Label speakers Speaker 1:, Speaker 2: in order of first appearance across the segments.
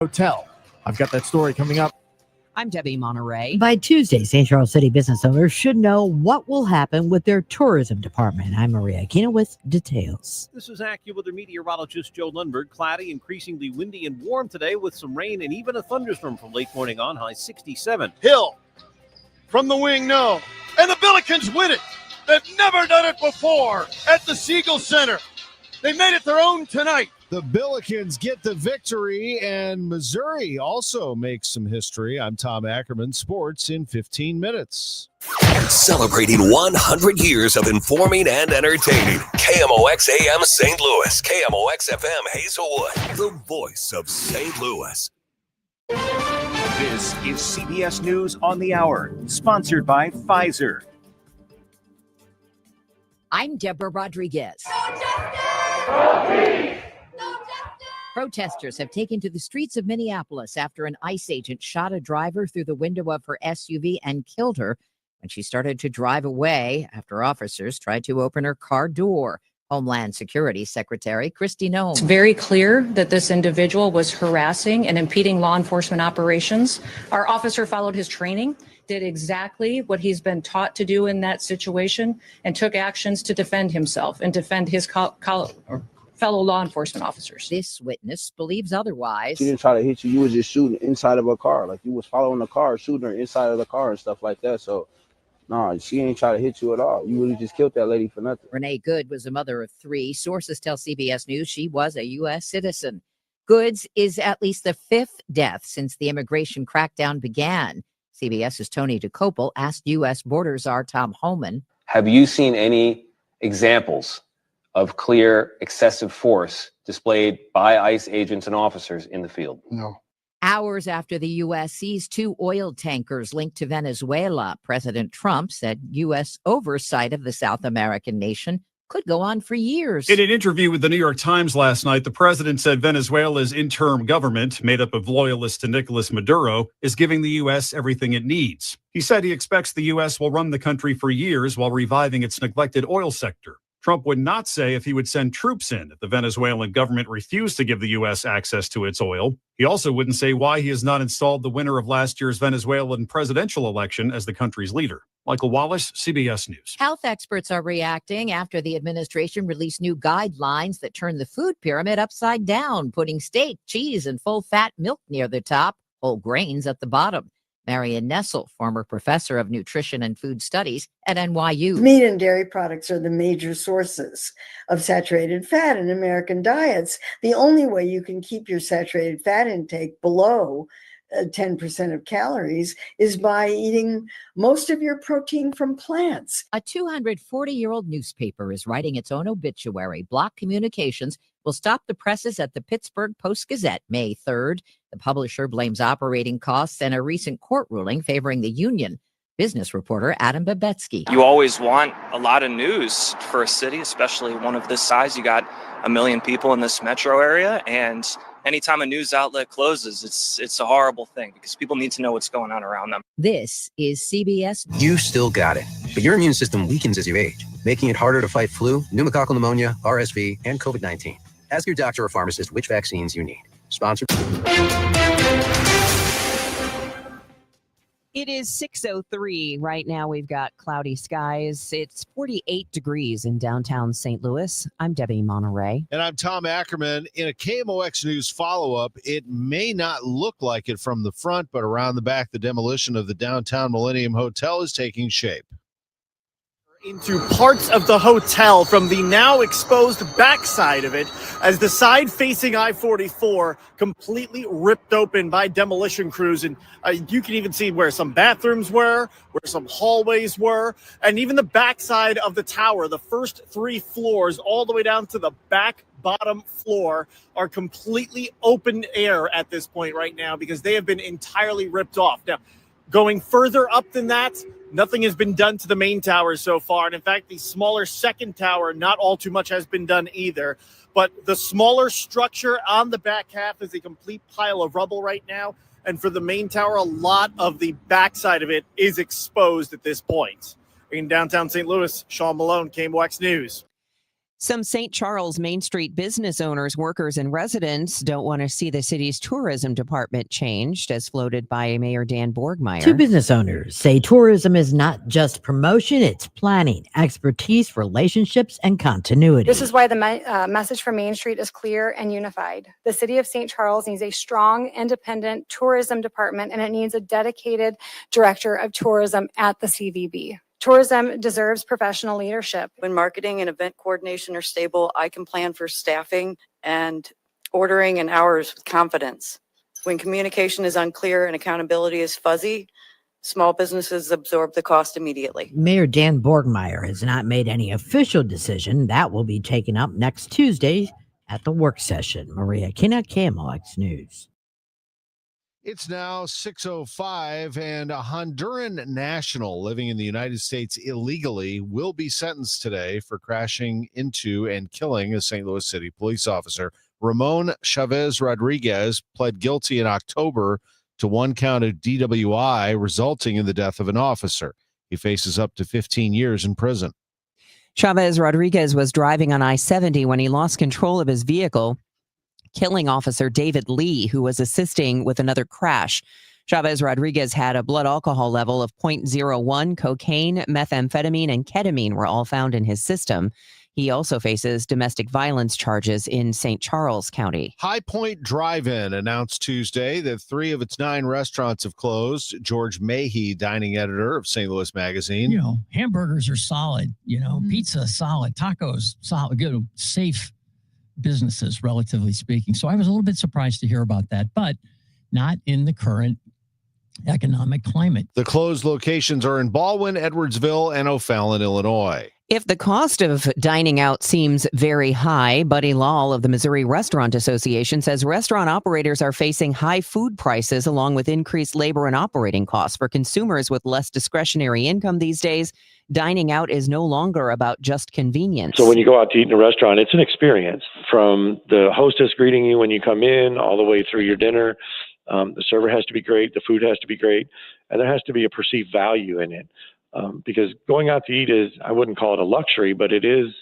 Speaker 1: Hotel. I've got that story coming up.
Speaker 2: I'm Debbie Monterrey.
Speaker 3: By Tuesday, St. Charles City business owners should know what will happen with their tourism department. I'm Maria Aquino with details.
Speaker 4: This is AccuWeather meteorologist Joe Lundberg. Cloudy, increasingly windy and warm today with some rain and even a thunderstorm from late morning on, high 67.
Speaker 5: Hill from the wing, no. And the Billikens win it. They've never done it before at the Siegel Center. They made it their own tonight.
Speaker 6: The Billikens get the victory, and Missouri also makes some history. I'm Tom Ackerman, sports in 15 minutes.
Speaker 7: Celebrating 100 years of informing and entertaining. KMOX AM St. Louis, KMOX FM Hazelwood, the voice of St. Louis.
Speaker 8: This is CBS News on the Hour, sponsored by Pfizer.
Speaker 3: I'm Deborah Rodriguez. Protesters have taken to the streets of Minneapolis after an ICE agent shot a driver through the window of her SUV and killed her when she started to drive away after officers tried to open her car door. Homeland Security Secretary Kristi Noem.
Speaker 9: It's very clear that this individual was harassing and impeding law enforcement operations. Our officer followed his training, did exactly what he's been taught to do in that situation, and took actions to defend himself and defend his fellow law enforcement officers.
Speaker 3: This witness believes otherwise.
Speaker 10: She didn't try to hit you. You was just shooting inside of a car. Like you was following the car, shooting her inside of the car and stuff like that. So, no, she ain't try to hit you at all. You really just killed that lady for nothing.
Speaker 3: Renee Good was a mother of 3. Sources tell CBS News she was a U.S. citizen. Goods is at least the 5th death since the immigration crackdown began. CBS's Tony DeCopel asked U.S. Border Czar Tom Homan.
Speaker 11: Have you seen any examples of clear excessive force displayed by ICE agents and officers in the field?
Speaker 10: No.
Speaker 3: Hours after the U.S. seized 2 oil tankers linked to Venezuela, President Trump said U.S. oversight of the South American nation could go on for years.
Speaker 12: In an interview with the New York Times last night, the president said Venezuela's interim government, made up of loyalists to Nicolas Maduro, is giving the U.S. everything it needs. He said he expects the U.S. will run the country for years while reviving its neglected oil sector. Trump would not say if he would send troops in if the Venezuelan government refused to give the U.S. access to its oil. He also wouldn't say why he has not installed the winner of last year's Venezuelan presidential election as the country's leader. Michael Wallace, CBS News.
Speaker 3: Health experts are reacting after the administration released new guidelines that turn the food pyramid upside down, putting steak, cheese, and full-fat milk near the top, whole grains at the bottom. Marion Nessel, former professor of nutrition and food studies at NYU.
Speaker 13: Meat and dairy products are the major sources of saturated fat in American diets. The only way you can keep your saturated fat intake below 10% of calories is by eating most of your protein from plants.
Speaker 3: A 240-year-old newspaper is writing its own obituary. Block Communications will stop the presses at the Pittsburgh Post-Gazette May 3rd. The publisher blames operating costs and a recent court ruling favoring the union. Business reporter Adam Babetsky.
Speaker 14: You always want a lot of news for a city, especially one of this size. You got 1 million people in this metro area, and anytime a news outlet closes, it's a horrible thing because people need to know what's going on around them.
Speaker 3: This is CBS.
Speaker 15: You still got it, but your immune system weakens as you age, making it harder to fight flu, pneumococcal pneumonia, RSV, and COVID-19. Ask your doctor or pharmacist which vaccines you need. Sponsored.
Speaker 2: It is 6:03 right now. We've got cloudy skies. It's 48 degrees in downtown St. Louis. I'm Debbie Monterrey.
Speaker 6: And I'm Tom Ackerman. In a KMOX News follow-up, it may not look like it from the front, but around the back, the demolition of the downtown Millennium Hotel is taking shape.
Speaker 5: Into parts of the hotel from the now exposed backside of it as the side facing I-44 completely ripped open by demolition crews. And you can even see where some bathrooms were, where some hallways were, and even the backside of the tower, the first 3 floors all the way down to the back bottom floor are completely open air at this point right now because they have been entirely ripped off. Now, going further up than that, nothing has been done to the main tower so far. And in fact, the smaller second tower, not all too much has been done either. But the smaller structure on the back half is a complete pile of rubble right now. And for the main tower, a lot of the backside of it is exposed at this point. In downtown St. Louis, Sean Malone, KMOX News.
Speaker 2: Some St. Charles Main Street business owners, workers, and residents don't want to see the city's tourism department changed, as floated by Mayor Dan Borgmeyer.
Speaker 16: Two business owners say tourism is not just promotion, it's planning, expertise, relationships, and continuity.
Speaker 17: This is why the message from Main Street is clear and unified. The city of St. Charles needs a strong, independent tourism department, and it needs a dedicated director of tourism at the CVB. Tourism deserves professional leadership.
Speaker 18: When marketing and event coordination are stable, I can plan for staffing and ordering and hours with confidence. When communication is unclear and accountability is fuzzy, small businesses absorb the cost immediately.
Speaker 16: Mayor Dan Borgmeyer has not made any official decision. That will be taken up next Tuesday at the work session. Maria Kina, KMOX News.
Speaker 6: It's now 6:05, and a Honduran national living in the United States illegally will be sentenced today for crashing into and killing a St. Louis City police officer. Ramon Chavez Rodriguez pled guilty in October to one count of DWI, resulting in the death of an officer. He faces up to 15 years in prison.
Speaker 2: Chavez Rodriguez was driving on I-70 when he lost control of his vehicle, killing Officer David Lee, who was assisting with another crash. Chavez Rodriguez had a blood alcohol level of 0.01. Cocaine, methamphetamine, and ketamine were all found in his system. He also faces domestic violence charges in St. Charles County.
Speaker 6: High Point Drive-In announced Tuesday that 3 of its 9 restaurants have closed. George Mahey, dining editor of St. Louis Magazine.
Speaker 19: Hamburgers are solid, pizza solid, tacos solid, good, safe businesses, relatively speaking. So I was a little bit surprised to hear about that, but not in the current economic climate.
Speaker 6: The closed locations are in Baldwin, Edwardsville, and O'Fallon, Illinois.
Speaker 2: If the cost of dining out seems very high, Buddy Lal of the Missouri Restaurant Association says restaurant operators are facing high food prices along with increased labor and operating costs. For consumers with less discretionary income these days, dining out is no longer about just convenience.
Speaker 20: So when you go out to eat in a restaurant, it's an experience, from the hostess greeting you when you come in all the way through your dinner. The server has to be great, the food has to be great, and there has to be a perceived value in it. Because going out to eat is, I wouldn't call it a luxury, but it is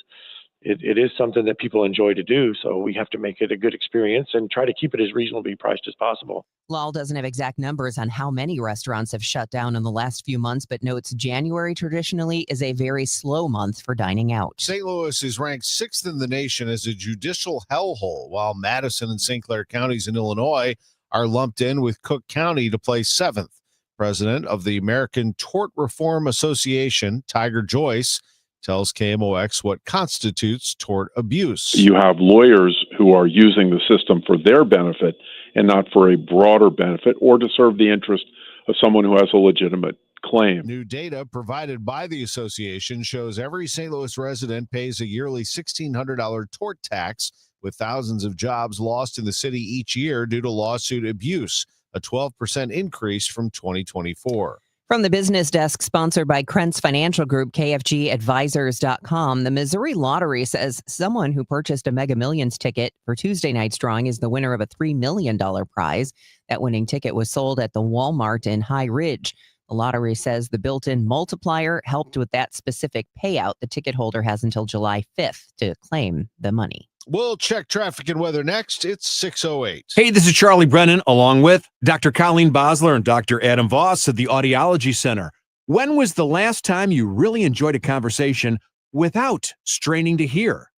Speaker 20: something that people enjoy to do. So we have to make it a good experience and try to keep it as reasonably priced as possible.
Speaker 2: Lal doesn't have exact numbers on how many restaurants have shut down in the last few months, but notes January traditionally is a very slow month for dining out.
Speaker 6: St. Louis is ranked 6th in the nation as a judicial hellhole, while Madison and St. Clair counties in Illinois are lumped in with Cook County to place 7th. President of the American Tort Reform Association, Tiger Joyce, tells KMOX what constitutes tort abuse.
Speaker 21: You have lawyers who are using the system for their benefit and not for a broader benefit or to serve the interest of someone who has a legitimate claim.
Speaker 6: New data provided by the association shows every St. Louis resident pays a yearly $1,600 tort tax, with thousands of jobs lost in the city each year due to lawsuit abuse, a 12% increase from 2024.
Speaker 2: From the business desk sponsored by Krentz Financial Group, KFGadvisors.com, the Missouri Lottery says someone who purchased a Mega Millions ticket for Tuesday night's drawing is the winner of a $3 million prize. That winning ticket was sold at the Walmart in High Ridge. The lottery says the built-in multiplier helped with that specific payout. The ticket holder has until July 5th to claim the money.
Speaker 6: We'll check traffic and weather next. It's 6:08.
Speaker 22: Hey, this is Charlie Brennan, along with Dr. Colleen Bosler and Dr. Adam Voss at the Audiology Center. When was the last time you really enjoyed a conversation without straining to hear?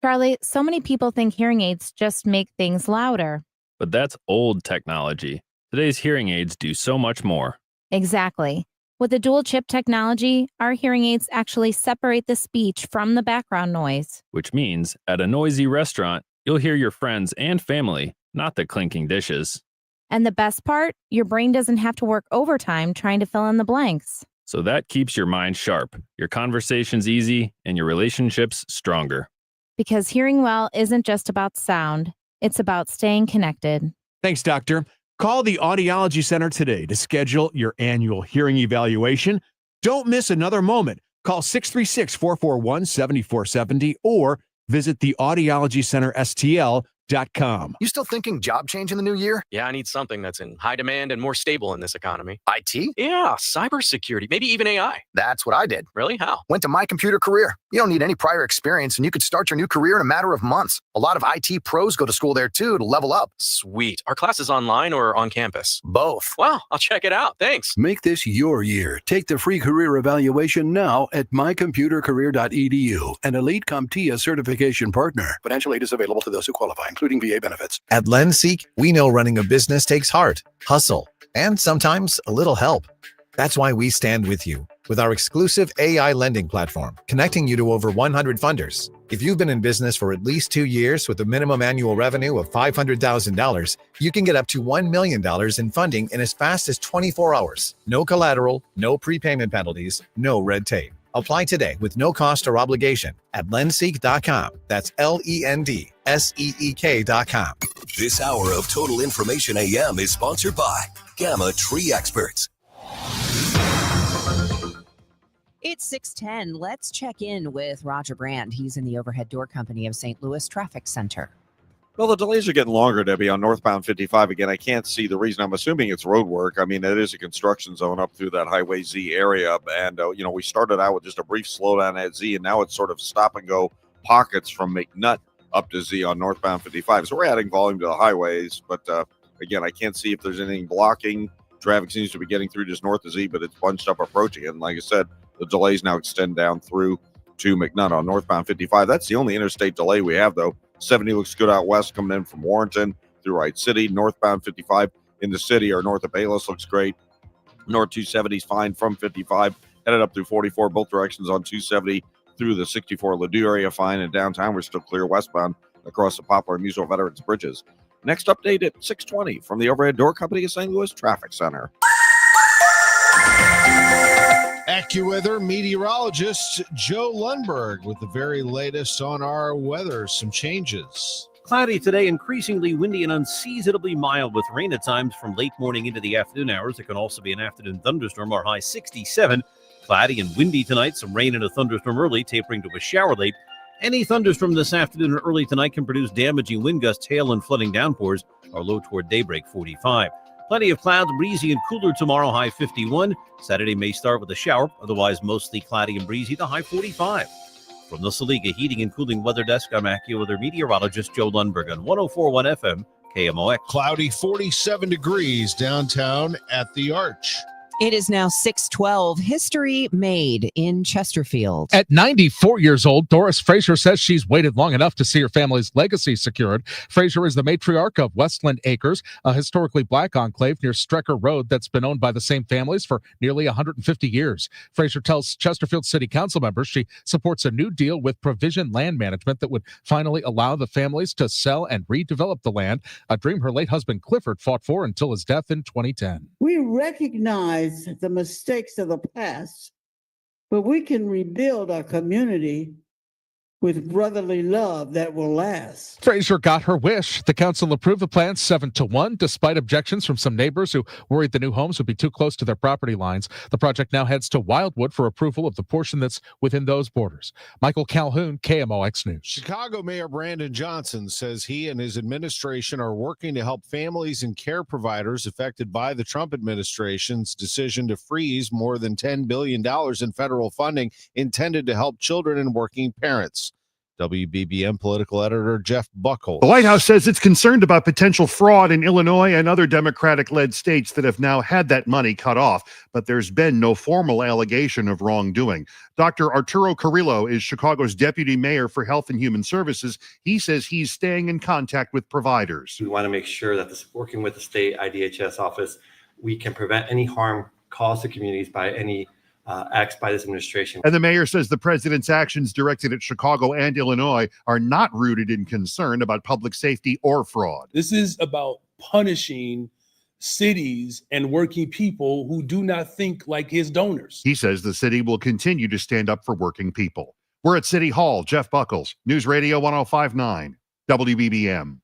Speaker 23: Charlie, so many people think hearing aids just make things louder.
Speaker 24: But that's old technology. Today's hearing aids do so much more.
Speaker 23: Exactly. With the dual chip technology, our hearing aids actually separate the speech from the background noise.
Speaker 24: Which means at a noisy restaurant, you'll hear your friends and family, not the clinking dishes.
Speaker 23: And the best part, your brain doesn't have to work overtime trying to fill in the blanks.
Speaker 24: So that keeps your mind sharp, your conversations easy, and your relationships stronger.
Speaker 23: Because hearing well isn't just about sound, it's about staying connected.
Speaker 22: Thanks, Doctor. Call the Audiology Center today to schedule your annual hearing evaluation. Don't miss another moment. Call 636-441-7470 or visit the Audiology Center STL LensyOffice.com.
Speaker 1: You still thinking job change in the new year? Yeah, I need something that's in high demand and more stable in this economy. IT? Yeah, cybersecurity, maybe even AI. That's what I did. Really? How? Went to My Computer Career. You don't need any prior experience, and you could start your new career in a matter of months. A lot of IT pros go to school there, too, to level up. Sweet. Are classes online or on campus? Both. Wow, I'll check it out. Thanks.
Speaker 4: Make this your year. Take the free career evaluation now at mycomputercareer.edu, an Elite CompTIA certification partner. Financial aid is available to those who qualify, including VA benefits.
Speaker 7: At LendSeek, we know running a business takes heart, hustle, and sometimes a little help. That's why we stand with you with our exclusive AI lending platform, connecting you to over 100 funders. If you've been in business for at least 2 years with a minimum annual revenue of $500,000, you can get up to $1 million in funding in as fast as 24 hours. No collateral, no prepayment penalties, no red tape. Apply today with no cost or obligation at lendseek.com. That's LENDSEEK.com.
Speaker 8: This hour of Total Information AM is sponsored by Gamma Tree Experts.
Speaker 2: It's 6:10. Let's check in with Roger Brand. He's in the Overhead Door Company of St. Louis Traffic Center.
Speaker 25: Well, the delays are getting longer, Debbie, on northbound 55. Again, I can't see the reason. I'm assuming it's road work. I mean, it is a construction zone up through that Highway Z area. And, we started out with just a brief slowdown at Z, and now it's sort of stop-and-go pockets from McNutt up to Z on northbound 55. So we're adding volume to the highways. But, again, I can't see if there's anything blocking. Traffic seems to be getting through just north of Z, but it's bunched up approaching it. And like I said, the delays now extend down through to McNutt on northbound 55. That's the only interstate delay we have, though. 70 looks good out west coming in from Warrenton through Wright City. Northbound 55 in the city or north of Bayless looks great. North 270 is fine from 55. Headed up through 44, both directions on 270 through the 64 Ladue area, fine. And downtown, we're still clear westbound across the Poplar and Musel Veterans Bridges. Next update at 6:20 from the Overhead Door Company of St. Louis Traffic Center.
Speaker 6: AccuWeather meteorologist Joe Lundberg with the very latest on our weather. Some changes.
Speaker 26: Cloudy today, increasingly windy and unseasonably mild with rain at times from late morning into the afternoon hours. It can also be an afternoon thunderstorm. Our high 67. Cloudy and windy tonight. Some rain and a thunderstorm early, tapering to a shower late. Any thunderstorm this afternoon or early tonight can produce damaging wind gusts, hail, and flooding downpours. Our low toward daybreak, 45. Plenty of clouds, breezy and cooler tomorrow, high 51. Saturday may start with a shower, otherwise mostly cloudy and breezy, the high 45. From the Saliga Heating and Cooling Weather Desk, I'm AccuWeather meteorologist Joe Lundberg on 104.1 FM, KMOX.
Speaker 6: Cloudy, 47 degrees downtown at the Arch.
Speaker 2: It is now 6:12. History made in Chesterfield.
Speaker 27: At 94 years old, Doris Frazier says she's waited long enough to see her family's legacy secured. Frazier is the matriarch of Westland Acres, a historically black enclave near Strecker Road that's been owned by the same families for nearly 150 years. Frazier tells Chesterfield City Council members she supports a new deal with Provision Land Management that would finally allow the families to sell and redevelop the land, a dream her late husband Clifford fought for until his death in 2010.
Speaker 28: We recognize the mistakes of the past, but we can rebuild our community with brotherly love that will last.
Speaker 27: Frazier got her wish. The council approved the plan 7-1, despite objections from some neighbors who worried the new homes would be too close to their property lines. The project now heads to Wildwood for approval of the portion that's within those borders. Michael Calhoun, KMOX News.
Speaker 6: Chicago Mayor Brandon Johnson says he and his administration are working to help families and care providers affected by the Trump administration's decision to freeze more than $10 billion in federal funding intended to help children and working parents. WBBM political editor Jeff Buckholz.
Speaker 29: The White House says it's concerned about potential fraud in Illinois and other Democratic-led states that have now had that money cut off, but there's been no formal allegation of wrongdoing. Dr. Arturo Carrillo is Chicago's deputy mayor for Health and Human Services. He says he's staying in contact with providers.
Speaker 30: We want to make sure that working with the state IDHS office, we can prevent any harm caused to communities by any acts by this administration.
Speaker 29: And the mayor says the president's actions directed at Chicago and Illinois are not rooted in concern about public safety or fraud.
Speaker 31: This is about punishing cities and working people who do not think like his donors.
Speaker 29: He says the city will continue to stand up for working people. We're at City Hall. Jeff Buckholz, News Radio 105.9, WBBM.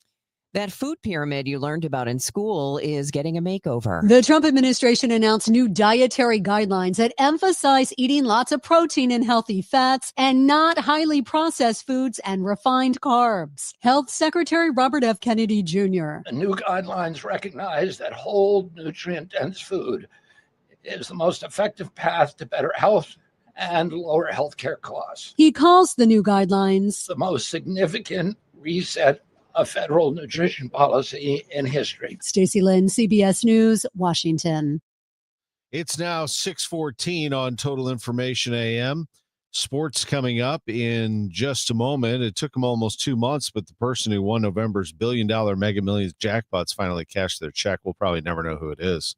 Speaker 2: That food pyramid you learned about in school is getting a makeover.
Speaker 3: The Trump administration announced new dietary guidelines that emphasize eating lots of protein and healthy fats and not highly processed foods and refined carbs. Health Secretary Robert F. Kennedy Jr.
Speaker 5: The new guidelines recognize that whole, nutrient-dense food is the most effective path to better health and lower healthcare costs.
Speaker 3: He calls the new guidelines
Speaker 5: the most significant reset of federal nutrition policy in history.
Speaker 3: Stacey Lynn, CBS News, Washington.
Speaker 6: It's now 6:14 on Total Information AM. Sports coming up in just a moment. It took them almost 2 months, but the person who won November's $1 billion Mega Millions jackpots finally cashed their check. We'll probably never know who it is.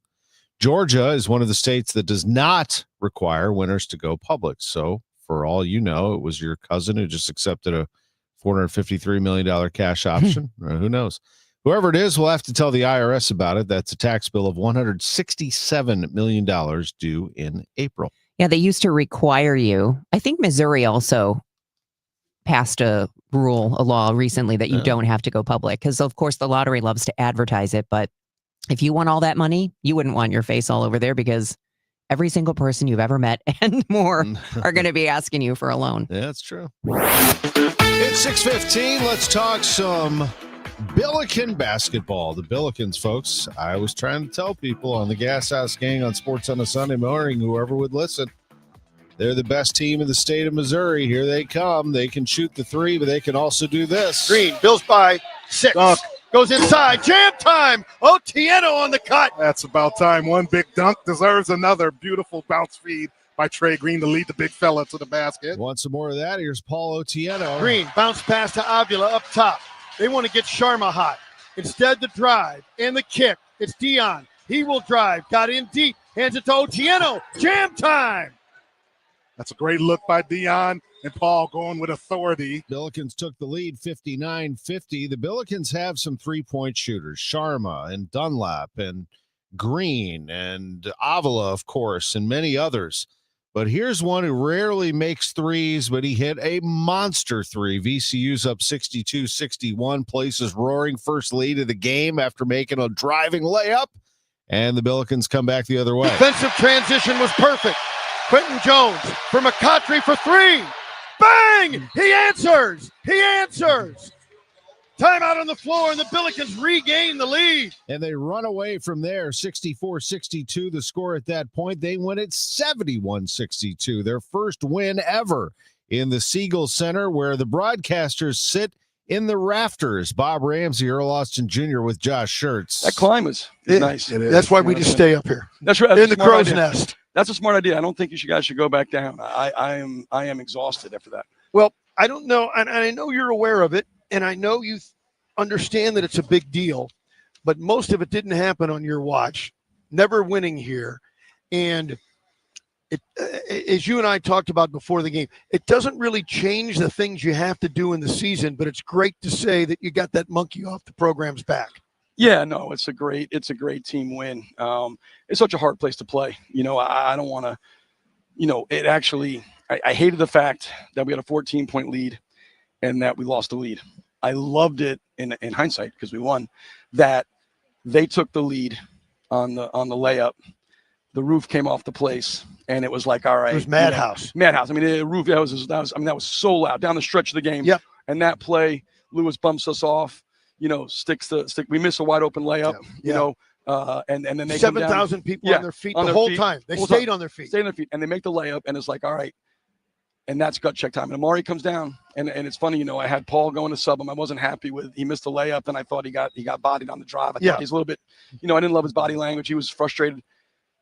Speaker 6: Georgia is one of the states that does not require winners to go public. So for all you know, it was your cousin who just accepted a $453 million cash option. Who knows? Whoever it is, we'll have to tell the IRS about it. That's a tax bill of $167 million due in April.
Speaker 2: Yeah, they used to require you. I think Missouri also passed a law recently that you don't have to go public because, of course, the lottery loves to advertise it. But if you won all that money, you wouldn't want your face all over there because every single person you've ever met and more are going to be asking you for a loan.
Speaker 6: Yeah, that's true. It's 6:15. Let's talk some Billiken basketball. The Billikens, folks. I was trying to tell people on the Gas House Gang on Sports on a Sunday morning, whoever would listen, they're the best team in the state of Missouri. Here they come. They can shoot the three, but they can also do this.
Speaker 9: Green, Bills by 6.
Speaker 29: Dunk.
Speaker 9: Goes inside. Jam time. Otieno on the cut.
Speaker 29: That's about time. One big dunk deserves another. Beautiful bounce feed by Trey Green to lead the big fella to the basket.
Speaker 6: Want some more of that? Here's Paul Otieno.
Speaker 9: Green, bounce pass to Avila up top. They want to get Sharma hot. Instead, the drive and the kick. It's Dion. He will drive. Got in deep. Hands it to Otieno. Jam time.
Speaker 29: That's a great look by Dion and Paul going with authority.
Speaker 6: Billikens took the lead 59-50. The Billikens have some three-point shooters. Sharma and Dunlap and Green and Avila, of course, and many others. But here's one who rarely makes threes, but he hit a monster three. VCU's up 62-61. Place is roaring. First lead of the game after making a driving layup. And the Billikens come back the other way.
Speaker 9: Defensive transition was perfect. Quentin Jones for McCautry for three. Bang! He answers. He answers. Timeout on the floor, and the Billikens regain the lead.
Speaker 6: And they run away from there, 64-62, the score at that point. They win it 71-62, their first win ever in the Siegel Center, where the broadcasters sit in the rafters. Bob Ramsey, Earl Austin Jr. with Josh Schertz.
Speaker 9: That climb is nice.
Speaker 5: That's why we just stay up here.
Speaker 9: That's right.
Speaker 5: In the crow's nest.
Speaker 9: That's a smart idea. I don't think you guys should go back down. I am exhausted after that.
Speaker 5: Well, I don't know, and I know you're aware of it, and I know you understand that it's a big deal, but most of it didn't happen on your watch. Never winning here, and it, as you and I talked about before the game, it doesn't really change the things you have to do in the season, but it's great to say that you got that monkey off the program's back.
Speaker 9: Yeah, no, it's a great team win. It's such a hard place to play. You know, I don't want to, it actually, I hated the fact that we had a 14-point lead and that we lost the lead. I loved it in hindsight because we won, that they took the lead on the layup. The roof came off the place and it was like, all right.
Speaker 5: It was madhouse.
Speaker 9: Madhouse. I mean, the roof, that was so loud down the stretch of the game.
Speaker 5: Yep.
Speaker 9: And that play, Lewis bumps us off. Stick. We miss a wide open layup. And then they
Speaker 5: 7,000 people on their feet the whole time. They stayed on their feet.
Speaker 9: Stayed on their feet, and they make the layup, and it's like, all right. And that's gut check time. And Amari comes down, and it's funny, I had Paul going to sub him. I wasn't happy with. He missed the layup, and I thought he got bodied on the drive. I thought he's a little bit, I didn't love his body language. He was frustrated.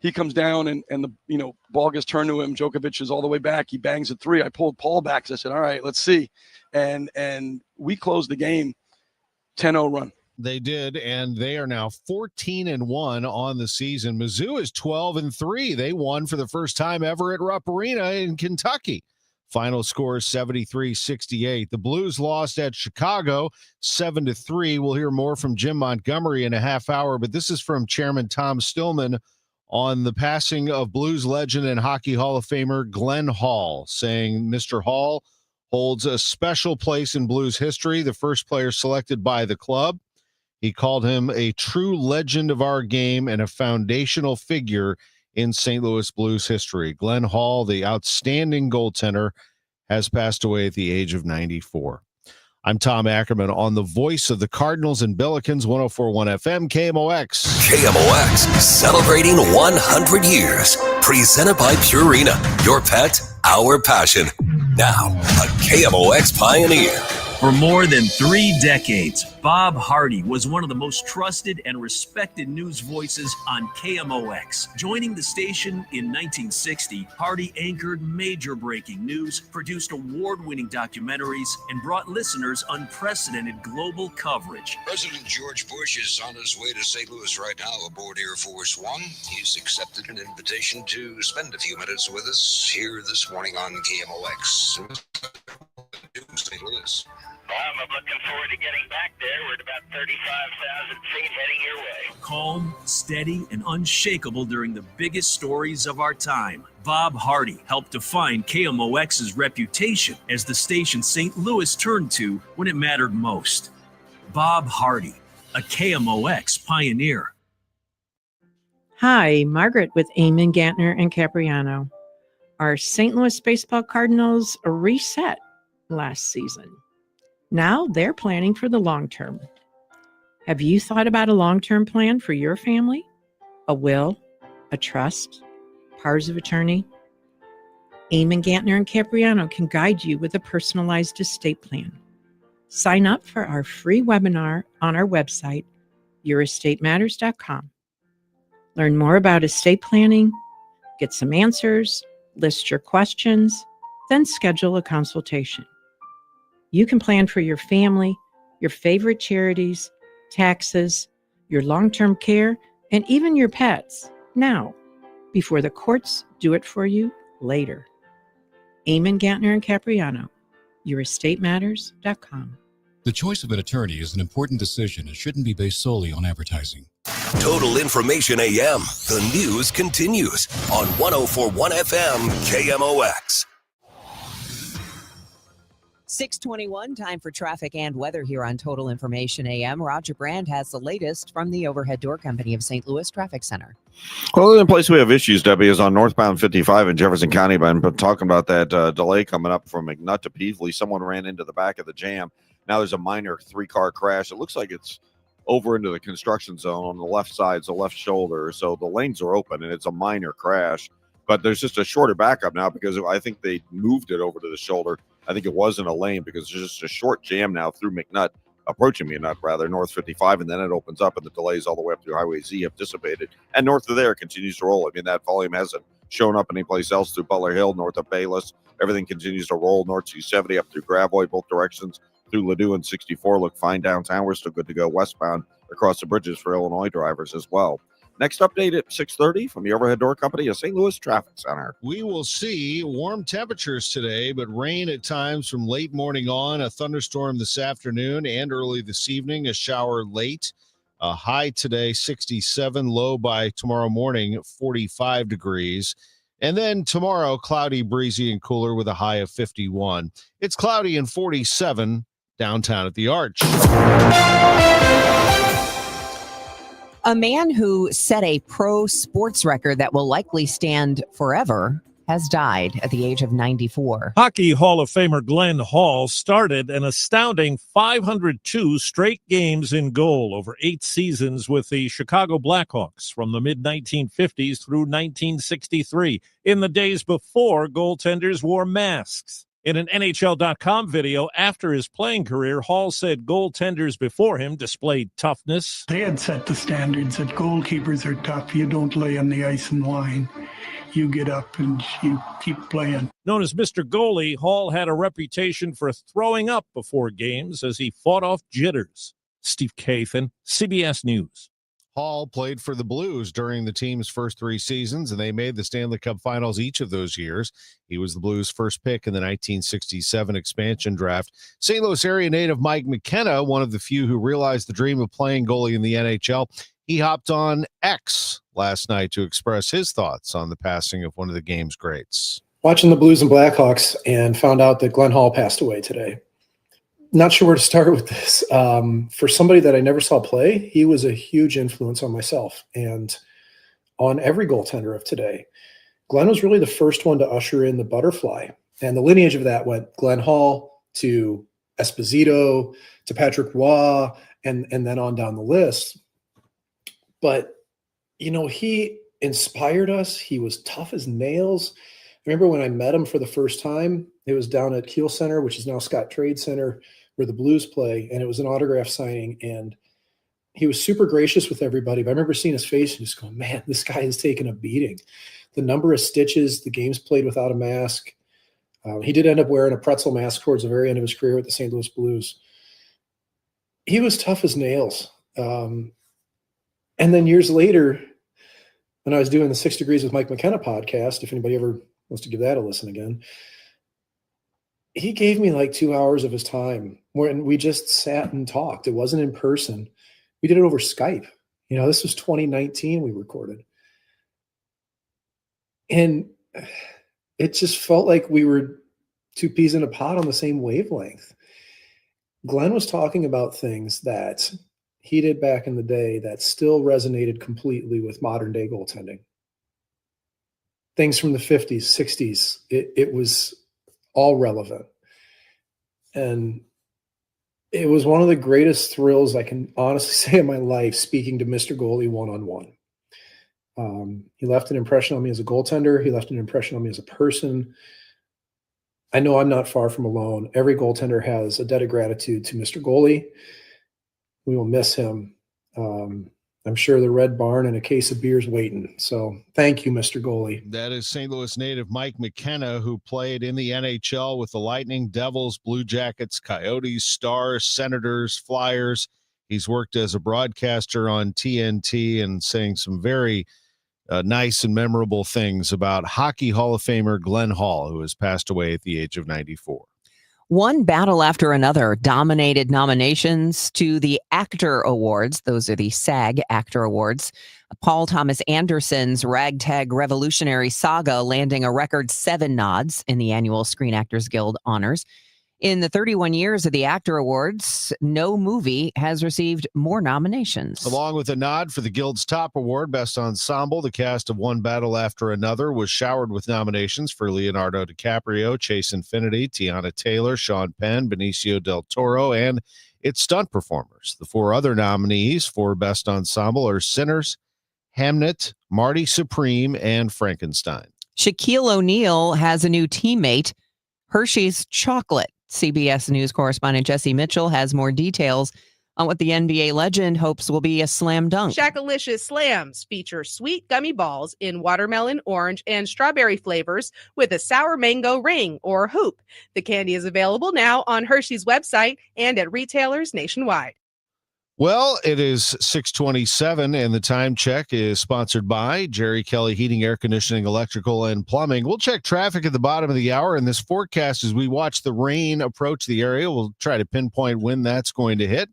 Speaker 9: He comes down, and the ball gets turned to him. Djokovic is all the way back. He bangs a three. I pulled Paul back because I said, all right, let's see. And we closed the game. 10-0 run.
Speaker 6: They did, and they are now 14-1 on the season. Mizzou is 12-3. They won for the first time ever at Rupp Arena in Kentucky. Final score 73-68. The Blues lost at Chicago 7-3. We'll hear more from Jim Montgomery in a half hour, but this is from Chairman Tom Stillman on the passing of Blues legend and Hockey Hall of Famer Glenn Hall, saying Mr. Hall holds a special place in Blues history, the first player selected by the club. He called him a true legend of our game and a foundational figure in St. Louis Blues history. Glenn Hall, the outstanding goaltender, has passed away at the age of 94. I'm Tom Ackerman on the voice of the Cardinals and Billikens, 104.1 FM, KMOX.
Speaker 8: KMOX, celebrating 100 years. Presented by Purina, your pet, our passion. Now, a KMOX pioneer.
Speaker 10: For more than 3 decades, Bob Hardy was one of the most trusted and respected news voices on KMOX. Joining the station in 1960, Hardy anchored major breaking news, produced award-winning documentaries, and brought listeners unprecedented global coverage.
Speaker 11: President George Bush is on his way to St. Louis right now aboard Air Force One. He's accepted an invitation to spend a few minutes with us here this morning on KMOX. St. Louis.
Speaker 12: I'm looking forward to getting back there. We're at about 35,000 feet heading your way.
Speaker 10: Calm, steady, and unshakable during the biggest stories of our time. Bob Hardy helped define KMOX's reputation as the station St. Louis turned to when it mattered most. Bob Hardy, a KMOX pioneer.
Speaker 13: Hi, Margaret with Eamon, Gantner, and Capriano. Our St. Louis Baseball Cardinals reset last season. Now they're planning for the long term. Have you thought about a long-term plan for your family? A will, a trust, powers of attorney? Eamon, Gantner, and Capriano can guide you with a personalized estate plan. Sign up for our free webinar on our website, yourestatemasters.com. Learn more about estate planning, get some answers, list your questions, then schedule a consultation. You can plan for your family, your favorite charities, taxes, your long-term care, and even your pets now, before the courts do it for you later. Eamon, Gantner, and Capriano, yourestatemasters.com.
Speaker 14: The choice of an attorney is an important decision and shouldn't be based solely on advertising.
Speaker 8: Total Information AM. The news continues on 104.1 FM KMOX.
Speaker 2: 6:21, time for traffic and weather here on Total Information AM. Roger Brand has the latest from the Overhead Door Company of St. Louis Traffic Center.
Speaker 25: Well, the place we have issues, Debbie, is on northbound 55 in Jefferson County. But I've been talking about that delay coming up from McNutt to Peevely. Someone ran into the back of the jam. Now there's a minor 3-car crash. It looks like it's over into the construction zone on the left side, so left shoulder. So the lanes are open, and it's a minor crash. But there's just a shorter backup now because I think they moved it over to the shoulder. I think it wasn't a lane because there's just a short jam now through McNutt, approaching McNutt rather, north 55, and then it opens up and the delays all the way up through Highway Z have dissipated. And north of there continues to roll. I mean, that volume hasn't shown up anyplace else through Butler Hill, north of Bayless. Everything continues to roll north 270 up through Gravois, both directions through Ladue and 64. Look fine downtown. We're still good to go westbound across the bridges for Illinois drivers as well. Next update at 6:30 from the Overhead Door Company of St. Louis Traffic Center.
Speaker 6: We will see warm temperatures today, but rain at times from late morning on, a thunderstorm this afternoon and early this evening, a shower late. A high today, 67, low by tomorrow morning, 45 degrees. And then tomorrow, cloudy, breezy, and cooler with a high of 51. It's cloudy and 47 downtown at the Arch.
Speaker 2: A man who set a pro sports record that will likely stand forever has died at the age of 94.
Speaker 15: Hockey Hall of Famer Glenn Hall started an astounding 502 straight games in goal over 8 seasons with the Chicago Blackhawks from the mid-1950s through 1963, in the days before goaltenders wore masks. In an NHL.com video after his playing career, Hall said goaltenders before him displayed toughness.
Speaker 16: They had set the standards that goalkeepers are tough. You don't lay on the ice and whine. You get up and you keep playing.
Speaker 15: Known as Mr. Goalie, Hall had a reputation for throwing up before games as he fought off jitters. Steve Kathan, CBS News.
Speaker 6: Hall played for the Blues during the team's first 3 seasons, and they made the Stanley Cup Finals each of those years. He was the Blues' first pick in the 1967 expansion draft. St. Louis area native Mike McKenna, one of the few who realized the dream of playing goalie in the NHL, he hopped on X last night to express his thoughts on the passing of one of the game's greats.
Speaker 17: Watching the Blues and Blackhawks and found out that Glenn Hall passed away today.
Speaker 1: Not sure where to start with this. For somebody that I never saw play, he was a huge influence on myself and on every goaltender of today. Glenn was really the first one to usher in the butterfly. And the lineage of that went Glenn Hall to Esposito to Patrick Roy and then on down the list. But, he inspired us. He was tough as nails. I remember when I met him for the first time, it was down at Kiel Center, which is now Scott Trade Center, where the Blues play. And it was an autograph signing. And he was super gracious with everybody. But I remember seeing his face and just going, man, this guy has taken a beating. The number of stitches, the games played without a mask. He did end up wearing a pretzel mask towards the very end of his career with the St. Louis Blues. He was tough as nails. And then years later, when I was doing the 6 Degrees with Mike McKenna podcast, if anybody ever wants to give that a listen again, he gave me like 2 hours of his time when we just sat and talked. It wasn't in person. We did it over Skype. This was 2019 we recorded. And it just felt like we were two peas in a pod on the same wavelength. Glenn was talking about things that he did back in the day that still resonated completely with modern day goaltending. Things from the 50s, 60s, it was all relevant. And it was one of the greatest thrills I can honestly say in my life, speaking to Mr. Goalie one-on-one. He left an impression on me as a goaltender. He left an impression on me as a person. I know I'm not far from alone. Every goaltender has a debt of gratitude to Mr. Goalie. We will miss him. I'm sure the Red Barn and a case of beer's waiting. So thank you, Mr. Goalie.
Speaker 6: That is St. Louis native Mike McKenna, who played in the NHL with the Lightning, Devils, Blue Jackets, Coyotes, Stars, Senators, Flyers. He's worked as a broadcaster on TNT and saying some very nice and memorable things about Hockey Hall of Famer Glenn Hall, who has passed away at the age of 94.
Speaker 2: One battle after another dominated nominations to the Actor Awards. Those are the SAG Actor Awards. Paul Thomas Anderson's Ragtag Revolutionary Saga landing a record 7 nods in the annual Screen Actors Guild honors. In the 31 years of the Actor Awards, no movie has received more nominations.
Speaker 6: Along with a nod for the Guild's top award, Best Ensemble, the cast of One Battle After Another was showered with nominations for Leonardo DiCaprio, Chase Infinity, Tiana Taylor, Sean Penn, Benicio del Toro, and its stunt performers. The 4 other nominees for Best Ensemble are Sinners, Hamnet, Marty Supreme, and Frankenstein.
Speaker 2: Shaquille O'Neal has a new teammate, Hershey's Chocolate. CBS News correspondent Jesse Mitchell has more details on what the NBA legend hopes will be a slam dunk.
Speaker 4: Shackalicious Slams feature sweet gummy balls in watermelon, orange, and strawberry flavors with a sour mango ring or hoop. The candy is available now on Hershey's website and at retailers nationwide.
Speaker 6: Well, it is 6:27, and the time check is sponsored by Jerry Kelly Heating, Air Conditioning, Electrical, and Plumbing. We'll check traffic at the bottom of the hour, and this forecast as we watch the rain approach the area. We'll try to pinpoint when that's going to hit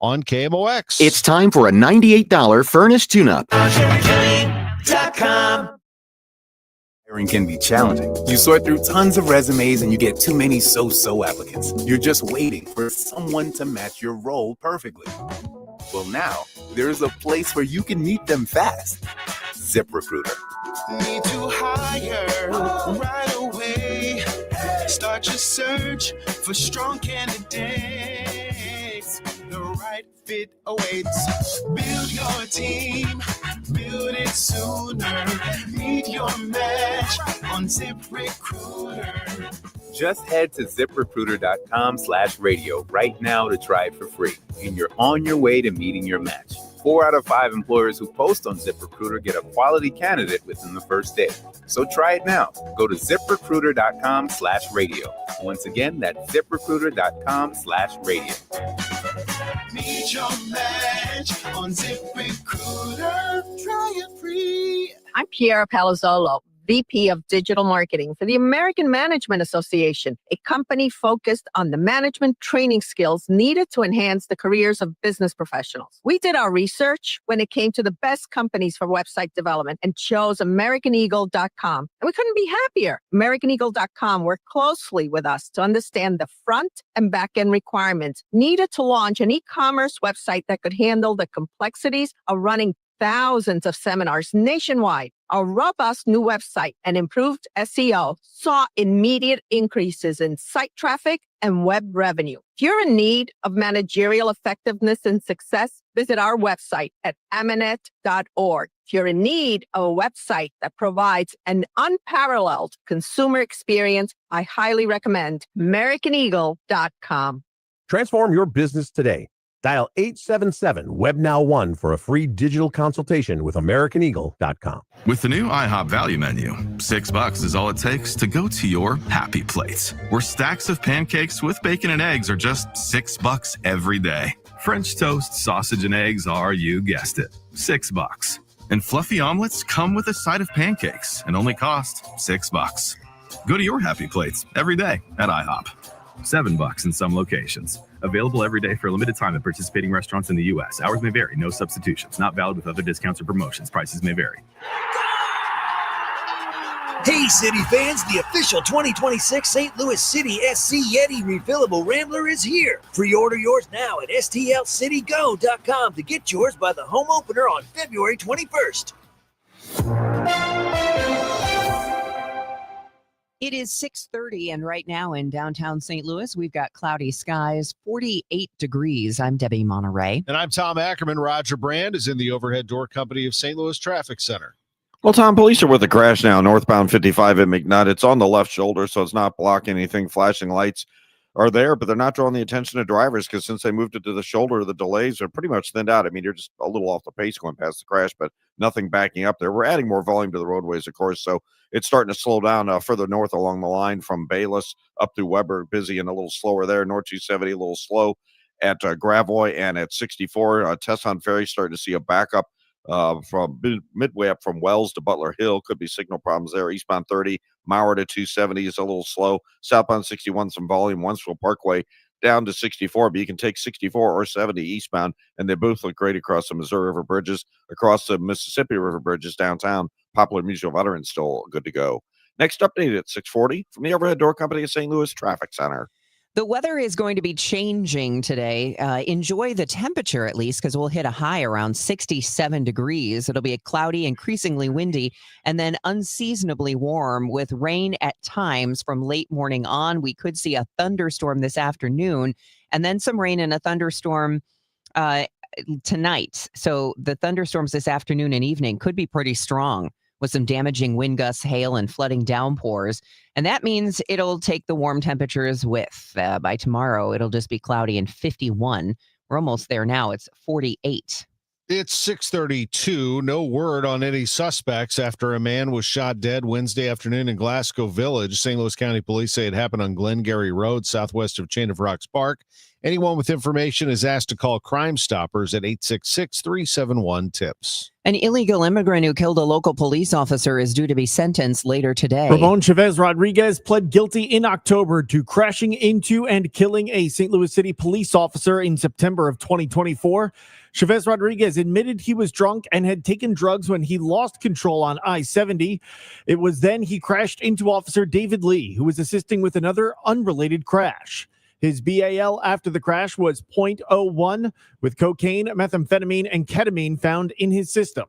Speaker 6: on KMOX.
Speaker 7: It's time for a $98 furnace tune-up.
Speaker 17: JerryKelly.com. Hiring can be challenging. You sort through tons of resumes and you get too many so-so applicants. You're just waiting for someone to match your role perfectly. Well, now there's a place where you can meet them fast. ZipRecruiter.
Speaker 18: Need to hire right away. Start your search for strong candidates. The right fit awaits. Build your team. Build it sooner. Meet your match on ZipRecruiter.
Speaker 17: Just head to ZipRecruiter.com/radio right now to try it for free. And you're on your way to meeting your match. 4 out of 5 employers who post on ZipRecruiter get a quality candidate within the first day. So try it now. Go to ZipRecruiter.com/radio. Once again, that's ZipRecruiter.com/radio.
Speaker 18: Meet your match on ZipRecruiter. Try it free.
Speaker 19: I'm Kiara Palazzolo, VP of Digital Marketing for the American Management Association, a company focused on the management training skills needed to enhance the careers of business professionals. We did our research when it came to the best companies for website development and chose AmericanEagle.com. And we couldn't be happier. AmericanEagle.com worked closely with us to understand the front and back end requirements needed to launch an e-commerce website that could handle the complexities of running thousands of seminars nationwide. Our robust new website and improved SEO saw immediate increases in site traffic and web revenue. If you're in need of managerial effectiveness and success, visit our website at amanet.org. If you're in need of a website that provides an unparalleled consumer experience, I highly recommend AmericanEagle.com.
Speaker 20: Transform your business today. Dial 877-WEB-NOW-1 for a free digital consultation with AmericanEagle.com.
Speaker 21: With the new IHOP value menu, $6 is all it takes to go to your happy place, where stacks of pancakes with bacon and eggs are just $6 every day. French toast, sausage, and eggs are, you guessed it, $6. And fluffy omelets come with a side of pancakes and only cost $6. Go to your happy place every day at IHOP. $7 in some locations. Available every day for a limited time at participating restaurants in the U.S. Hours may vary. No substitutions. Not valid with other discounts or promotions. Prices may vary.
Speaker 22: Hey, City fans, the official 2026 St. Louis City SC Yeti refillable Rambler is here. Pre-order yours now at stlcitygo.com to get yours by the home opener on February 21st.
Speaker 2: It is 6:30, and right now in downtown St. Louis, we've got cloudy skies, 48 degrees. I'm Debbie Monterrey.
Speaker 6: And I'm Tom Ackerman. Roger Brand is in the overhead door company of St. Louis Traffic Center.
Speaker 25: Well, Tom, police are with a crash now, northbound 55 at McNutt. It's on the left shoulder, so it's not blocking anything. Flashing lights are there, but they're not drawing the attention of drivers because since they moved it to the shoulder, the delays are pretty much thinned out. I mean, you're just a little off the pace going past the crash, but nothing backing up there. We're adding more volume to the roadways, of course, so it's starting to slow down further north along the line from Bayless up through Weber, busy and a little slower there. North 270, a little slow at Gravois and at 64. Tesson Ferry starting to see a backup from midway up from Wells to Butler Hill. Could be signal problems there. Eastbound 30, Mauer to 270 is a little slow. Southbound 61, some volume. Wentzville Parkway down to 64, but you can take 64 or 70 eastbound, and they both look great across the Missouri River bridges, across the Mississippi River bridges downtown. Popular Mutual Veterans still good to go. Next update at 6:40 from the overhead door company of St. Louis Traffic Center.
Speaker 2: The weather is going to be changing today. Enjoy the temperature at least, because we'll hit a high around 67 degrees. It'll be cloudy, increasingly windy, and then unseasonably warm with rain at times from late morning on. We could see a thunderstorm this afternoon, and then some rain and a thunderstorm tonight. So the thunderstorms this afternoon and evening could be pretty strong, with some damaging wind gusts, hail, and flooding downpours. And that means it'll take the warm temperatures with. By tomorrow, it'll just be cloudy and 51. We're almost there now. It's 48.
Speaker 6: It's 6:32. No word on any suspects after a man was shot dead Wednesday afternoon in Glasgow Village. St. Louis County Police say it happened on Glengarry Road, southwest of Chain of Rocks Park. Anyone with information is asked to call Crime Stoppers at 866-371-TIPS.
Speaker 2: An illegal immigrant who killed a local police officer is due to be sentenced later today.
Speaker 23: Ramon Chavez Rodriguez pled guilty in October to crashing into and killing a St. Louis City police officer in September of 2024. Chavez Rodriguez admitted he was drunk and had taken drugs when he lost control on I-70. It was then he crashed into Officer David Lee, who was assisting with another unrelated crash. His BAL after the crash was .01, with cocaine, methamphetamine, and ketamine found in his system.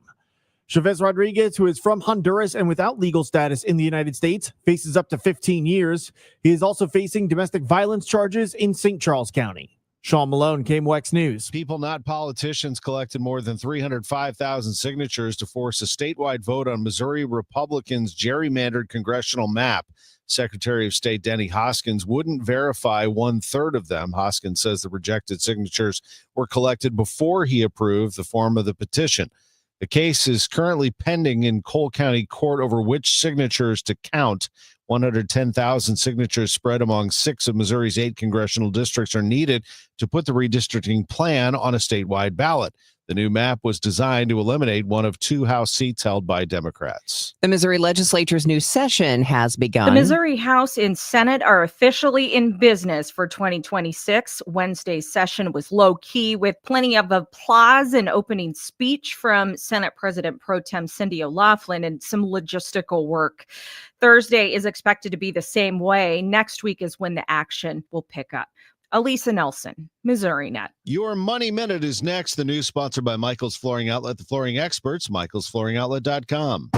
Speaker 23: Chavez Rodriguez, who is from Honduras and without legal status in the United States, faces up to 15 years. He is also facing domestic violence charges in St. Charles County. Sean Malone, KMOX News.
Speaker 6: People, not politicians, collected more than 305,000 signatures to force a statewide vote on Missouri Republicans' gerrymandered congressional map. Secretary of State Denny Hoskins wouldn't verify 1/3 of them. Hoskins says the rejected signatures were collected before he approved the form of the petition. The case is currently pending in Cole County Court over which signatures to count. 110,000 signatures spread among 6 of Missouri's 8 congressional districts are needed to put the redistricting plan on a statewide ballot. The new map was designed to eliminate one of 2 House seats held by Democrats.
Speaker 2: The Missouri legislature's new session has begun.
Speaker 3: The Missouri House and Senate are officially in business for 2026. Wednesday's session was low-key with plenty of applause and opening speech from Senate President Pro Tem Cindy O'Laughlin and some logistical work. Thursday is expected to be the same way. Next week is when the action will pick up. Elisa Nelson, Missouri Net.
Speaker 6: Your Money Minute is next. The news sponsored by Michael's Flooring Outlet, the flooring experts, michaelsflooringoutlet.com.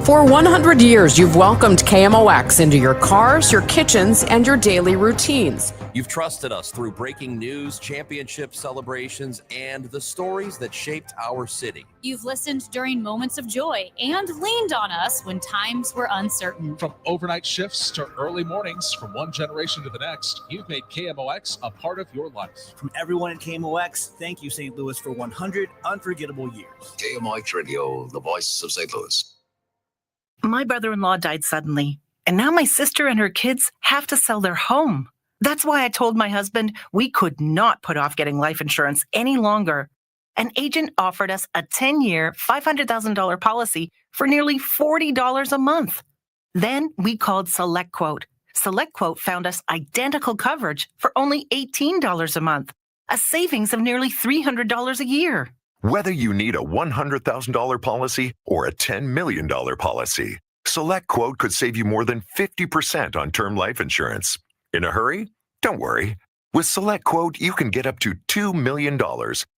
Speaker 5: For 100 years, you've welcomed KMOX into your cars, your kitchens, and your daily routines.
Speaker 9: You've trusted us through breaking news, championship celebrations, and the stories that shaped our city.
Speaker 11: You've listened during moments of joy and leaned on us when times were uncertain.
Speaker 24: From overnight shifts to early mornings, from one generation to the next, you've made KMOX a part of your life.
Speaker 22: From everyone at KMOX, thank you, St. Louis, for 100 unforgettable years.
Speaker 26: KMOX Radio, the voice of St. Louis.
Speaker 27: My brother-in-law died suddenly, and now my sister and her kids have to sell their home. That's why I told my husband we could not put off getting life insurance any longer. An agent offered us a 10-year, $500,000 policy for nearly $40 a month. Then we called SelectQuote. SelectQuote found us identical coverage for only $18 a month, a savings of nearly $300 a year.
Speaker 28: Whether you need a $100,000 policy or a $10 million policy, SelectQuote could save you more than 50% on term life insurance. In a hurry? Don't worry. With SelectQuote, you can get up to $2 million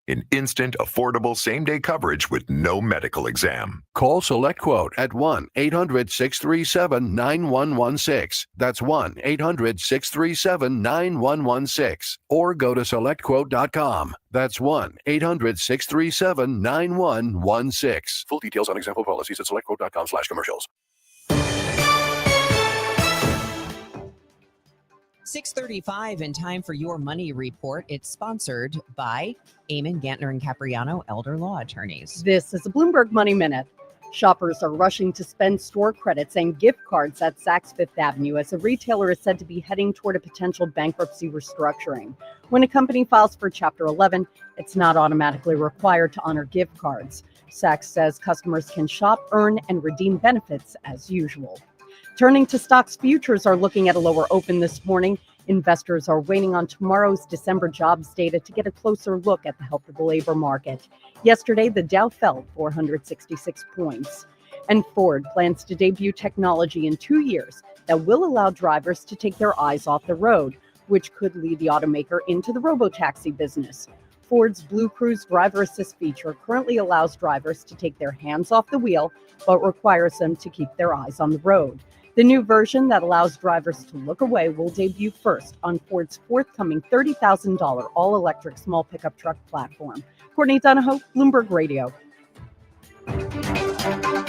Speaker 28: in instant, affordable same-day coverage with no medical exam.
Speaker 29: Call SelectQuote at 1-800-637-9116. That's 1-800-637-9116. Or go to SelectQuote.com. That's 1-800-637-9116. Full details on example policies at SelectQuote.com/commercials.
Speaker 2: 6:35 and time for your money report. It's sponsored by Eamon, Gantner, and Capriano, Elder Law Attorneys.
Speaker 30: This is a Bloomberg Money Minute. Shoppers are rushing to spend store credits and gift cards at Saks Fifth Avenue as a retailer is said to be heading toward a potential bankruptcy restructuring. When a company files for Chapter 11, it's not automatically required to honor gift cards. Saks says customers can shop, earn, and redeem benefits as usual. Turning to stocks, futures are looking at a lower open this morning. Investors are waiting on tomorrow's December jobs data to get a closer look at the health of the labor market. Yesterday, the Dow fell 466 points. And Ford plans to debut technology in 2 years that will allow drivers to take their eyes off the road, which could lead the automaker into the robotaxi business. Ford's Blue Cruise driver assist feature currently allows drivers to take their hands off the wheel, but requires them to keep their eyes on the road. The new version that allows drivers to look away will debut first on Ford's forthcoming $30,000 all-electric small pickup truck platform. Courtney Donahoe, Bloomberg Radio.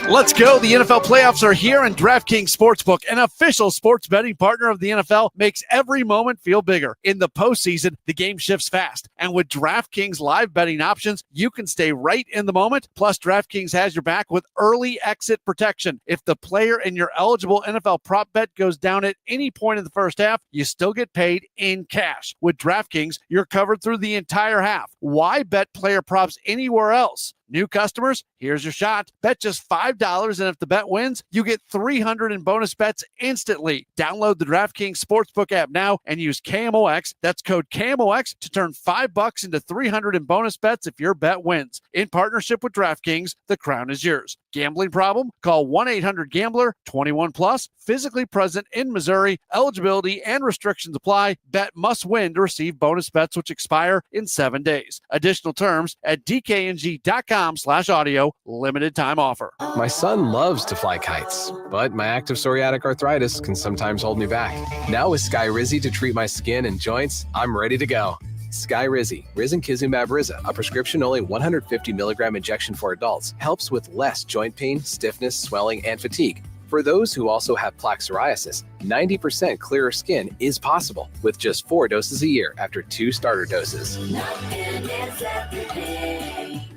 Speaker 31: Let's go. The NFL playoffs are here, and DraftKings Sportsbook, an official sports betting partner of the NFL, makes every moment feel bigger. In the postseason, the game shifts fast, and with DraftKings live betting options, you can stay right in the moment. Plus, DraftKings has your back with early exit protection. If the player in your eligible NFL prop bet goes down at any point in the first half, you still get paid in cash. With DraftKings, you're covered through the entire half. Why bet player props anywhere else? New customers, here's your shot. Bet just $5, and if the bet wins, you get $300 in bonus bets instantly. Download the DraftKings Sportsbook app now and use KMOX. That's code KMOX to turn $5 into $300 in bonus bets if your bet wins. In partnership with DraftKings, the crown is yours. Gambling problem? Call 1-800-GAMBLER. 21 plus. Physically present in Missouri. Eligibility and restrictions apply. Bet must win to receive bonus bets which expire in 7 days. Additional terms at dkng.com/audio. Limited time offer.
Speaker 32: My son loves to fly kites, but my active psoriatic arthritis can sometimes hold me back. Now with Skyrizi to treat my skin and joints, I'm ready to go. Skyrizi, risankizumab Riza, a prescription-only 150 milligram injection for adults, helps with less joint pain, stiffness, swelling, and fatigue. For those who also have plaque psoriasis, 90% clearer skin is possible with just 4 doses a year after 2 starter doses.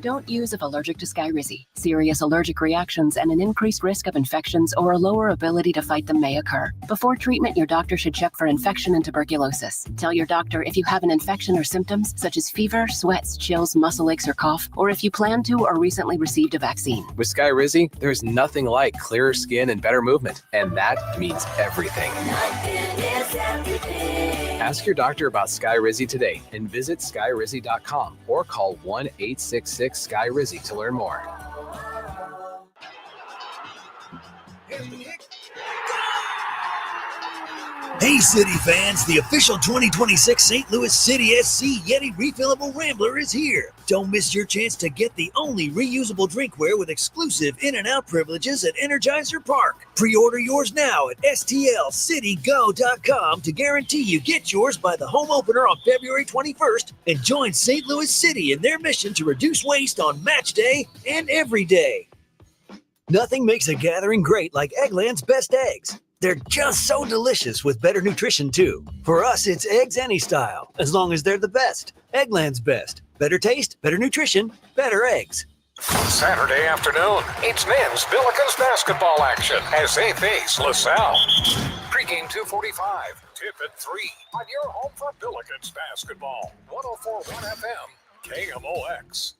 Speaker 1: Don't use if allergic to Skyrizi. Serious allergic reactions and an increased risk of infections or a lower ability to fight them may occur. Before treatment, your doctor should check for infection and tuberculosis. Tell your doctor if you have an infection or symptoms such as fever, sweats, chills, muscle aches, or cough, or if you plan to or recently received a vaccine.
Speaker 32: With Skyrizi, there's nothing like clearer skin and better movement, and that means everything. Ask your doctor about Skyrizi today and visit skyrizi.com or call 1-866-SKY-RIZZI to learn more.
Speaker 22: Hey, City fans, the official 2026 St. Louis City SC Yeti Refillable Rambler is here. Don't miss your chance to get the only reusable drinkware with exclusive in-and-out privileges at Energizer Park. Pre-order yours now at stlcitygo.com to guarantee you get yours by the home opener on February 21st and join St. Louis City in their mission to reduce waste on match day and every day. Nothing makes a gathering great like Eggland's Best Eggs. They're just so delicious with better nutrition, too. For us, it's eggs any style, as long as they're the best. Eggland's Best. Better taste, better nutrition, better eggs.
Speaker 4: Saturday afternoon, it's men's Billikens basketball action as they face LaSalle. Pre-game 2:45, tip at 3 on your home for Billikens basketball. 104.1 FM, KMOX.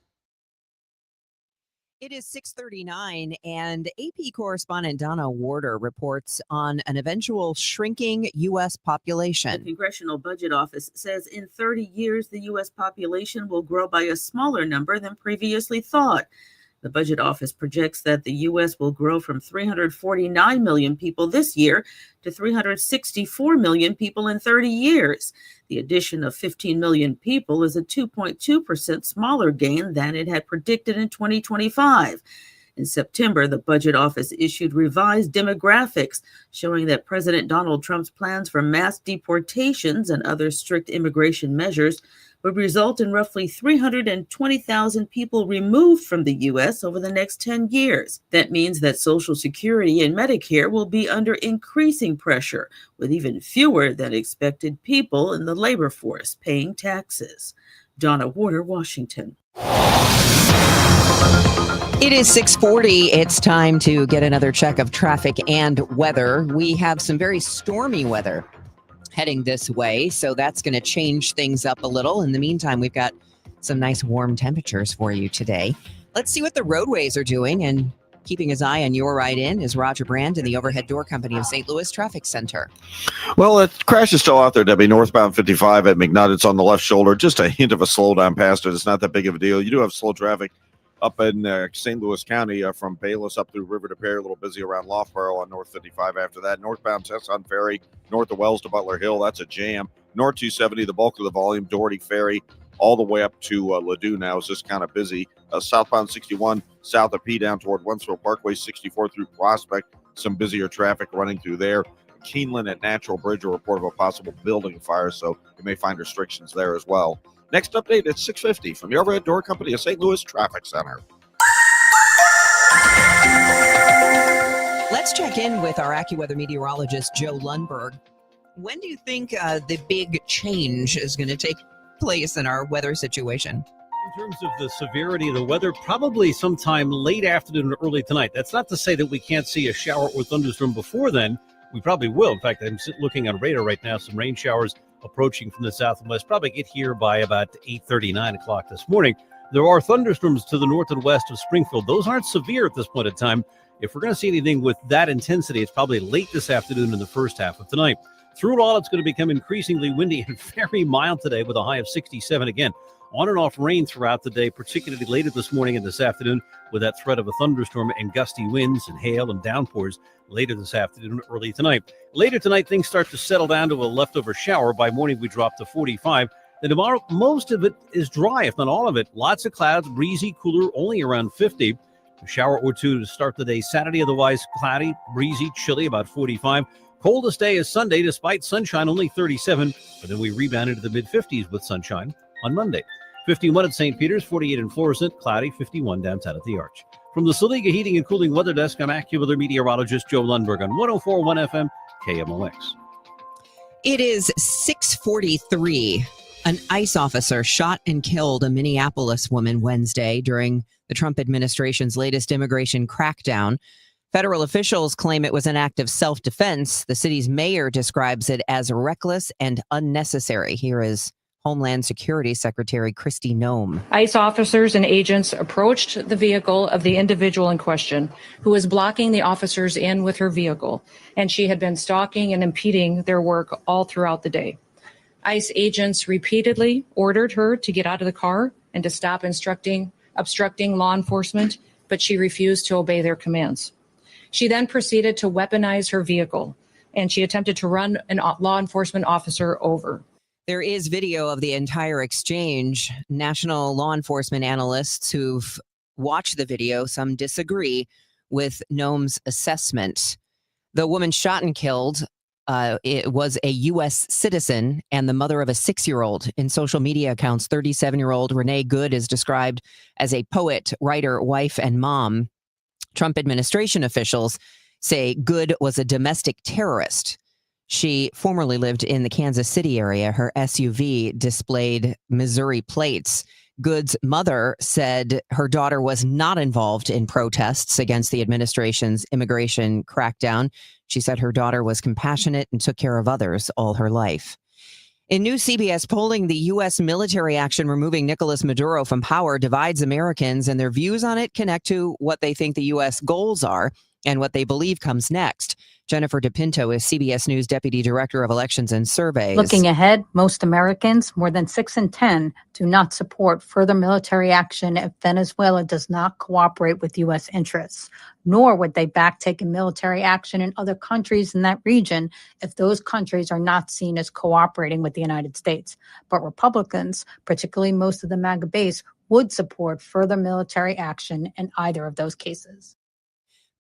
Speaker 2: It is 6:39, and AP correspondent Donna Warder reports on an eventual shrinking U.S. population.
Speaker 7: The Congressional Budget Office says in 30 years, the U.S. population will grow by a smaller number than previously thought. The Budget Office projects that the U.S. will grow from 349 million people this year to 364 million people in 30 years. The addition of 15 million people is a 2.2% smaller gain than it had predicted in 2025. In September, the Budget Office issued revised demographics showing that President Donald Trump's plans for mass deportations and other strict immigration measures would result in roughly 320,000 people removed from the U.S. over the next 10 years. That means that Social Security and Medicare will be under increasing pressure, with even fewer than expected people in the labor force paying taxes. Donna Warder, Washington.
Speaker 2: It is 6:40. It's time to get another check of traffic and weather. We have some very stormy weather heading this way, so that's going to change things up a little. In the meantime, we've got some nice warm temperatures for you today. Let's see what the roadways are doing, and keeping his eye on your ride in is Roger Brand in the Overhead Door Company of St. Louis Traffic Center.
Speaker 25: Well, the crash is still out there, Debbie. Northbound 55 at McNutt. It's on the left shoulder. Just a hint of a slowdown past it. It's not that big of a deal. You do have slow traffic up in St. Louis County from Bayless up through River to Perry, a little busy around Loughborough on North 55 after that. Northbound Tesson Ferry, north of Wells to Butler Hill, that's a jam. North 270, the bulk of the volume, Doherty Ferry, all the way up to Ladue now is just kind of busy. Southbound 61, south of P down toward Wentzville Parkway, 64 through Prospect, some busier traffic running through there. Keeneland at Natural Bridge, a report of a possible building fire, so you may find restrictions there as well. Next update at 6:50 from the Overhead Door Company of St. Louis Traffic Center.
Speaker 2: Let's check in with our AccuWeather meteorologist, Joe Lundberg. When do you think the big change is going to take place in our weather situation?
Speaker 8: In terms of the severity of the weather, probably sometime late afternoon or early tonight. That's not to say that we can't see a shower or thunderstorm before then. We probably will. In fact, I'm looking on radar right now, some rain showers approaching from the south and west, probably get here by about 8:30, 9 o'clock this morning. There are thunderstorms to the north and west of Springfield. Those aren't severe at this point in time. If we're going to see anything with that intensity, it's probably late this afternoon in the first half of tonight. Through it all, it's going to become increasingly windy and very mild today with a high of 67 again. On and off rain throughout the day, particularly later this morning and this afternoon with that threat of a thunderstorm and gusty winds and hail and downpours later this afternoon, early tonight. Later tonight, things start to settle down to a leftover shower. By morning, we drop to 45. Then tomorrow, most of it is dry, if not all of it. Lots of clouds, breezy, cooler, only around 50. A shower or two to start the day. Saturday, otherwise cloudy, breezy, chilly, about 45. Coldest day is Sunday, despite sunshine, only 37. But then we rebound into the mid-50s with sunshine on Monday. 51 at St. Peter's, 48 in Florissant, cloudy, 51 downtown at the Arch. From the Saliga Heating and Cooling Weather Desk, I'm AccuWeather meteorologist Joe Lundberg on 104.1 FM, KMOX.
Speaker 2: It is 6:43. An ICE officer shot and killed a Minneapolis woman Wednesday during the Trump administration's latest immigration crackdown. Federal officials claim it was an act of self-defense. The city's mayor describes it as reckless and unnecessary. Here is Homeland Security Secretary Kristi Noem.
Speaker 10: ICE officers and agents approached the vehicle of the individual in question, who was blocking the officers in with her vehicle, and she had been stalking and impeding their work all throughout the day. ICE agents repeatedly ordered her to get out of the car and to stop obstructing law enforcement, but she refused to obey their commands. She then proceeded to weaponize her vehicle, and she attempted to run a law enforcement officer over.
Speaker 2: There is video of the entire exchange. National law enforcement analysts who've watched the video, some disagree with Noem's assessment. The woman shot and killed it was a U.S. citizen and the mother of a 6-year-old. In social media accounts, 37-year-old Renee Good is described as a poet, writer, wife, and mom. Trump administration officials say Good was a domestic terrorist. She formerly lived in the Kansas City area. Her SUV displayed Missouri plates. Good's mother said her daughter was not involved in protests against the administration's immigration crackdown. She said her daughter was compassionate and took care of others all her life. In new CBS polling, the U.S. military action removing Nicolas Maduro from power divides Americans, and their views on it connect to what they think the U.S. goals are and what they believe comes next. Jennifer DePinto is CBS News Deputy Director of Elections and Surveys.
Speaker 12: Looking ahead, most Americans, more than 6 in 10, do not support further military action if Venezuela does not cooperate with U.S. interests, nor would they back taking military action in other countries in that region if those countries are not seen as cooperating with the United States. But Republicans, particularly most of the MAGA base, would support further military action in either of those cases.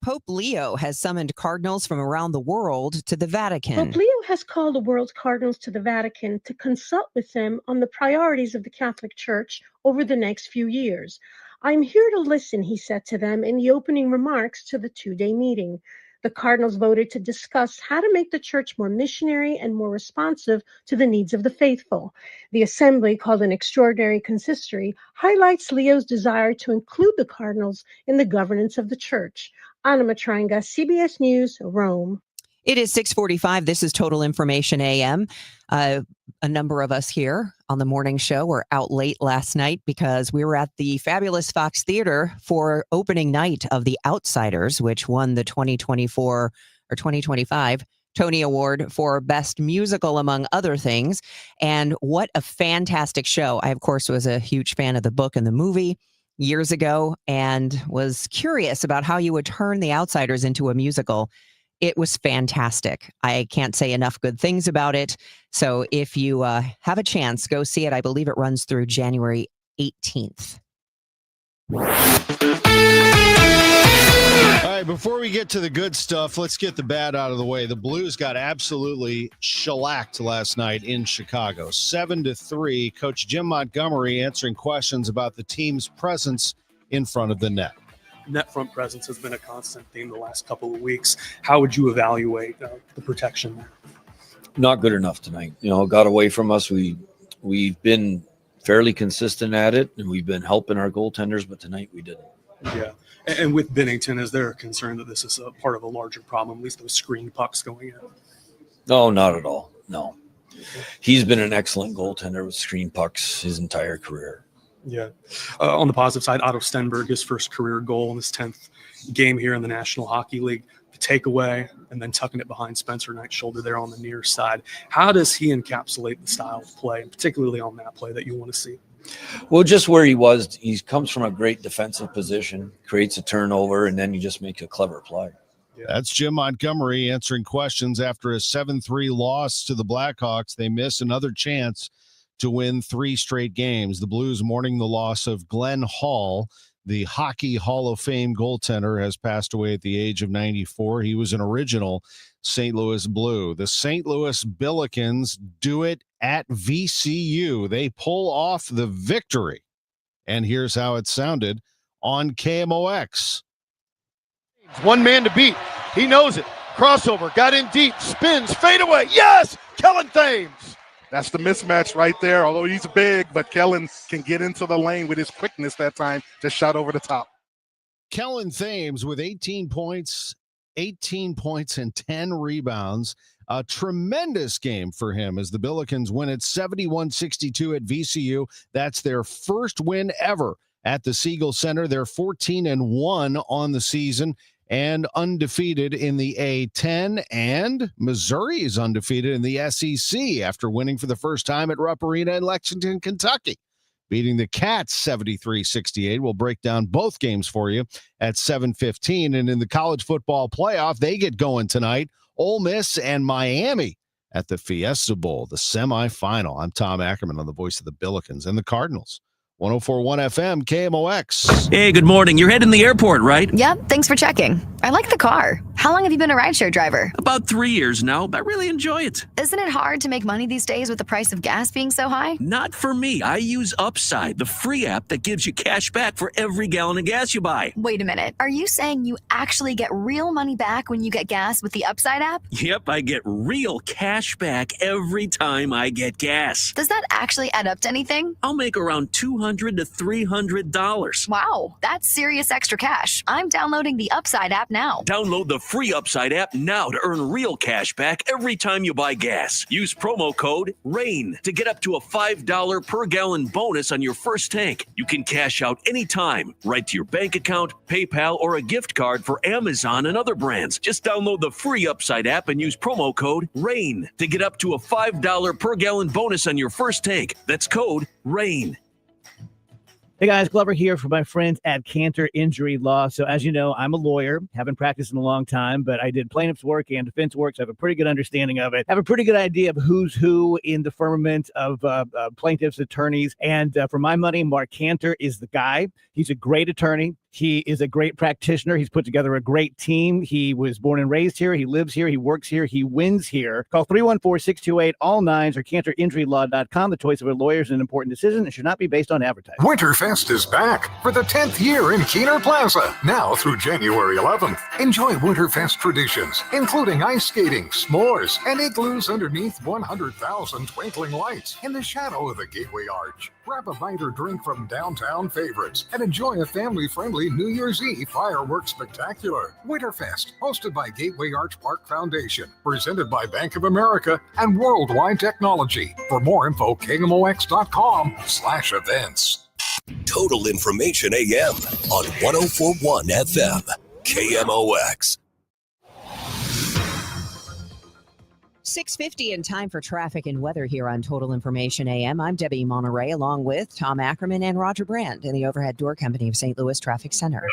Speaker 2: Pope Leo has summoned cardinals from around the world to the Vatican.
Speaker 13: Pope Leo has called the world's cardinals to the Vatican to consult with them on the priorities of the Catholic Church over the next few years. "I'm here to listen," he said to them in the opening remarks to the 2-day meeting. The cardinals voted to discuss how to make the church more missionary and more responsive to the needs of the faithful. The assembly, called an extraordinary consistory, highlights Leo's desire to include the cardinals in the governance of the church. Anna Matranga, CBS News, Rome.
Speaker 2: It is 6:45. This is Total Information AM. A number of us here on the morning show were out late last night because we were at the fabulous Fox Theater for opening night of The Outsiders, which won the 2024 or 2025 Tony Award for Best Musical, among other things. And what a fantastic show. I, of course, was a huge fan of the book and the movie years ago and was curious about how you would turn The Outsiders into a musical. It was fantastic. I can't say enough good things about it. So if you have a chance, go see it. I believe it runs through January 18th.
Speaker 6: All right, before we get to the good stuff, let's get the bad out of the way. The Blues got absolutely shellacked last night in Chicago, 7-3. Coach Jim Montgomery answering questions about the team's presence in front of the net.
Speaker 14: Net front presence has been a constant theme the last couple of weeks. How would you evaluate the protection there?
Speaker 15: Not good enough tonight. Got away from us. We've been fairly consistent at it, and we've been helping our goaltenders, but tonight we didn't.
Speaker 14: Yeah. And with Binnington, is there a concern that this is a part of a larger problem, at least those screen pucks going in?
Speaker 15: No, not at all. No. He's been an excellent goaltender with screen pucks his entire career.
Speaker 14: Yeah. On the positive side, Otto Stenberg, his first career goal in his 10th game here in the National Hockey League, the takeaway and then tucking it behind Spencer Knight's shoulder there on the near side. How does he encapsulate the style of play, and particularly on that play that you want to see?
Speaker 15: Well, just where he was, he comes from a great defensive position, creates a turnover, and then you just make a clever play.
Speaker 6: Yeah. That's Jim Montgomery answering questions after a 7-3 loss to the Blackhawks. They miss another chance to win 3 straight games. The Blues mourning the loss of Glenn Hall, the Hockey Hall of Fame goaltender, has passed away at the age of 94. He was an original St. Louis Blue. The St. Louis Billikens do it at VCU. They pull off the victory. And here's how it sounded on KMOX.
Speaker 16: One man to beat. He knows it. Crossover, got in deep, spins, fade away. Yes! Kellen Thames.
Speaker 3: That's the mismatch right there. Although he's big, but Kellen can get into the lane with his quickness that time. Just shot over the top.
Speaker 6: Kellen Thames with 18 points and 10 rebounds. A tremendous game for him as the Billikens win at 71-62 at VCU. That's their first win ever at the Siegel Center. They're 14-1 on the season and undefeated in the A10. And Missouri is undefeated in the SEC after winning for the first time at Rupp Arena in Lexington, Kentucky, beating the Cats 73-68. We'll break down both games for you at 7:15. And in the college football playoff, they get going tonight. Ole Miss and Miami at the Fiesta Bowl, the semifinal. I'm Tom Ackerman on the voice of the Billikens and the Cardinals. 104.1 FM, KMOX.
Speaker 5: Hey, good morning. You're heading to the airport, right?
Speaker 9: Yep, thanks for checking. I like the car. How long have you been a rideshare driver?
Speaker 5: About 3 years now, but I really enjoy it.
Speaker 9: Isn't it hard to make money these days with the price of gas being so high?
Speaker 5: Not for me. I use Upside, the free app that gives you cash back for every gallon of gas you buy.
Speaker 9: Wait a minute. Are you saying you actually get real money back when you get gas with the Upside app?
Speaker 5: Yep, I get real cash back every time I get gas.
Speaker 9: Does that actually add up to anything?
Speaker 5: I'll make around $200 to $300.
Speaker 9: Wow, that's serious extra cash. I'm downloading the Upside app now.
Speaker 5: Download the free Upside app now to earn real cash back every time you buy gas. Use promo code RAIN to get up to a $5 per gallon bonus on your first tank. You can cash out anytime, right to your bank account, PayPal, or a gift card for Amazon and other brands. Just download the free Upside app and use promo code RAIN to get up to a $5 per gallon bonus on your first tank. That's code RAIN.
Speaker 11: Hey guys, Glover here for my friends at Cantor Injury Law. So as you know, I'm a lawyer, haven't practiced in a long time, but I did plaintiff's work and defense work, so I have a pretty good understanding of it. I have a pretty good idea of who's who in the firmament of plaintiffs' attorneys. And for my money, Mark Cantor is the guy. He's a great attorney. He is a great practitioner. He's put together a great team. He was born and raised here. He lives here. He works here. He wins here. Call 314-628-ALL-9s or CantorInjuryLaw.com. The choice of a lawyer is an important decision and should not be based on advertising.
Speaker 4: Winterfest is back for the 10th year in Keener Plaza, now through January 11th. Enjoy Winterfest traditions, including ice skating, s'mores, and igloos underneath 100,000 twinkling lights in the shadow of the Gateway Arch. Grab a bite or drink from downtown favorites and enjoy a family-friendly New Year's Eve fireworks spectacular. Winterfest, hosted by Gateway Arch Park Foundation, presented by Bank of America and Worldwide Technology. For more info, KMOX.com/events.
Speaker 17: Total Information AM on 104.1 FM, KMOX.
Speaker 2: 6:50 and time for traffic and weather here on Total Information AM. I'm Debbie Monterrey, along with Tom Ackerman and Roger Brand in the Overhead Door Company of St. Louis Traffic Center.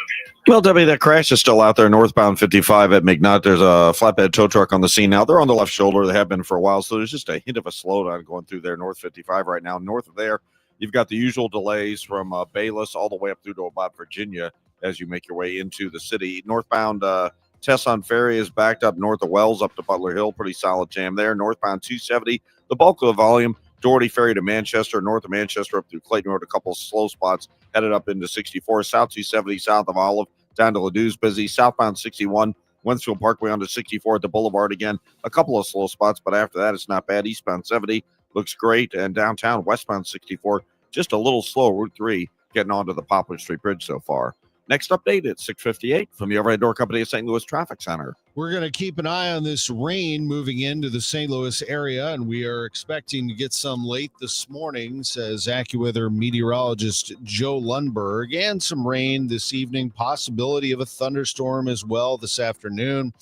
Speaker 25: Well, Debbie, that crash is still out there northbound 55 at McNutt. There's a flatbed tow truck on the scene now. They're on the left shoulder. They have been for a while, so there's just a hint of a slowdown going through there, north 55 right now. North of there, you've got the usual delays from Bayless all the way up through to about Virginia as you make your way into the city. Northbound Tesson Ferry is backed up north of Wells up to Butler Hill. Pretty solid jam there. Northbound 270, the bulk of the volume. Doherty Ferry to Manchester, north of Manchester up through Clayton Road. A couple of slow spots headed up into 64. South 270 south of Olive down to Ladou's busy. Southbound 61, Wentworth Parkway onto 64 at the Boulevard again. A couple of slow spots, but after that it's not bad. Eastbound 70 looks great. And downtown westbound 64, just a little slow. Route 3 getting onto the Poplar Street Bridge so far. Next update at 6:58 from the Overhead Door Company of St. Louis Traffic Center.
Speaker 6: We're going to keep an eye on this rain moving into the St. Louis area, and we are expecting to get some late this morning, says AccuWeather meteorologist Joe Lundberg, and some rain this evening, possibility of a thunderstorm as well this afternoon.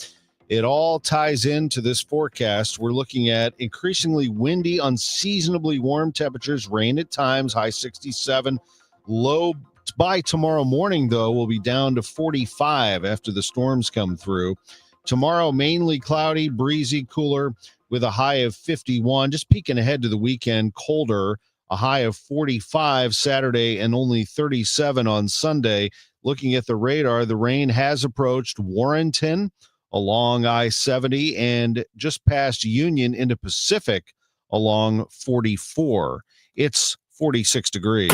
Speaker 6: It all ties into this forecast. We're looking at increasingly windy, unseasonably warm temperatures, rain at times, high 67, low. By tomorrow morning, though, we'll be down to 45 after the storms come through. Tomorrow, mainly cloudy, breezy, cooler with a high of 51. Just peeking ahead to the weekend, colder, a high of 45 Saturday and only 37 on Sunday. Looking at the radar, the rain has approached Warrenton along I-70 and just past Union into Pacific along 44. It's 46 degrees.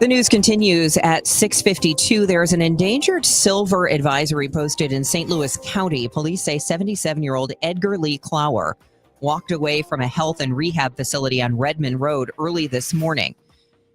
Speaker 2: The news continues at 6:52. There is an endangered silver advisory posted in St. Louis County. Police say 77-year-old Edgar Lee Clower walked away from a health and rehab facility on Redmond Road early this morning.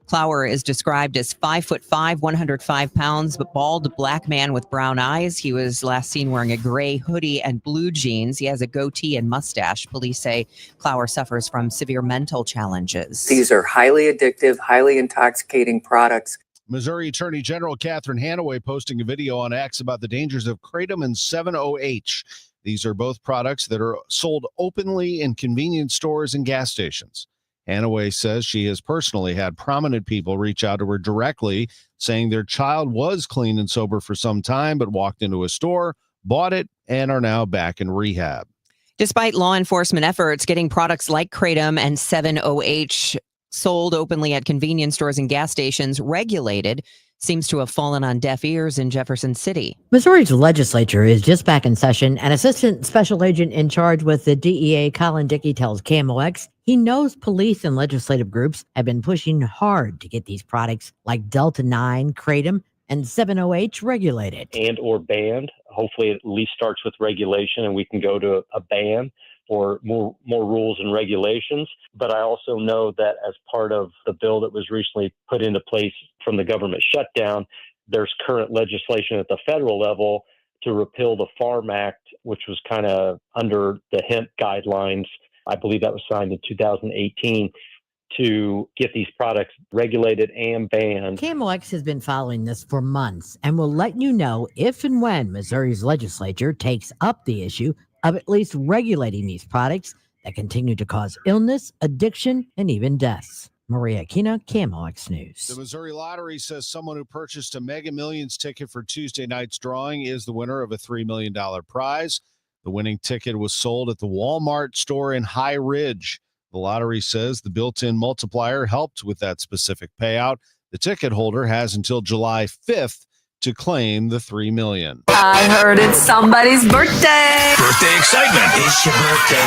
Speaker 2: Clower is described as 5'5", 105 pounds, but bald black man with brown eyes. He was last seen wearing a gray hoodie and blue jeans. He has a goatee and mustache. Police say Clower suffers from severe mental challenges.
Speaker 18: These are highly addictive, highly intoxicating products.
Speaker 6: Missouri Attorney General Catherine Hanaway posting a video on X about the dangers of Kratom and 7-OH. These are both products that are sold openly in convenience stores and gas stations. Hanaway says she has personally had prominent people reach out to her directly, saying their child was clean and sober for some time, but walked into a store, bought it, and are now back in rehab.
Speaker 2: Despite law enforcement efforts, getting products like Kratom and 7-OH sold openly at convenience stores and gas stations regulated seems to have fallen on deaf ears in Jefferson City.
Speaker 19: Missouri's legislature is just back in session. An assistant special agent in charge with the DEA, Colin Dickey, tells KMOX he knows police and legislative groups have been pushing hard to get these products like Delta-9, Kratom, and 7-OH regulated.
Speaker 20: And or banned. Hopefully it at least starts with regulation and we can go to a ban or more rules and regulations. But I also know that as part of the bill that was recently put into place from the government shutdown, there's current legislation at the federal level to repeal the Farm Act, which was kind of under the hemp guidelines. I believe that was signed in 2018 to get these products regulated and banned.
Speaker 19: KMOX has been following this for months and will let you know if and when Missouri's legislature takes up the issue of at least regulating these products that continue to cause illness, addiction, and even deaths. Maria Aquina, KMOX News.
Speaker 6: The Missouri Lottery says someone who purchased a Mega Millions ticket for Tuesday night's drawing is the winner of a $3 million prize. The winning ticket was sold at the Walmart store in High Ridge. The lottery says the built-in multiplier helped with that specific payout. The ticket holder has until July 5th to claim the $3 million.
Speaker 21: I heard it's somebody's birthday.
Speaker 5: Birthday excitement.
Speaker 21: It's your birthday.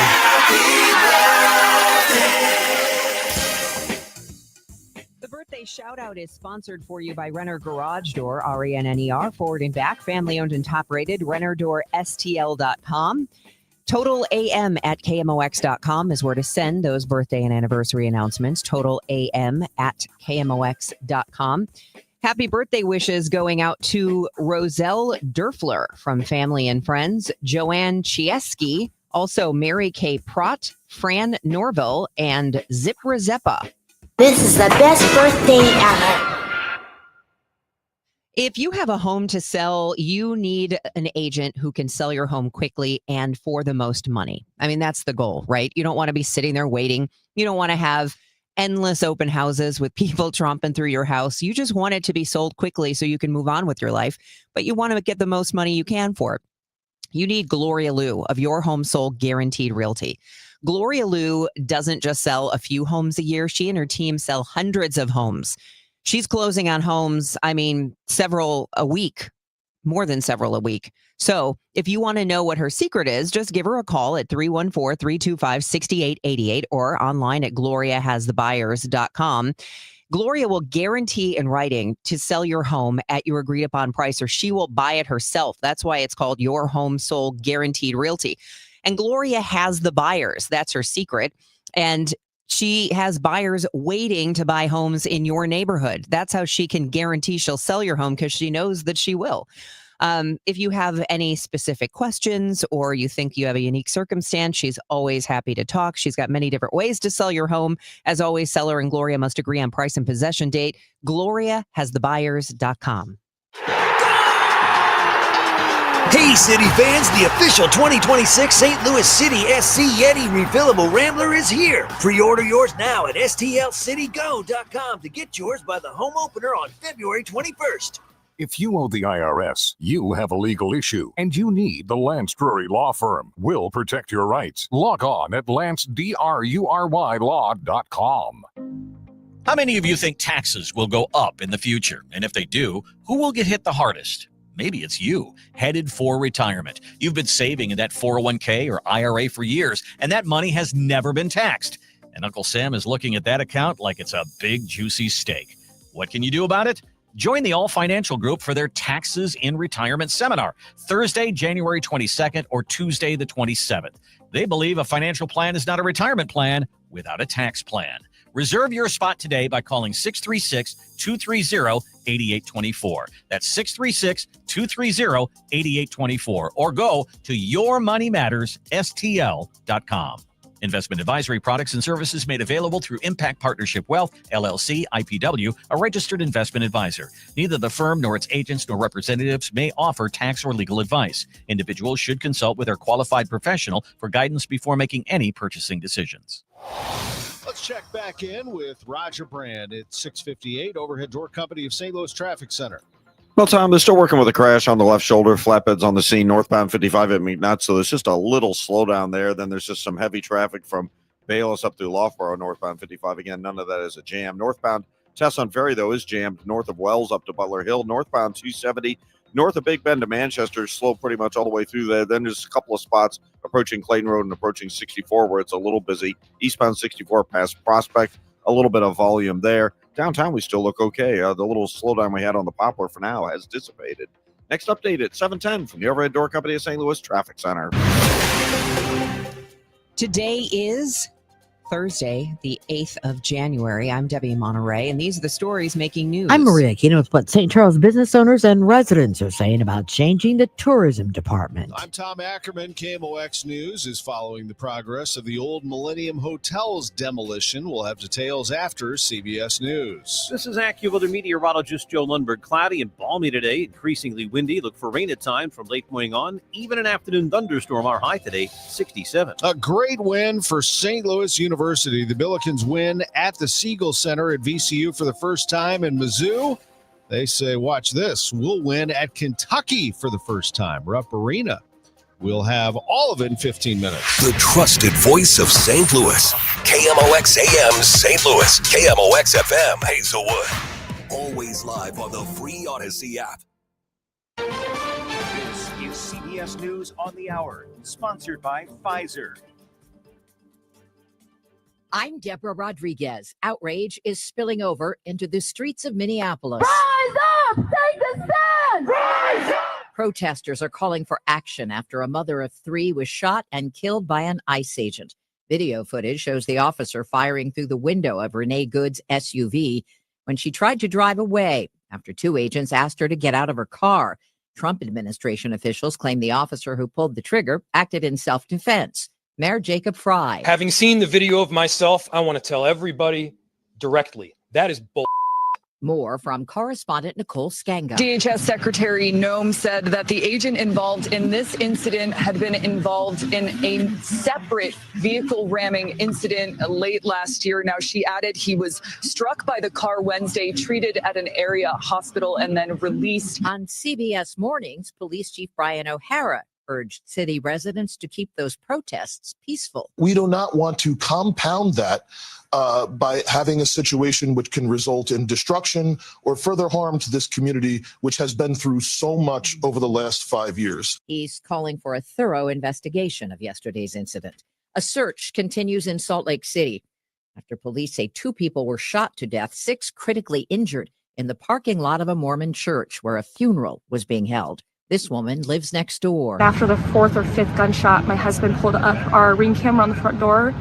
Speaker 2: The birthday shout out is sponsored for you by Renner Garage Door, RENNER, forward and back, family owned and top rated, RennerDoorSTL.com. Total AM at KMOX.com is where to send those birthday and anniversary announcements. Total AM at KMOX.com. Happy birthday wishes going out to Roselle Derfler from family and friends, Joanne Chieski, also Mary Kay Prott, Fran Norville, and Zip Rizeppa.
Speaker 23: This is the best birthday ever.
Speaker 2: If you have a home to sell, you need an agent who can sell your home quickly and for the most money. I mean, that's the goal, right? You don't want to be sitting there waiting. You don't want to have endless open houses with people tromping through your house. You just want it to be sold quickly so you can move on with your life, but you want to get the most money you can for it. You need Gloria Liu of Your Home Sold Guaranteed Realty. Gloria Liu doesn't just sell a few homes a year. She and her team sell hundreds of homes. She's closing on homes, several a week, more than several a week. So if you want to know what her secret is, just give her a call at 314-325-6888 or online at gloriahasthebuyers.com. Gloria will guarantee in writing to sell your home at your agreed upon price, or she will buy it herself. That's why it's called Your Home Sold Guaranteed Realty. And Gloria has the buyers. That's her secret. And she has buyers waiting to buy homes in your neighborhood. That's how she can guarantee she'll sell your home, because she knows that she will. If you have any specific questions or you think you have a unique circumstance, she's always happy to talk. She's got many different ways to sell your home. As always, seller and Gloria must agree on price and possession date. GloriaHasTheBuyers.com.
Speaker 22: Hey, City fans, the official 2026 St. Louis City SC Yeti refillable Rambler is here. Pre-order yours now at STLCityGo.com to get yours by the home opener on February 21st.
Speaker 24: If you owe the IRS, you have a legal issue, and you need the Lance Drury Law Firm. We'll protect your rights. Log on at LanceDruryLaw.com.
Speaker 26: How many of you think taxes will go up in the future? And if they do, who will get hit the hardest? Maybe it's you, headed for retirement. You've been saving in that 401k or IRA for years, and that money has never been taxed. And Uncle Sam is looking at that account like it's a big, juicy steak. What can you do about it? Join the All Financial Group for their Taxes in Retirement Seminar, Thursday, January 22nd or Tuesday, the 27th. They believe a financial plan is not a retirement plan without a tax plan. Reserve your spot today by calling 636-230-8824. That's 636-230-8824. Or go to yourmoneymattersstl.com. Investment advisory products and services made available through Impact Partnership Wealth, LLC, IPW, a registered investment advisor. Neither the firm nor its agents nor representatives may offer tax or legal advice. Individuals should consult with their qualified professional for guidance before making any purchasing decisions.
Speaker 6: Let's check back in with Roger Brand at 658 Overhead Door Company of St. Louis Traffic Center.
Speaker 25: Well, Tom, they're still working with a crash on the left shoulder. Flatbeds on the scene, northbound 55 at McNutt. So there's just a little slowdown there. Then there's just some heavy traffic from Bayless up through Loughborough, northbound 55. Again, none of that is a jam. Northbound Tesson Ferry, though, is jammed north of Wells up to Butler Hill. Northbound 270, north of Big Bend to Manchester, slow pretty much all the way through there. Then there's a couple of spots approaching Clayton Road and approaching 64 where it's a little busy. Eastbound 64 past Prospect, a little bit of volume there. Downtown, we still look okay. The little slowdown we had on the Poplar for now has dissipated. Next update at 7:10 from the Overhead Door Company of St. Louis Traffic Center.
Speaker 2: Today is Thursday, the 8th of January. I'm Debbie Monterrey, and these are the stories making news.
Speaker 19: I'm Maria Keenan with what St. Charles business owners and residents are saying about changing the tourism department.
Speaker 6: I'm Tom Ackerman. KMOX News is following the progress of the old Millennium Hotel's demolition. We'll have details after CBS News.
Speaker 1: This is AccuWeather meteorologist Joe Lundberg. Cloudy and balmy today, increasingly windy. Look for rain at times from late morning on. Even an afternoon thunderstorm. Our high today, 67.
Speaker 6: A great win for St. Louis University. The Billikens win at the Siegel Center at VCU for the first time. In Mizzou, they say, watch this, we'll win at Kentucky for the first time. Rupp Arena. We'll have all of it in 15 minutes.
Speaker 17: The trusted voice of St. Louis. KMOX AM St. Louis. KMOX FM Hazelwood. Always live on the free Odyssey app.
Speaker 7: This is CBS News on the Hour, sponsored by Pfizer.
Speaker 8: I'm Deborah Rodriguez. Outrage is spilling over into the streets of Minneapolis.
Speaker 21: Rise up! Take a stand! Rise up!
Speaker 8: Protesters are calling for action after a mother of three was shot and killed by an ICE agent. Video footage shows the officer firing through the window of Renee Good's SUV when she tried to drive away after two agents asked her to get out of her car. Trump administration officials claim the officer who pulled the trigger acted in self-defense. Mayor Jacob Fry.
Speaker 10: Having seen the video of myself, I want to tell everybody directly, that is bull.
Speaker 8: More from correspondent Nicole Skanga.
Speaker 12: DHS Secretary Noem said that the agent involved in this incident had been involved in a separate vehicle ramming incident late last year. Now, she added he was struck by the car Wednesday, treated at an area hospital, and then released.
Speaker 8: On CBS Mornings, Police Chief Brian O'Hara urged city residents to keep those protests peaceful.
Speaker 13: We do not want to compound that by having a situation which can result in destruction or further harm to this community, which has been through so much over the last 5 years.
Speaker 8: He's calling for a thorough investigation of yesterday's incident. A search continues in Salt Lake City after police say two people were shot to death, 6 critically injured in the parking lot of a Mormon church where a funeral was being held. This woman lives next door.
Speaker 27: After the 4th or 5th gunshot, my husband pulled up our Ring camera on the front door,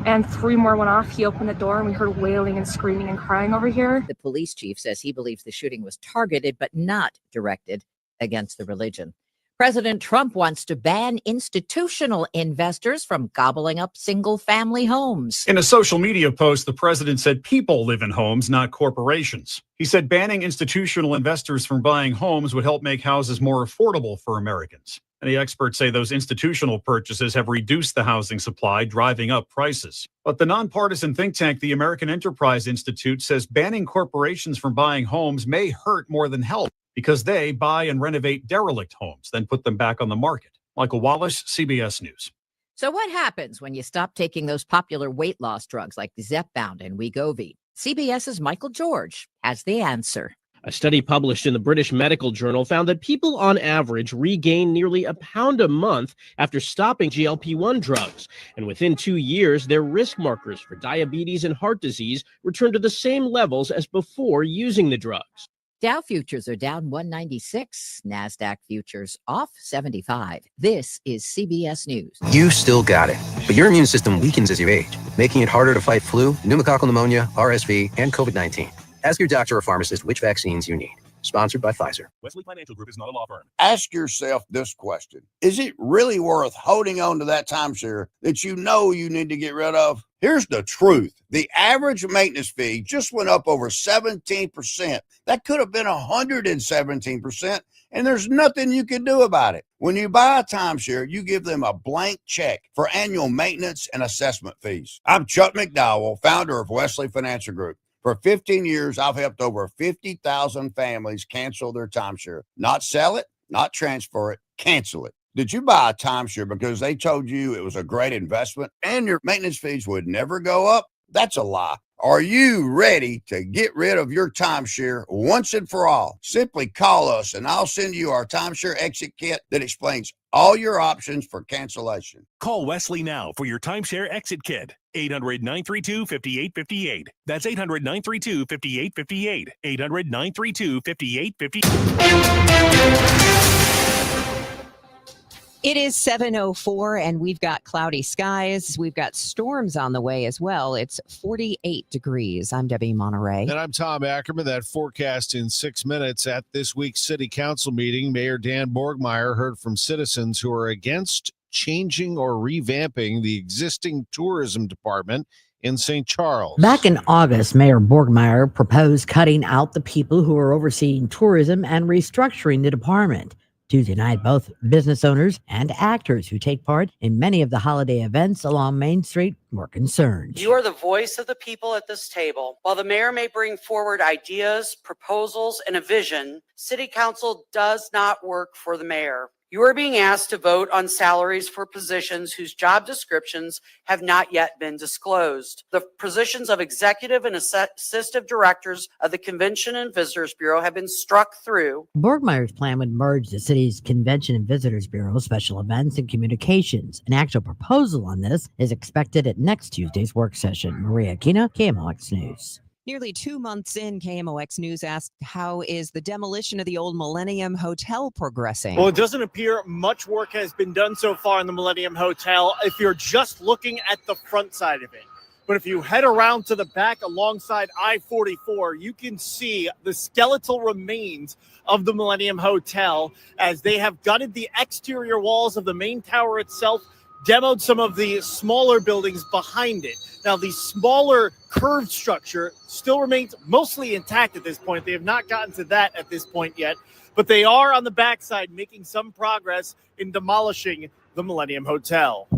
Speaker 27: and 3 more went off. He opened the door, and we heard wailing and screaming and crying over here.
Speaker 8: The police chief says he believes the shooting was targeted but not directed against the religion. President Trump wants to ban institutional investors from gobbling up single-family homes.
Speaker 28: In a social media post, the president said people live in homes, not corporations. He said banning institutional investors from buying homes would help make houses more affordable for Americans. Many experts say those institutional purchases have reduced the housing supply, driving up prices. But the nonpartisan think tank, the American Enterprise Institute, says banning corporations from buying homes may hurt more than help, because they buy and renovate derelict homes, then put them back on the market. Michael Wallace, CBS News.
Speaker 8: So what happens when you stop taking those popular weight loss drugs like Zepbound and Wegovy? CBS's Michael George has the answer.
Speaker 3: A study published in the British Medical Journal found that people on average regain nearly a pound a month after stopping GLP-1 drugs. And within 2 years, their risk markers for diabetes and heart disease returned to the same levels as before using the drugs.
Speaker 8: Dow futures are down 196. NASDAQ futures off 75. This is CBS News.
Speaker 4: You still got it, but your immune system weakens as you age, making it harder to fight flu, pneumococcal pneumonia, RSV, and COVID-19. Ask your doctor or pharmacist which vaccines you need. Sponsored by Pfizer.
Speaker 9: Wesley Financial Group is not a law firm.
Speaker 11: Ask yourself this question. Is it really worth holding on to that timeshare that you know you need to get rid of? Here's the truth. The average maintenance fee just went up over 17%. That could have been 117%, and there's nothing you can do about it. When you buy a timeshare, you give them a blank check for annual maintenance and assessment fees. I'm Chuck McDowell, founder of Wesley Financial Group. For 15 years, I've helped over 50,000 families cancel their timeshare. Not sell it, not transfer it, cancel it. Did you buy a timeshare because they told you it was a great investment and your maintenance fees would never go up? That's a lie. Are you ready to get rid of your timeshare once and for all? Simply call us and I'll send you our timeshare exit kit that explains all your options for cancellation.
Speaker 9: Call Wesley now for your timeshare exit kit. 800-932-5858. That's 800-932-5858. 800-932-5858.
Speaker 2: It is 7:04 and we've got cloudy skies. We've got storms on the way as well. It's 48 degrees. I'm Debbie Monterrey.
Speaker 6: And I'm Tom Ackerman. That forecast in 6 minutes. At this week's city council meeting, Mayor Dan Borgmeyer heard from citizens who are against changing or revamping the existing tourism department in St. Charles.
Speaker 19: Back in August, Mayor Borgmeyer proposed cutting out the people who are overseeing tourism and restructuring the department. Tuesday night, both business owners and actors who take part in many of the holiday events along Main Street were concerned.
Speaker 14: You are the voice of the people at this table. While the mayor may bring forward ideas, proposals, and a vision, City Council does not work for the mayor. You are being asked to vote on salaries for positions whose job descriptions have not yet been disclosed. The positions of executive and assistive directors of the Convention and Visitors Bureau have been struck through.
Speaker 19: Borgmeyer's plan would merge the city's Convention and Visitors Bureau, special events, and communications. An actual proposal on this is expected at next Tuesday's work session. Maria Aquino, KMOX News.
Speaker 2: Nearly 2 months in, KMOX News asked, how is the demolition of the old Millennium Hotel progressing?
Speaker 15: Well, it doesn't appear much work has been done so far in the Millennium Hotel if you're just looking at the front side of it. But if you head around to the back alongside I-44, you can see the skeletal remains of the Millennium Hotel as they have gutted the exterior walls of the main tower itself, demoed some of the smaller buildings behind it. Now, the smaller curved structure still remains mostly intact at this point. They have not gotten to that at this point yet, but they are on the backside making some progress in demolishing the Millennium Hotel.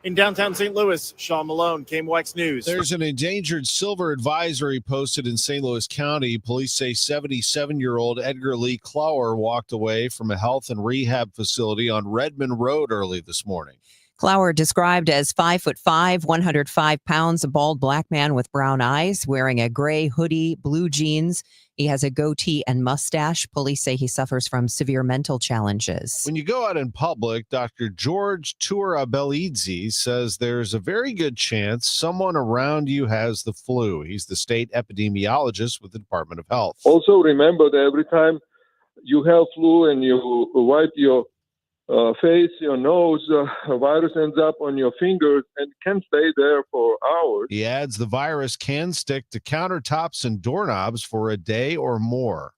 Speaker 15: In downtown St. Louis, Sean Malone, KMOX News.
Speaker 6: There's an endangered silver advisory posted in St. Louis County. Police say 77-year-old Edgar Lee Clower walked away from a health and rehab facility on Redmond Road early this morning.
Speaker 2: Clower, described as 5'5", 105 pounds, a bald black man with brown eyes, wearing a gray hoodie, blue jeans. He has a goatee and mustache. Police say he suffers from severe mental challenges.
Speaker 6: When you go out in public, Dr. George Turabelidze says there's a very good chance someone around you has the flu. He's the state epidemiologist with the Department of Health.
Speaker 16: Also remember that every time you have flu and you wipe your face, your nose, a virus ends up on your fingers and can stay there for hours.
Speaker 6: He adds the virus can stick to countertops and doorknobs for a day or more.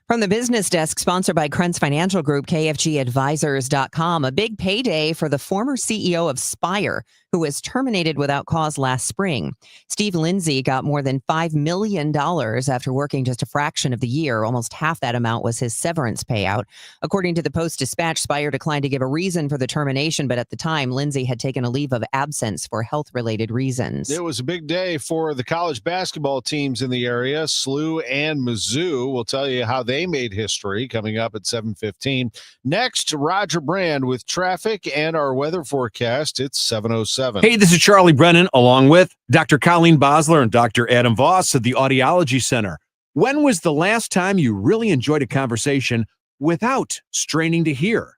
Speaker 2: From the business desk, sponsored by Krentz Financial Group, KFGadvisors.com, a big payday for the former CEO of Spire, who was terminated without cause last spring. Steve Lindsay got more than $5 million after working just a fraction of the year. Almost half that amount was his severance payout. According to the Post-Dispatch, Spire declined to give a reason for the termination, but at the time, Lindsay had taken a leave of absence for health-related reasons.
Speaker 6: It was a big day for the college basketball teams in the area. SLU and Mizzou will tell you how they made history, coming up at 7:15. Next, Roger Brand with traffic and our weather forecast. It's 7:07.
Speaker 18: Hey, this is Charlie Brennan, along with Dr. Colleen Bosler and Dr. Adam Voss at the Audiology Center.
Speaker 5: When was the last time you really enjoyed a conversation without straining to hear?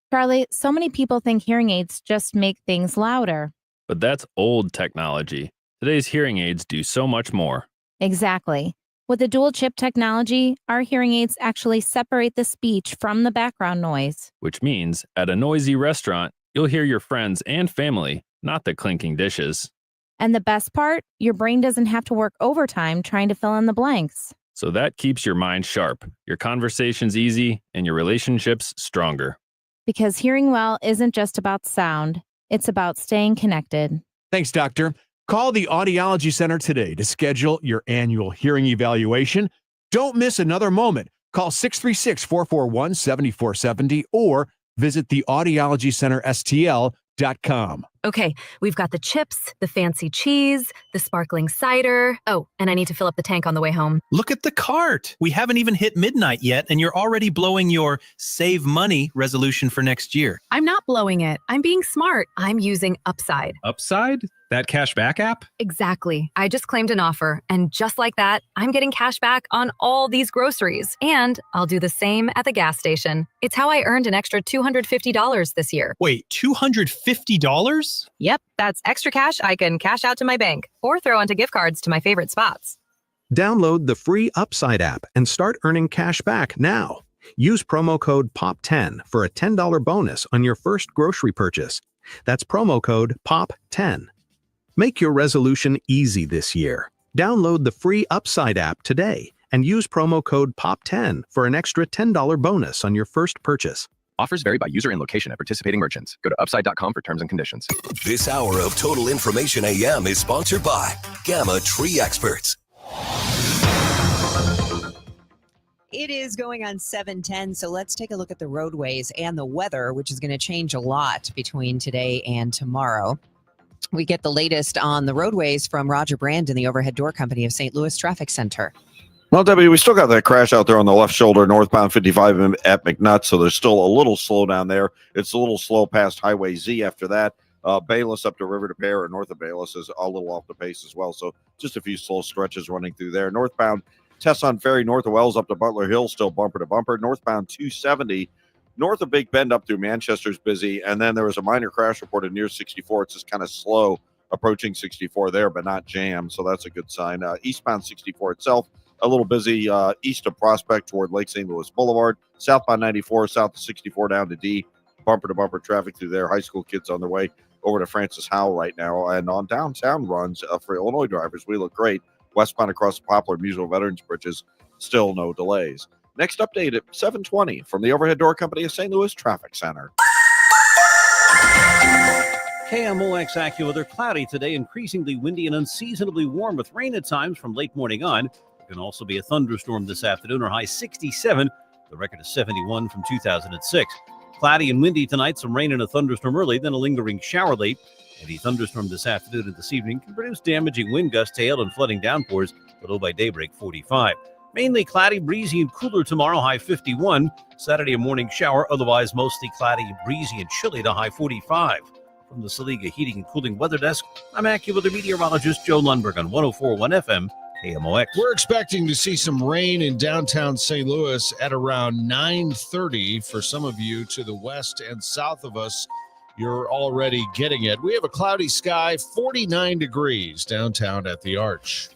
Speaker 18: Charlie, so many people think hearing aids just make things louder.
Speaker 20: But that's old technology. Today's hearing aids do so much more.
Speaker 18: Exactly. With the dual chip technology, our hearing aids actually separate the speech from the background noise.
Speaker 20: Which means at a noisy restaurant, you'll hear your friends and family, not the clinking dishes.
Speaker 18: And the best part, your brain doesn't have to work overtime trying to fill in the blanks.
Speaker 20: So that keeps your mind sharp, your conversations easy, and your relationships stronger.
Speaker 18: Because hearing well isn't just about sound, it's about staying connected.
Speaker 5: Thanks, Doctor. Call the Audiology Center today to schedule your annual hearing evaluation. Don't miss another moment. Call 636-441-7470 or visit theaudiologycenterstl.com.
Speaker 22: Okay, we've got the chips, the fancy cheese, the sparkling cider. Oh, and I need to fill up the tank on the way home.
Speaker 23: Look at the cart. We haven't even hit midnight yet, and you're already blowing your save money resolution for next year.
Speaker 22: I'm not blowing it. I'm being smart. I'm using Upside.
Speaker 23: Upside? That cash back app?
Speaker 22: Exactly. I just claimed an offer, and just like that, I'm getting cash back on all these groceries. And I'll do the same at the gas station. It's how I earned an extra $250 this year.
Speaker 23: Wait, $250?
Speaker 22: Yep, that's extra cash I can cash out to my bank or throw onto gift cards to my favorite spots.
Speaker 24: Download the free Upside app and start earning cash back now. Use promo code POP10 for a $10 bonus on your first grocery purchase. That's promo code POP10. Make your resolution easy this year. Download the free Upside app today and use promo code POP10 for an extra $10 bonus on your first purchase.
Speaker 25: Offers vary by user and location at participating merchants. Go to upside.com for terms and conditions.
Speaker 17: This hour of Total Information AM is sponsored by Gamma Tree Experts.
Speaker 2: It is going on 7:10, so let's take a look at the roadways and the weather, which is going to change a lot between today and tomorrow. We get the latest on the roadways from Roger Brandon, the Overhead Door Company of St. Louis Traffic Center.
Speaker 26: Well, Debbie, we still got that crash out there on the left shoulder, northbound 55 at McNutt, so there's still a little slow down there. It's a little slow past Highway Z after that. Bayless up to River to Pear, or north of Bayless is a little off the pace as well, so just a few slow stretches running through there. Northbound Tesson Ferry, north of Wells up to Butler Hill, still bumper to bumper. Northbound 270, north of Big Bend up through Manchester's busy, and then there was a minor crash reported near 64. It's just kind of slow approaching 64 there, but not jammed, so that's a good sign. Eastbound 64 itself, a little busy east of Prospect toward Lake St. Louis Boulevard. Southbound 94, south of 64 down to D. Bumper-to-bumper traffic through there. High school kids on their way over to Francis Howell right now. And on downtown runs for Illinois drivers, we look great. Westbound across the Poplar Musial Veterans Bridges, still no delays. Next update at 7:20 from the Overhead Door Company of St. Louis Traffic Center.
Speaker 1: KMOX AccuWeather, cloudy today, increasingly windy and unseasonably warm with rain at times from late morning on. There can also be a thunderstorm this afternoon, our high 67. The record is 71 from 2006. Cloudy and windy tonight, some rain and a thunderstorm early, then a lingering shower late. Heavy thunderstorm this afternoon and this evening can produce damaging wind gusts, hail, and flooding downpours, low by daybreak 45. Mainly cloudy, breezy, and cooler tomorrow, high 51. Saturday, a morning shower, otherwise mostly cloudy, breezy, and chilly to high 45. From the Saliga Heating and Cooling Weather Desk, I'm AccuWeather meteorologist Joe Lundberg on 104.1 FM. KMOX.
Speaker 6: We're expecting to see some rain in downtown St. Louis at around 9:30. For some of you to the west and south of us, you're already getting it. We have a cloudy sky, 49 degrees downtown at the Arch.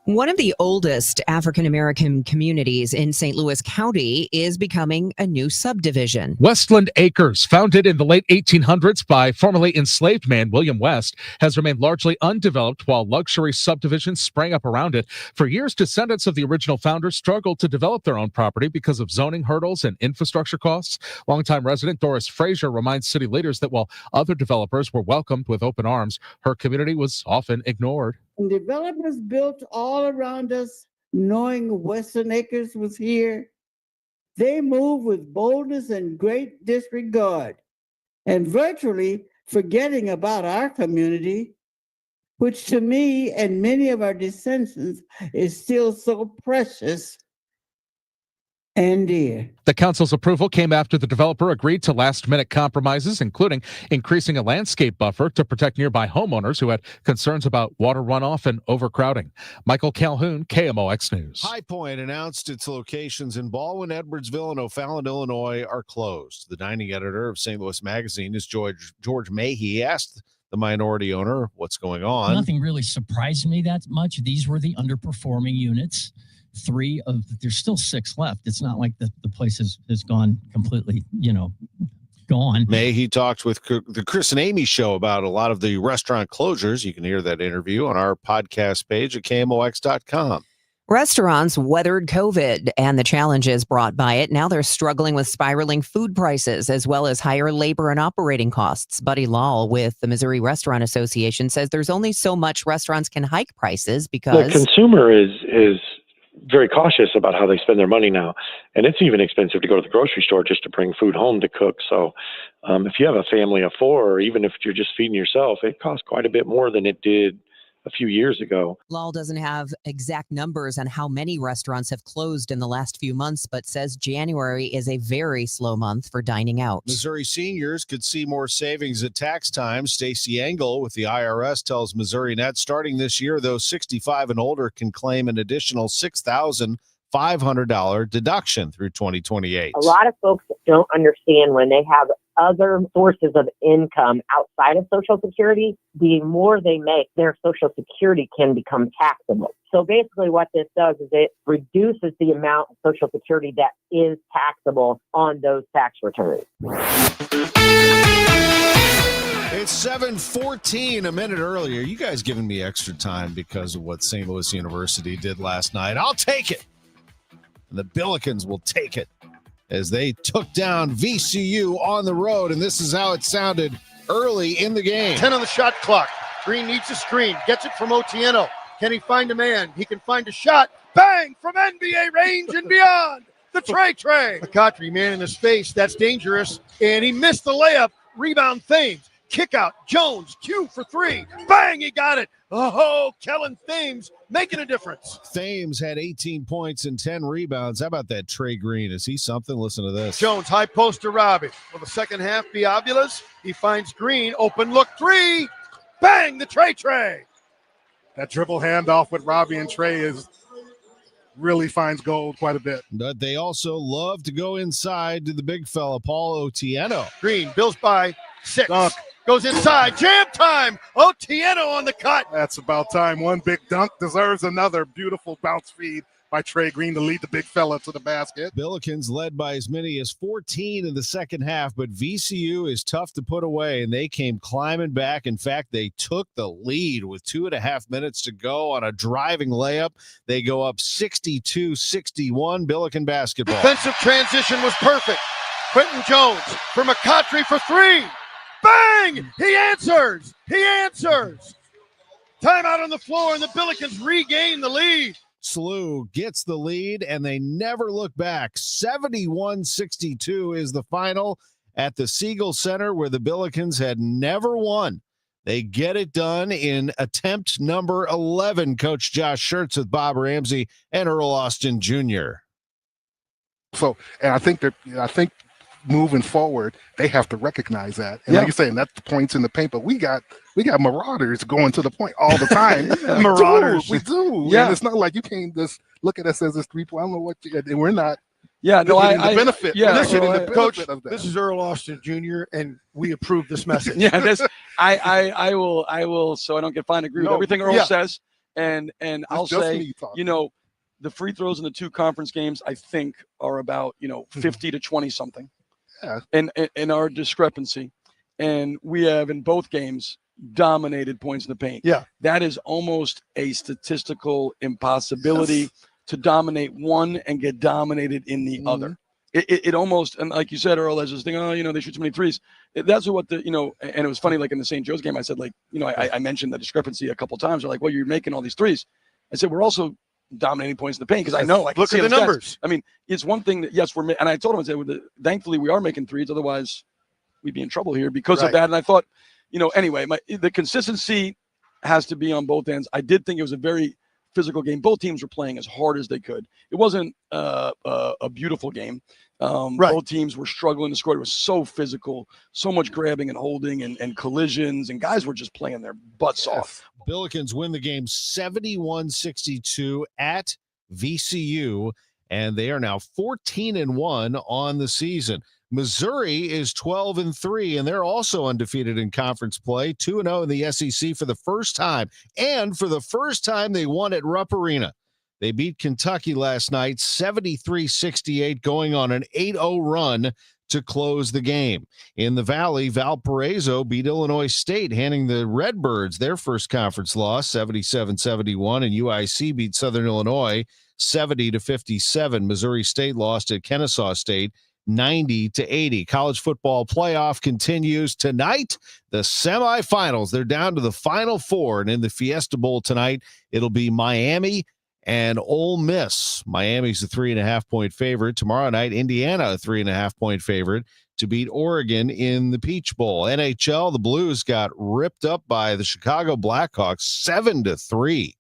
Speaker 2: One of the oldest African-American communities in St. Louis County is becoming a new subdivision.
Speaker 29: Westland Acres, founded in the late 1800s by formerly enslaved man William West, has remained largely undeveloped while luxury subdivisions sprang up around it. For years, descendants of the original founders struggled to develop their own property because of zoning hurdles and infrastructure costs. Longtime resident Doris Frazier reminds city leaders that while other developers were welcomed with open arms, her community was often ignored.
Speaker 30: And developers built all around us, knowing Western Acres was here. They moved with boldness and great disregard, and virtually forgetting about our community, which to me and many of our descendants is still so precious. and deer.
Speaker 29: The council's approval came after the developer agreed to last-minute compromises, including increasing a landscape buffer to protect nearby homeowners who had concerns about water runoff and overcrowding. Michael Calhoun, KMOX News.
Speaker 6: High Point announced its locations in Baldwin, Edwardsville, and O'Fallon, Illinois are closed. The dining editor of St. Louis Magazine is George Mahey. Asked the minority owner what's going on.
Speaker 3: Nothing really surprised me that much. These were the underperforming units. There's still 6 left. It's not like the place has gone completely, gone.
Speaker 6: He talked with the Chris and Amy show about a lot of the restaurant closures. You can hear that interview on our podcast page at KMOX.com.
Speaker 2: Restaurants weathered COVID and the challenges brought by it. Now they're struggling with spiraling food prices as well as higher labor and operating costs. Buddy Lal with the Missouri Restaurant Association says there's only so much restaurants can hike prices because
Speaker 4: the consumer is very cautious about how they spend their money now. And it's even expensive to go to the grocery store just to bring food home to cook. So if you have a family of 4, or even if you're just feeding yourself, it costs quite a bit more than it did a few years ago.
Speaker 2: Lal doesn't have exact numbers on how many restaurants have closed in the last few months, but says January is a very slow month for dining out.
Speaker 6: Missouri seniors could see more savings at tax time. Stacey Engel with the IRS tells Missouri Net starting this year, those 65 and older can claim an additional $6,500 deduction through 2028.
Speaker 7: A lot of folks don't understand when they have other sources of income outside of Social Security, the more they make, their Social Security can become taxable. So basically what this does is it reduces the amount of Social Security that is taxable on those tax returns.
Speaker 6: It's 7:14, a minute earlier. You guys giving me extra time because of what St. Louis University did last night. I'll take it. And the Billikens will take it as they took down VCU on the road. And this is how it sounded early in the game.
Speaker 15: 10 on the shot clock. Green needs a screen. Gets it from Otieno. Can he find a man? He can find a shot. Bang! From NBA range and beyond. The Trey. McCautry, man in the space. That's dangerous. And he missed the layup. Rebound Thames. Kick out. Jones. Q for 3. Bang! He got it. Oh, Kellen Thames making a difference.
Speaker 6: Thames had 18 points and 10 rebounds. How about that Trey Green? Is he something? Listen to this.
Speaker 15: Jones, high post to Robbie. For the second half, Biabulas. He finds Green. Open look 3. Bang! The Trey.
Speaker 8: That dribble handoff with Robbie and Trey really finds gold quite a bit.
Speaker 6: But they also love to go inside to the big fella, Paul Otieno.
Speaker 15: Green, Bills by 6. Dunk. Goes inside. Jam time. Otieno on the cut.
Speaker 8: That's about time. One big dunk deserves another. Beautiful bounce feed by Trey Green to lead the big fella to the basket.
Speaker 6: Billikens led by as many as 14 in the second half, but VCU is tough to put away, and they came climbing back. In fact, they took the lead with 2.5 minutes to go on a driving layup. They go up 62-61, Billiken basketball.
Speaker 15: Defensive transition was perfect. Quentin Jones for McCautry for 3. Bang! He answers. Timeout on the floor, and the Billikens regain the lead.
Speaker 6: SLU gets the lead, and they never look back. 71-62 is the final at the Siegel Center, where the Billikens had never won. They get it done in attempt number 11. Coach Josh Schertz with Bob Ramsey and Earl Austin Jr.
Speaker 8: So, and I think moving forward, they have to recognize that. And like you're saying, that's the points in the paint, but we got marauders going to the point all the time.
Speaker 15: Marauders.
Speaker 8: We do.
Speaker 15: Yeah.
Speaker 8: And it's not like you can't just look at us as this 3 point. I don't know what and we're not.
Speaker 15: Yeah, no,
Speaker 8: the benefit.
Speaker 15: Yeah,
Speaker 8: we're not getting the benefit
Speaker 15: Coach,
Speaker 8: of that.
Speaker 15: this is Earl Austin Jr., and we approve this message.
Speaker 10: I will, so I don't get fined, agree with everything Earl says. And I'll say, the free throws in the 2 conference games, I think, are about, 50 to 20 something.
Speaker 8: Yeah.
Speaker 10: And our discrepancy. And we have in both games dominated points in the paint.
Speaker 15: Yeah.
Speaker 10: That is almost a statistical impossibility to dominate one and get dominated in the other. It almost, and like you said, Earl, there's this thing, they shoot so many threes. That's what and it was funny, like in the St. Joe's game, I said, I mentioned the discrepancy a couple of times. They're like, well, you're making all these threes. I said, we're also dominating points in the paint because I know.
Speaker 15: Look at the numbers.
Speaker 10: I mean, it's one thing that, yes, and I told him, I said, thankfully we are making threes. Otherwise, we'd be in trouble here because of that. And I thought, anyway, the consistency has to be on both ends. I did think it was a very physical game. Both teams were playing as hard as they could. It wasn't a beautiful game. Both teams were struggling to score. It was so physical, so much grabbing and holding and collisions, and guys were just playing their butts off.
Speaker 6: Billikens win the game 71-62 at VCU, and they are now 14-1 on the season. Missouri is 12-3, and they're also undefeated in conference play, 2-0 in the SEC for the first time. And for the first time, they won at Rupp Arena. They beat Kentucky last night, 73-68, going on an 8-0 run to close the game. In the Valley, Valparaiso beat Illinois State, handing the Redbirds their first conference loss, 77-71, and UIC beat Southern Illinois 70-57. Missouri State lost at Kennesaw State 90-80. College football playoff continues tonight. The semifinals, they're down to the Final Four, and in the Fiesta Bowl tonight, it'll be Miami and Ole Miss. Miami's a 3.5-point favorite. Tomorrow night, Indiana, a 3.5-point favorite to beat Oregon in the Peach Bowl. NHL, the Blues got ripped up by the Chicago Blackhawks 7-3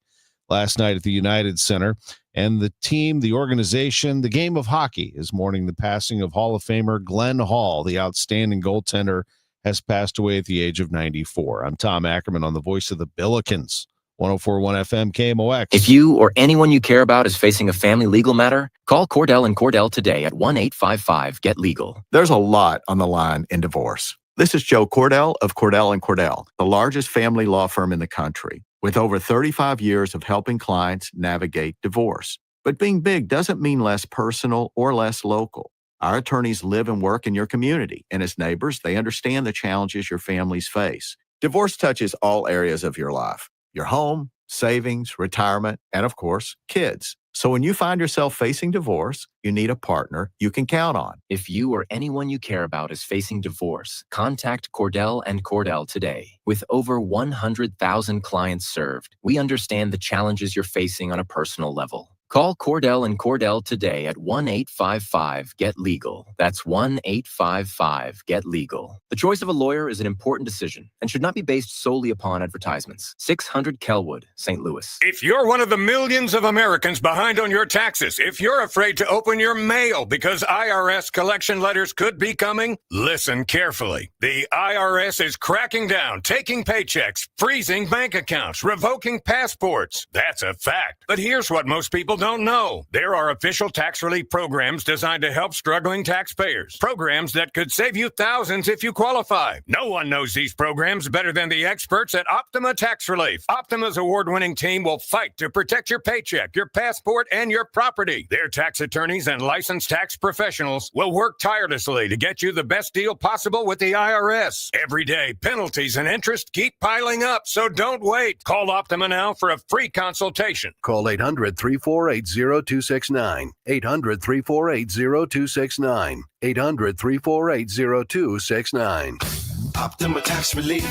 Speaker 6: last night at the United Center. And the team, the organization, the game of hockey is mourning the passing of Hall of Famer Glenn Hall. The outstanding goaltender has passed away at the age of 94. I'm Tom Ackerman on the voice of the Billikens. 104.1 FM KMOX.
Speaker 9: If you or anyone you care about is facing a family legal matter, call Cordell & Cordell today at 1-855-GET-LEGAL.
Speaker 11: There's a lot on the line in divorce. This is Joe Cordell of Cordell & Cordell, the largest family law firm in the country, with over 35 years of helping clients navigate divorce. But being big doesn't mean less personal or less local. Our attorneys live and work in your community, and as neighbors, they understand the challenges your families face. Divorce touches all areas of your life. Your home, savings, retirement, and of course, kids. So when you find yourself facing divorce, you need a partner you can count on.
Speaker 9: If you or anyone you care about is facing divorce, contact Cordell & Cordell today. With over 100,000 clients served, we understand the challenges you're facing on a personal level. Call Cordell & Cordell today at 1-855-GET-LEGAL. That's 1-855-GET-LEGAL. The choice of a lawyer is an important decision and should not be based solely upon advertisements. 600 Kelwood, St. Louis.
Speaker 12: If you're one of the millions of Americans behind on your taxes, if you're afraid to open your mail because IRS collection letters could be coming, listen carefully. The IRS is cracking down, taking paychecks, freezing bank accounts, revoking passports. That's a fact. But here's what most people don't know. There are official tax relief programs designed to help struggling taxpayers. Programs that could save you thousands if you qualify. No one knows these programs better than the experts at Optima Tax Relief. Optima's award-winning team will fight to protect your paycheck, your passport, and your property. Their tax attorneys and licensed tax professionals will work tirelessly to get you the best deal possible with the IRS. Every day, penalties and interest keep piling up, so don't wait. Call Optima now for a free consultation.
Speaker 13: Call 800-348-0269. 800-348-0269. 800-348-0269.
Speaker 17: Optima Tax Relief.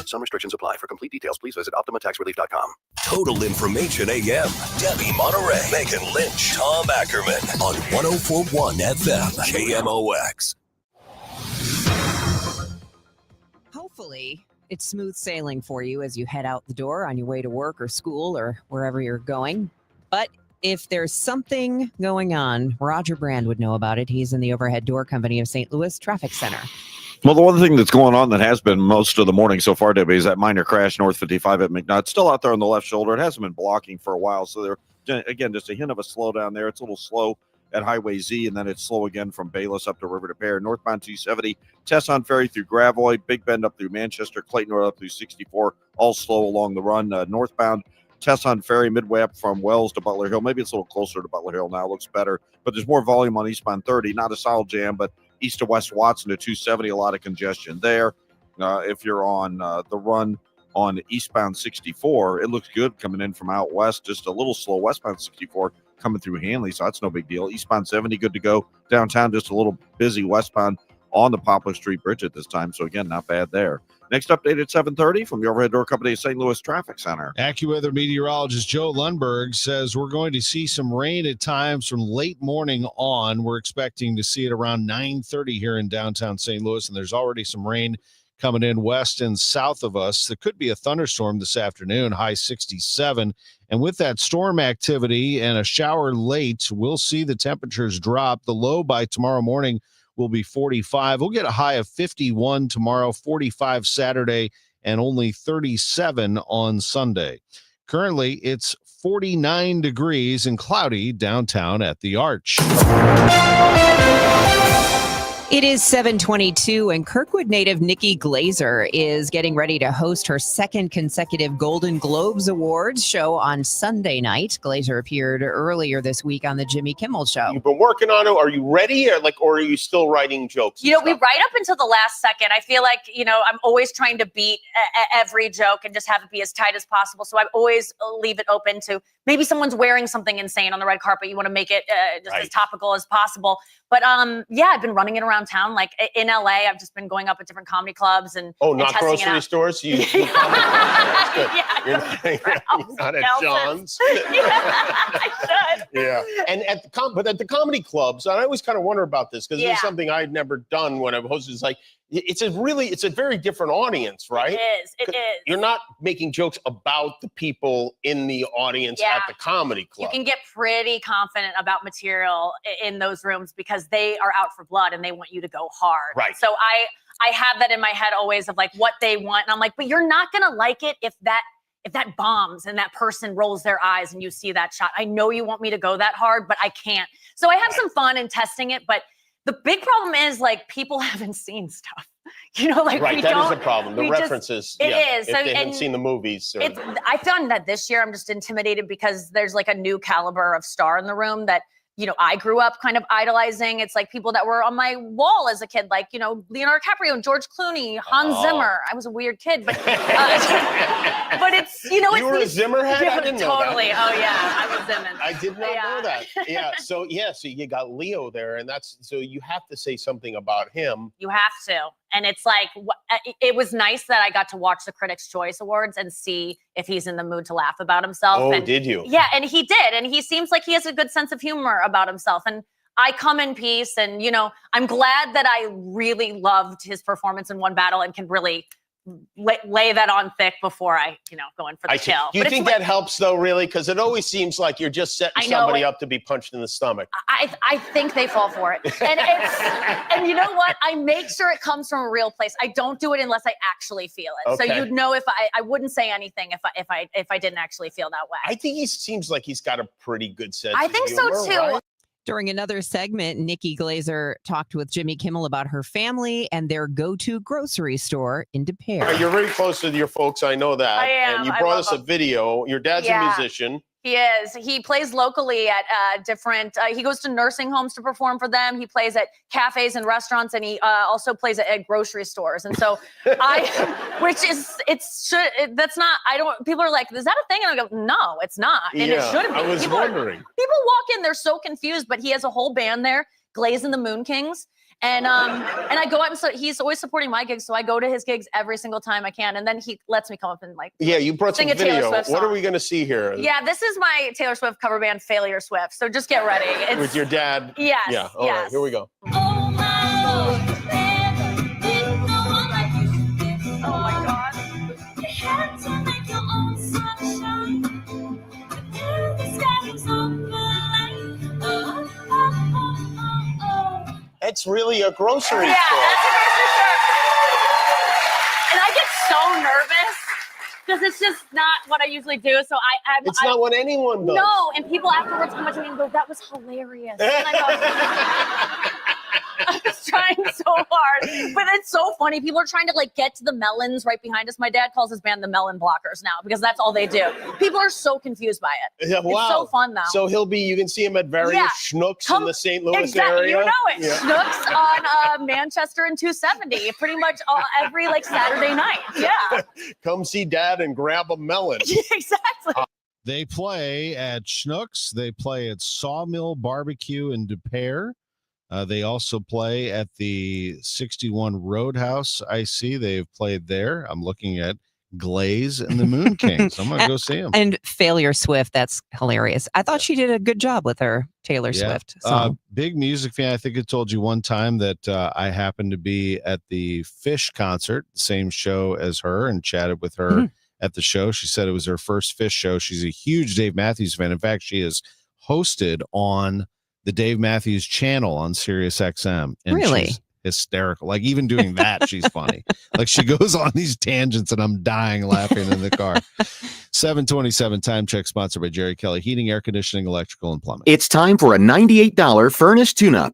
Speaker 13: Some restrictions apply. For complete details, please visit OptimaTaxRelief.com.
Speaker 17: Total Information AM. Debbie Monterrey, Megan Lynch, Tom Ackerman on 104.1 FM KMOX.
Speaker 2: Hopefully, it's smooth sailing for you as you head out the door on your way to work or school or wherever you're going. But if there's something going on, Roger Brand would know about it. He's in the Overhead Door Company of St. Louis Traffic Center.
Speaker 26: Well, the one thing that's going on that has been most of the morning so far, Debbie, is that minor crash north 55 at McNutt. Still out there on the left shoulder. It hasn't been blocking for a while. So there, again, just a hint of a slowdown there. It's a little slow at Highway Z, and then it's slow again from Bayless up to River to Pear. Northbound 270, Tesson Ferry through Gravois, Big Bend up through Manchester, Clayton Road up through 64, all slow along the run. Northbound Tesson Ferry midway up from Wells to Butler Hill. Maybe it's a little closer to Butler Hill now. Looks better, but there's more volume on eastbound 30. Not a solid jam, but east to West Watson to 270, a lot of congestion there. If you're on the run on eastbound 64, it looks good coming in from out west. Just a little slow westbound 64 coming through Hanley, so that's no big deal. Eastbound 70, good to go. Downtown, just a little busy westbound on the Poplar Street Bridge at this time. So, again, not bad there. Next update at 7:30 from the Overhead Door Company of St. Louis Traffic Center.
Speaker 6: AccuWeather meteorologist Joe Lundberg says we're going to see some rain at times from late morning on. We're expecting to see it around 9:30 here in downtown St. Louis, and there's already some rain coming in west and south of us. There could be a thunderstorm this afternoon, high 67. And with that storm activity and a shower late, we'll see the temperatures drop. The low by tomorrow morning will be 45. We'll get a high of 51 tomorrow, 45 Saturday, and only 37 on Sunday. Currently, it's 49 degrees and cloudy downtown at the Arch.
Speaker 2: It is 7:22, and Kirkwood native Nikki Glazer is getting ready to host her second consecutive Golden Globes Awards show on Sunday night. Glazer appeared earlier this week on the Jimmy Kimmel Show.
Speaker 5: You've been working on it. Are you ready, or are you still writing jokes?
Speaker 14: We write up until the last second. I feel like, I'm always trying to beat every joke and just have it be as tight as possible. So I always leave it open to maybe someone's wearing something insane on the red carpet. You want to make it just as topical as possible. But I've been running it around town. Like in LA, I've just been going up at different comedy clubs and
Speaker 5: not grocery stores. You're not at John's.
Speaker 14: I should.
Speaker 5: Yeah, and at the comedy clubs, and I always kind of wonder about this because it's something I'd never done when I've hosted. It's like it's a very different audience, right?
Speaker 14: It is.
Speaker 5: You're not making jokes about the people in the audience at the comedy club.
Speaker 14: You can get pretty confident about material in those rooms because they are out for blood and they want you to go hard.
Speaker 5: Right.
Speaker 14: So I have that in my head always of like what they want. And I'm like, but you're not going to like it if that bombs and that person rolls their eyes and you see that shot. I know you want me to go that hard, but I can't. So I have some fun in testing it, but the big problem is like people haven't seen stuff.
Speaker 5: Right, that is a problem. The references.
Speaker 14: It is.
Speaker 5: If they haven't seen the movies.
Speaker 14: I found that this year I'm just intimidated because there's like a new caliber of star in the room that, I grew up kind of idolizing. It's like people that were on my wall as a kid, like, Leonardo DiCaprio and George Clooney, Hans Zimmer. I was a weird kid, but but it's,
Speaker 5: you were a Zimmer head? I didn't know that.
Speaker 14: Totally. Oh yeah, I was Zimmer.
Speaker 5: I did not know that. Yeah. So you got Leo there, and so you have to say something about him.
Speaker 14: You have to. And it's like, it was nice that I got to watch the Critics' Choice Awards and see if he's in the mood to laugh about himself.
Speaker 5: Oh,
Speaker 14: and,
Speaker 5: did you?
Speaker 14: Yeah, and he did. And he seems like he has a good sense of humor about himself. And I come in peace. And, I'm glad that I really loved his performance in One Battle and can really lay that on thick before I, go in for the kill.
Speaker 5: Do you think that helps though, really? Because it always seems like you're just setting somebody up to be punched in the stomach.
Speaker 14: I think they fall for it. And you know what? I make sure it comes from a real place. I don't do it unless I actually feel it.
Speaker 5: Okay.
Speaker 14: So you'd know if I wouldn't say anything if I didn't actually feel that way.
Speaker 5: I think he seems like he's got a pretty good sense.
Speaker 14: I think
Speaker 5: humor,
Speaker 14: so too.
Speaker 5: Right?
Speaker 2: During another segment, Nikki Glazer talked with Jimmy Kimmel about her family and their go-to grocery store in Des Peres.
Speaker 5: You're very close to your folks. I know that.
Speaker 14: I am.
Speaker 5: And you brought us a video. Your dad's a musician.
Speaker 14: He is. He plays locally at different, he goes to nursing homes to perform for them. He plays at cafes and restaurants, and he also plays at grocery stores. And so people are like, is that a thing? And I go, no, it's not. And it shouldn't be.
Speaker 5: I was wondering.
Speaker 14: People walk in, they're so confused, but he has a whole band there, Glaze and the Moon Kings. And I go out and so he's always supporting my gigs. So I go to his gigs every single time I can. And then he lets me come up and
Speaker 5: you brought some
Speaker 14: sing a Taylor
Speaker 5: video.
Speaker 14: Swift song.
Speaker 5: What are we going to see here?
Speaker 14: Yeah, this is my Taylor Swift cover band, Failure Swift. So just get ready.
Speaker 5: With your dad?
Speaker 14: Yes.
Speaker 5: Yeah. All right, here we go.
Speaker 14: Oh my God. You had to make your own sunshine. The sky was
Speaker 5: It's really a grocery store.
Speaker 14: Yeah, that's a grocery store. And I get so nervous because it's just not what I usually do. So
Speaker 5: it's not what anyone does.
Speaker 14: No, and people afterwards come up to me and go, "That was hilarious." And I go, I was trying so hard, but it's so funny. People are trying to get to the melons right behind us. My dad calls his band the Melon Blockers now because that's all they do. People are so confused by it.
Speaker 5: Yeah, wow.
Speaker 14: It's so fun though.
Speaker 5: So you can see him at various schnooks in the St. Louis area.
Speaker 14: You know it. Yeah. Schnooks on Manchester and 270, pretty much every Saturday night. Yeah.
Speaker 5: Come see Dad and grab a melon.
Speaker 14: Exactly.
Speaker 6: They play at Schnooks. They play at Sawmill Barbecue in Des Peres. They also play at the 61 Roadhouse. I see they've played there. I'm looking at Glaze and the Moon Kings. I'm going to go see them.
Speaker 2: And Failure Swift, that's hilarious. I thought she did a good job with her Taylor Swift song.
Speaker 6: Big music fan. I think I told you one time that I happened to be at the Fish concert, same show as her, and chatted with her at the show. She said it was her first Fish show. She's a huge Dave Matthews fan. In fact, she is hosted on the Dave Matthews channel on Sirius XM. And
Speaker 2: Really?
Speaker 6: She's hysterical. Like, even doing that, she's funny. Like, she goes on these tangents and I'm dying laughing in the car. 7:27 time check, sponsored by Jerry Kelly Heating, Air Conditioning, Electrical, and Plumbing.
Speaker 16: It's time for a $98 furnace tune-up.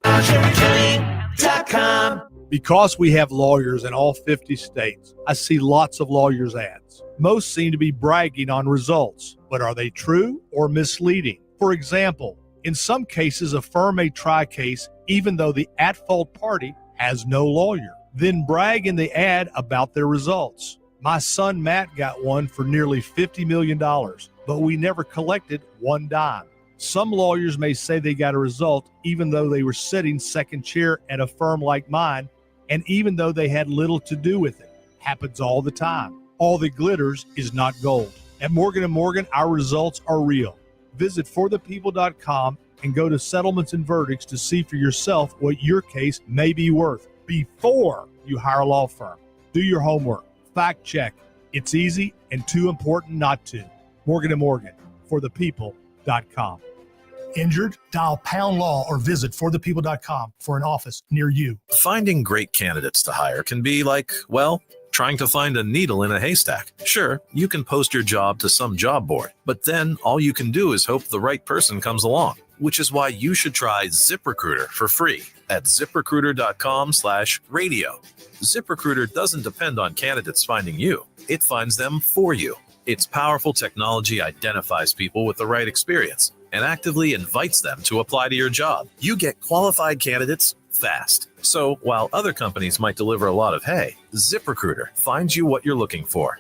Speaker 18: Because we have lawyers in all 50 states, I see lots of lawyers' ads. Most seem to be bragging on results, but are they true or misleading? For example, in some cases, a firm may try a case even though the at-fault party has no lawyer, then brag in the ad about their results. My son Matt got one for nearly $50 million, but we never collected one dime. Some lawyers may say they got a result even though they were sitting second chair at a firm like mine, and even though they had little to do with it. Happens all the time. All that glitters is not gold. At Morgan & Morgan, our results are real. Visit forthepeople.com and go to settlements and verdicts to see for yourself what your case may be worth before you hire a law firm. Do your homework. Fact check. It's easy and too important not to. Morgan & Morgan, forthepeople.com.
Speaker 19: Injured? Dial Pound Law or visit forthepeople.com for an office near you.
Speaker 20: Finding great candidates to hire can be like, well, trying to find a needle in a haystack. Sure, you can post your job to some job board, but then all you can do is hope the right person comes along, which is why you should try ZipRecruiter for free at ZipRecruiter.com/radio. ZipRecruiter doesn't depend on candidates finding you. It finds them for you. Its powerful technology identifies people with the right experience and actively invites them to apply to your job. You get qualified candidates fast. So while other companies might deliver a lot of hay, ZipRecruiter finds you what you're looking for.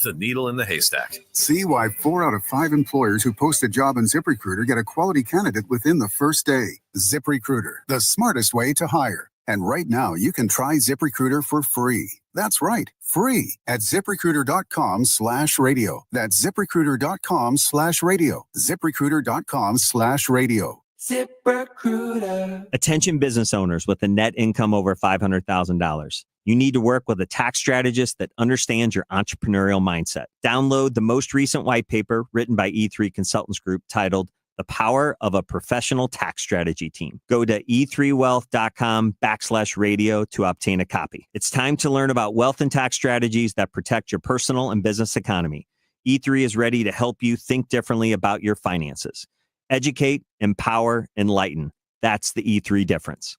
Speaker 20: The needle in the haystack.
Speaker 21: See why 4 out of 5 employers who post a job on ZipRecruiter get a quality candidate within the first day. ZipRecruiter, the smartest way to hire. And right now, you can try ZipRecruiter for free. That's right, free at ZipRecruiter.com/radio. That's ZipRecruiter.com/radio. ZipRecruiter.com/radio.
Speaker 22: ZipRecruiter. Attention business owners with a net income over $500,000. You need to work with a tax strategist that understands your entrepreneurial mindset. Download the most recent white paper written by E3 Consultants Group titled The Power of a Professional Tax Strategy Team. Go to e3wealth.com/radio to obtain a copy. It's time to learn about wealth and tax strategies that protect your personal and business economy. E3 is ready to help you think differently about your finances. Educate, empower, enlighten. That's the E3 difference.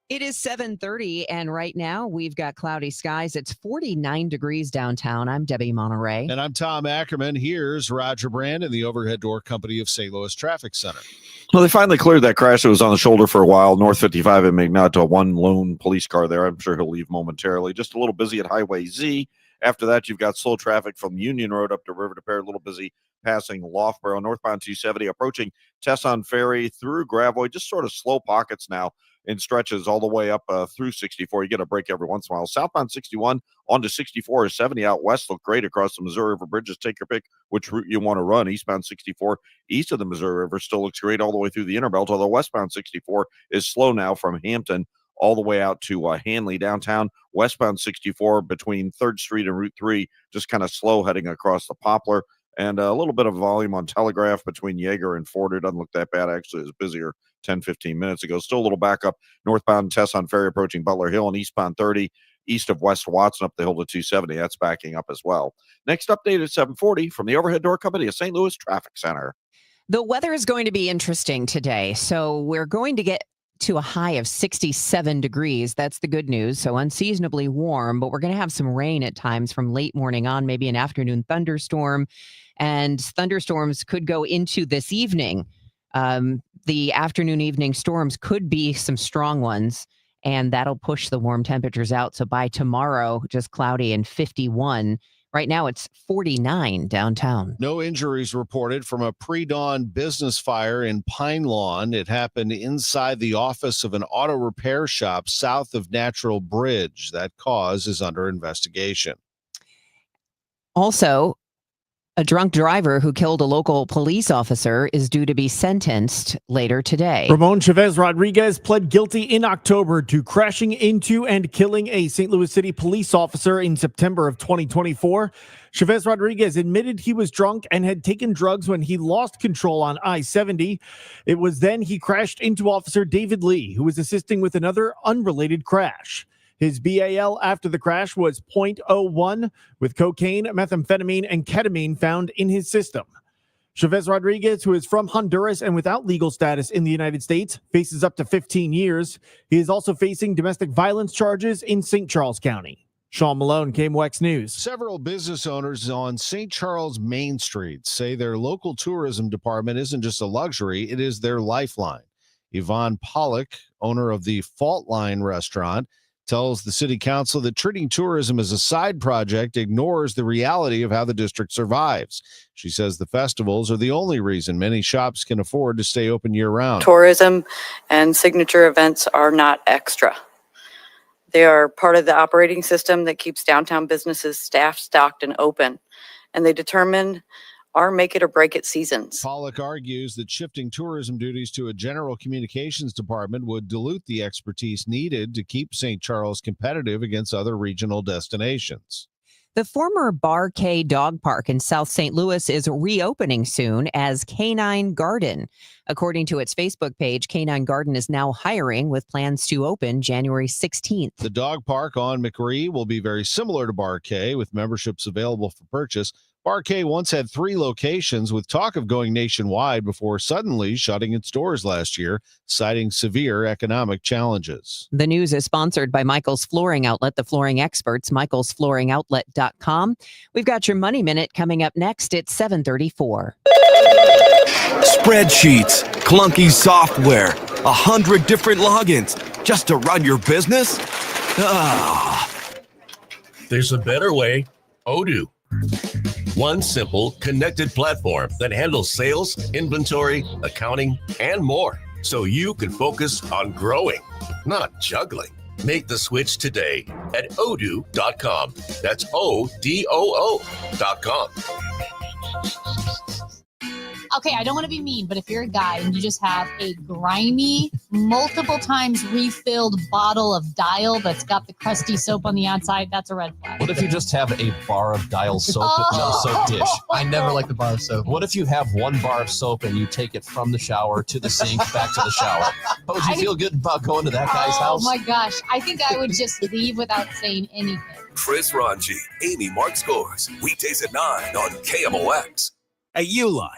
Speaker 2: It is 7:30, and right now we've got cloudy skies. It's 49 degrees downtown. I'm Debbie Monterrey.
Speaker 6: And I'm Tom Ackerman. Here's Roger Brand and the Overhead Door Company of St. Louis Traffic Center.
Speaker 26: Well, they finally cleared that crash that was on the shoulder for a while. North 55 and McNutt, one lone police car there. I'm sure he'll leave momentarily. Just a little busy at Highway Z. After that, you've got slow traffic from Union Road up to River to Pear. A little busy passing Loughborough. Northbound 270 approaching Tesson Ferry through Gravois. Just sort of slow pockets now in stretches all the way up through 64. You get a break every once in a while. Southbound 61 onto 64 or 70 out west look great across the Missouri River bridges. Take your pick which route you want to run. Eastbound 64 east of the Missouri River still looks great all the way through the Inner Belt, although westbound 64 is slow now from Hampton all the way out to Hanley downtown. Westbound 64 between 3rd Street and Route 3 just kind of slow heading across the Poplar. And a little bit of volume on Telegraph between Yeager and Ford. It doesn't look that bad. Actually, it was busier 10-15 minutes ago. Still a little backup northbound Tesson Ferry approaching Butler Hill, and eastbound 30 east of West Watson up the hill to 270. That's backing up as well. Next update at 7:40 from the Overhead Door Company of St. Louis Traffic Center.
Speaker 2: The weather is going to be interesting today. So we're going to get to a high of 67 degrees. That's the good news. So unseasonably warm, but we're going to have some rain at times from late morning on, maybe an afternoon thunderstorm. And thunderstorms could go into this evening. The afternoon evening storms could be some strong ones, and that'll push the warm temperatures out. So by tomorrow, just cloudy and 51 Right now, it's 49 downtown.
Speaker 6: No injuries reported from a pre-dawn business fire in Pine Lawn. It happened inside the office of an auto repair shop south of Natural Bridge. That cause is under investigation.
Speaker 2: Also, a drunk driver who killed a local police officer is due to be sentenced later today.
Speaker 1: Ramon Chavez Rodriguez pled guilty in October to crashing into and killing a St. Louis City police officer in September of 2024. Chavez Rodriguez admitted he was drunk and had taken drugs when he lost control on I-70. It was then he crashed into Officer David Lee, who was assisting with another unrelated crash. His BAL after the crash was .01, with cocaine, methamphetamine, and ketamine found in his system. Chavez Rodriguez, who is from Honduras and without legal status in the United States, faces up to 15 years. He is also facing domestic violence charges in St. Charles County. Sean Malone, KMOX News.
Speaker 6: Several business owners on St. Charles Main Street say their local tourism department isn't just a luxury, it is their lifeline. Yvonne Pollock, owner of the Fault Line restaurant, tells the city council that treating tourism as a side project ignores the reality of how the district survives. She says the festivals are the only reason many shops can afford to stay open year-round.
Speaker 3: Tourism and signature events are not extra. They are part of the operating system that keeps downtown businesses staffed, stocked, and open, and they determine our make it or break it seasons.
Speaker 6: Pollock argues that shifting tourism duties to a general communications department would dilute the expertise needed to keep St. Charles competitive against other regional destinations.
Speaker 2: The former Bar K Dog Park in South St. Louis is reopening soon as Canine Garden. According to its Facebook page, Canine Garden is now hiring with plans to open January 16th.
Speaker 6: The dog park on McRee will be very similar to Bar K, with memberships available for purchase. Bar K once had 3 locations with talk of going nationwide before suddenly shutting its doors last year, citing severe economic challenges.
Speaker 2: The news is sponsored by Michael's Flooring Outlet, the flooring experts, michaelsflooringoutlet.com. We've got your Money Minute coming up next at 7:34.
Speaker 4: Spreadsheets, clunky software, 100 different logins just to run your business? Ah.
Speaker 23: There's a better way. Odoo. One simple, connected platform that handles sales, inventory, accounting, and more, so you can focus on growing, not juggling. Make the switch today at odoo.com. That's ODOO.com.
Speaker 24: Okay, I don't want to be mean, but if you're a guy and you just have a grimy, multiple times refilled bottle of Dial that's got the crusty soap on the outside, that's a red flag.
Speaker 25: What if you just have a bar of Dial soap with no soap dish?
Speaker 27: I never like the bar of soap.
Speaker 25: What if you have one bar of soap and you take it from the shower to the sink, back to the shower? How would you feel good about going to that guy's house?
Speaker 24: Oh my gosh, I think I would just leave without saying anything.
Speaker 17: Chris Ranji, Amy Mark Scores, weekdays at 9 on KMOX.
Speaker 28: At Uline,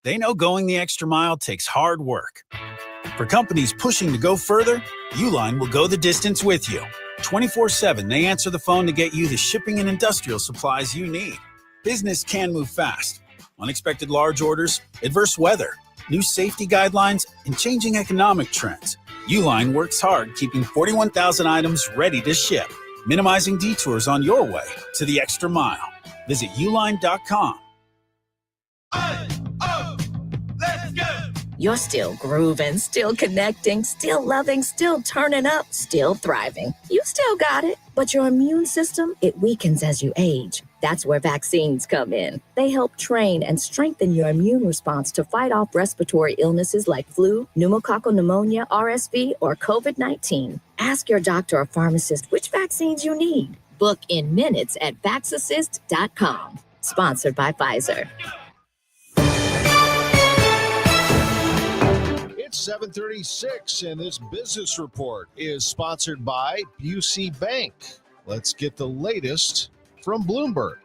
Speaker 28: they know going the extra mile takes hard work. For companies pushing to go further, Uline will go the distance with you. 24/7, they answer the phone to get you the shipping and industrial supplies you need. Business can move fast. Unexpected large orders, adverse weather, new safety guidelines, and changing economic trends. Uline works hard keeping 41,000 items ready to ship, minimizing detours on your way to the extra mile. Visit uline.com.
Speaker 29: You're still grooving, still connecting, still loving, still turning up, still thriving. You still got it, but your immune system, it weakens as you age. That's where vaccines come in. They help train and strengthen your immune response to fight off respiratory illnesses like flu, pneumococcal pneumonia, RSV, or COVID-19. Ask your doctor or pharmacist which vaccines you need. Book in minutes at vaxassist.com. Sponsored by Pfizer.
Speaker 6: It's 7:36, and this business report is sponsored by Busey Bank. Let's get the latest from Bloomberg.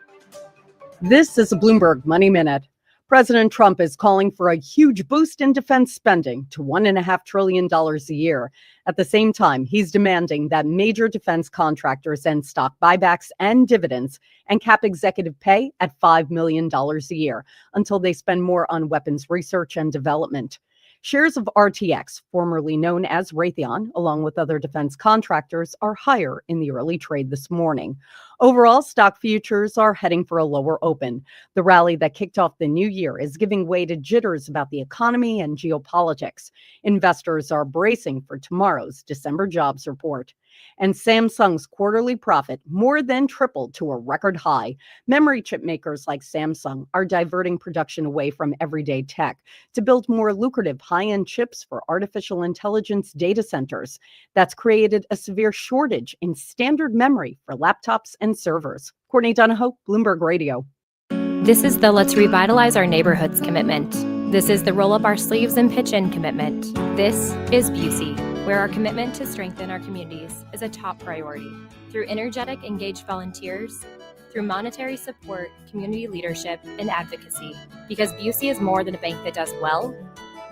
Speaker 30: This is a Bloomberg Money Minute. President Trump is calling for a huge boost in defense spending to $1.5 trillion a year. At the same time, he's demanding that major defense contractors end stock buybacks and dividends and cap executive pay at $5 million a year until they spend more on weapons research and development. Shares of RTX, formerly known as Raytheon, along with other defense contractors, are higher in the early trade this morning. Overall, stock futures are heading for a lower open. The rally that kicked off the new year is giving way to jitters about the economy and geopolitics. Investors are bracing for tomorrow's December jobs report. And Samsung's quarterly profit more than tripled to a record high. Memory chip makers like Samsung are diverting production away from everyday tech to build more lucrative high-end chips for artificial intelligence data centers. That's created a severe shortage in standard memory for laptops and servers. Courtney Donahoe, Bloomberg Radio.
Speaker 5: This is the Let's Revitalize Our Neighborhoods commitment. This is the Roll Up Our Sleeves and Pitch In commitment. This is Busey, where our commitment to strengthen our communities is a top priority. Through energetic, engaged volunteers, through monetary support, community leadership, and advocacy. Because Busey is more than a bank that does well,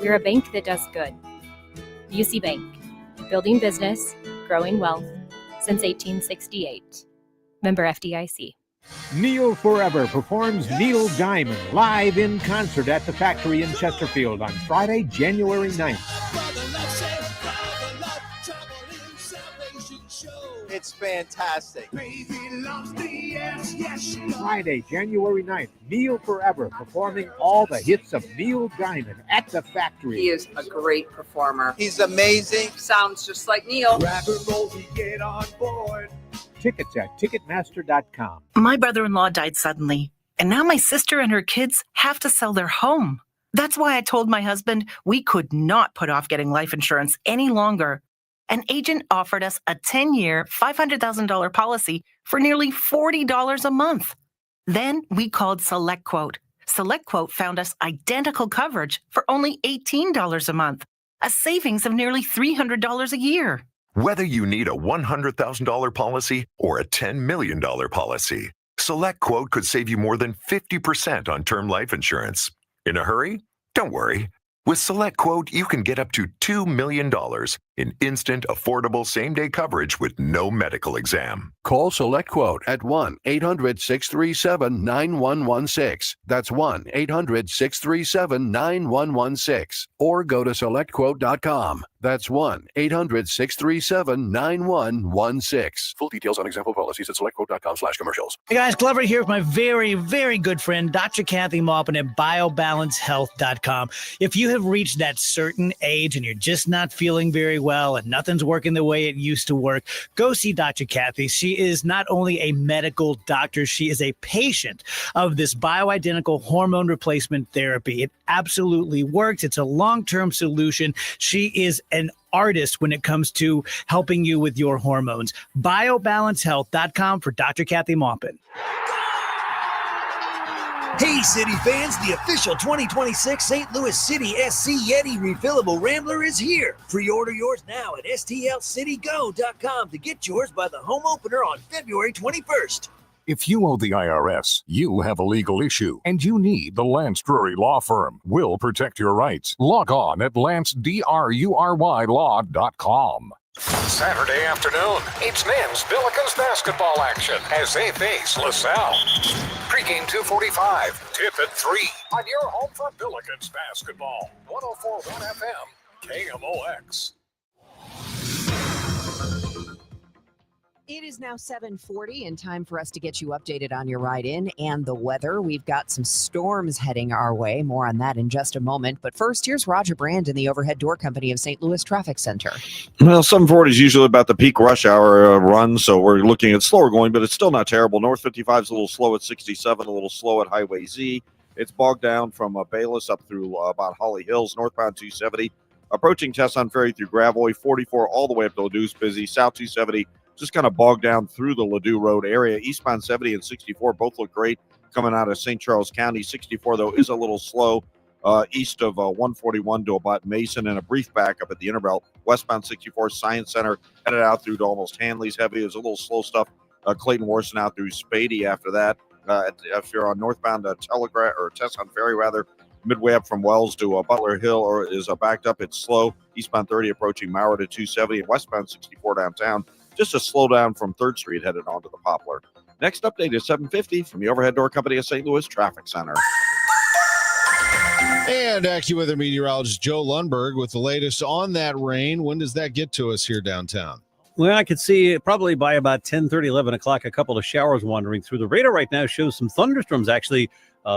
Speaker 5: we're a bank that does good. Busey Bank, building business, growing wealth, since 1868. Member FDIC.
Speaker 7: Neil Forever performs Neil Diamond live in concert at the Factory in Chesterfield on Friday, January 9th.
Speaker 8: It's fantastic.
Speaker 7: Friday, January 9th, Neil Forever performing all the hits of Neil Diamond at the Factory.
Speaker 9: He is a great performer.
Speaker 8: He's amazing.
Speaker 9: Sounds just like Neil.
Speaker 7: Get on board. Tickets at Ticketmaster.com.
Speaker 10: My brother-in-law died suddenly, and now my sister and her kids have to sell their home. That's why I told my husband we could not put off getting life insurance any longer. An agent offered us a 10-year, $500,000 policy for nearly $40 a month. Then we called SelectQuote. SelectQuote found us identical coverage for only $18 a month, a savings of nearly $300 a year.
Speaker 11: Whether you need a $100,000 policy or a $10 million policy, SelectQuote could save you more than 50% on term life insurance. In a hurry? Don't worry. With SelectQuote, you can get up to $2 million in instant, affordable same-day coverage with no medical exam.
Speaker 12: Call SelectQuote at 1-800-637-9116. That's 1-800-637-9116. Or go to SelectQuote.com. That's 1-800-637-9116. Full details on example policies at SelectQuote.com/commercials.
Speaker 13: Hey guys, Glover here with my very, very good friend, Dr. Kathy Maupin at BioBalanceHealth.com. If you have reached that certain age and you're just not feeling very well and nothing's working the way it used to work, go see Dr. Kathy. She is not only a medical doctor, she is a patient of this bioidentical hormone replacement therapy. It absolutely works. It's a long-term solution. She is an artist when it comes to helping you with your hormones. BioBalanceHealth.com for Dr. Kathy Maupin.
Speaker 15: Hey, City fans, the official 2026 St. Louis City SC Yeti refillable Rambler is here. Pre-order yours now at stlcitygo.com to get yours by the home opener on February 21st.
Speaker 27: If you owe the IRS, you have a legal issue, and you need the Lance Drury Law Firm. We'll protect your rights. Log on at lancedrurylaw.com.
Speaker 31: Saturday afternoon, it's men's Billikens basketball action as they face LaSalle. Pre-game 2:45, tip at 3 on your home for Billikens basketball. 104.1 FM, KMOX.
Speaker 2: It is now 7:40 and time for us to get you updated on your ride in and the weather. We've got some storms heading our way. More on that in just a moment. But first, here's Roger Brand in the Overhead Door Company of St. Louis Traffic Center.
Speaker 26: Well, 740 is usually about the peak rush hour run, so we're looking at slower going, but it's still not terrible. North 55 is a little slow at 67, a little slow at Highway Z. It's bogged down from Bayless up through about Holly Hills, northbound 270. Approaching Tesson Ferry through Gravois, 44 all the way up to Ladou's busy. South 270 just kind of bogged down through the Ladue Road area. Eastbound 70 and 64 both look great coming out of St. Charles County. 64, though, is a little slow east of 141 to about Mason, and a brief backup at the Interbelt. Westbound 64, Science Center, headed out through to almost Hanley's Heavy. There's a little slow stuff. Clayton Warson out through Spady after that. If you're on northbound Telegraph or Tesson Ferry, rather, midway up from Wells to Butler Hill is backed up. It's slow. Eastbound 30 approaching Mauer to 270, and westbound 64 downtown. Just a slowdown from 3rd Street headed onto the Poplar. Next update is 7:50 from the Overhead Door Company of St. Louis Traffic Center.
Speaker 6: And AccuWeather meteorologist Joe Lundberg with the latest on that rain. When does that get to us here downtown?
Speaker 1: Well, I could see probably by about 10:30, 11 o'clock, a couple of showers wandering through. The radar right now shows some thunderstorms actually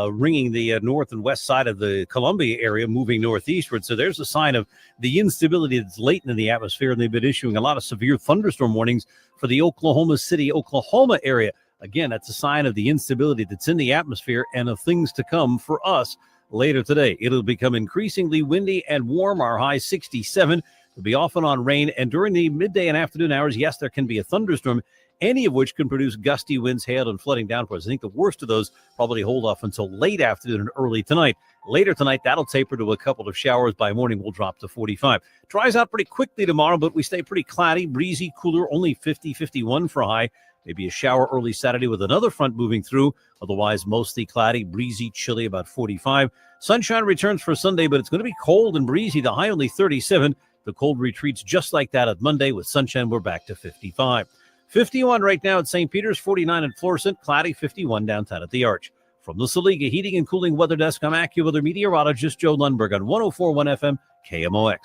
Speaker 1: ringing the north and west side of the Columbia area, moving northeastward. So there's a sign of the instability that's latent in the atmosphere, and they've been issuing a lot of severe thunderstorm warnings for the Oklahoma City, Oklahoma area. Again, that's a sign of the instability that's in the atmosphere and of things to come for us later today. It'll become increasingly windy and warm, our high 67. It'll be off and on rain, and during the midday and afternoon hours, yes, there can be a thunderstorm, any of which can produce gusty winds, hail, and flooding downpours. I think the worst of those probably hold off until late afternoon and early tonight. Later tonight, that'll taper to a couple of showers. By morning, we'll drop to 45. Dries out pretty quickly tomorrow, but we stay pretty cloudy, breezy, cooler, only 50, 51 for a high. Maybe a shower early Saturday with another front moving through. Otherwise, mostly cloudy, breezy, chilly, about 45. Sunshine returns for Sunday, but it's going to be cold and breezy. The high only 37. The cold retreats just like that at Monday. With sunshine, we're back to 55. 51 right now at St. Peter's, 49 at Florissant, cloudy, 51 downtown at the Arch. From the Saliga Heating and Cooling Weather Desk, I'm AccuWeather meteorologist Joe Lundberg on 104.1 FM KMOX.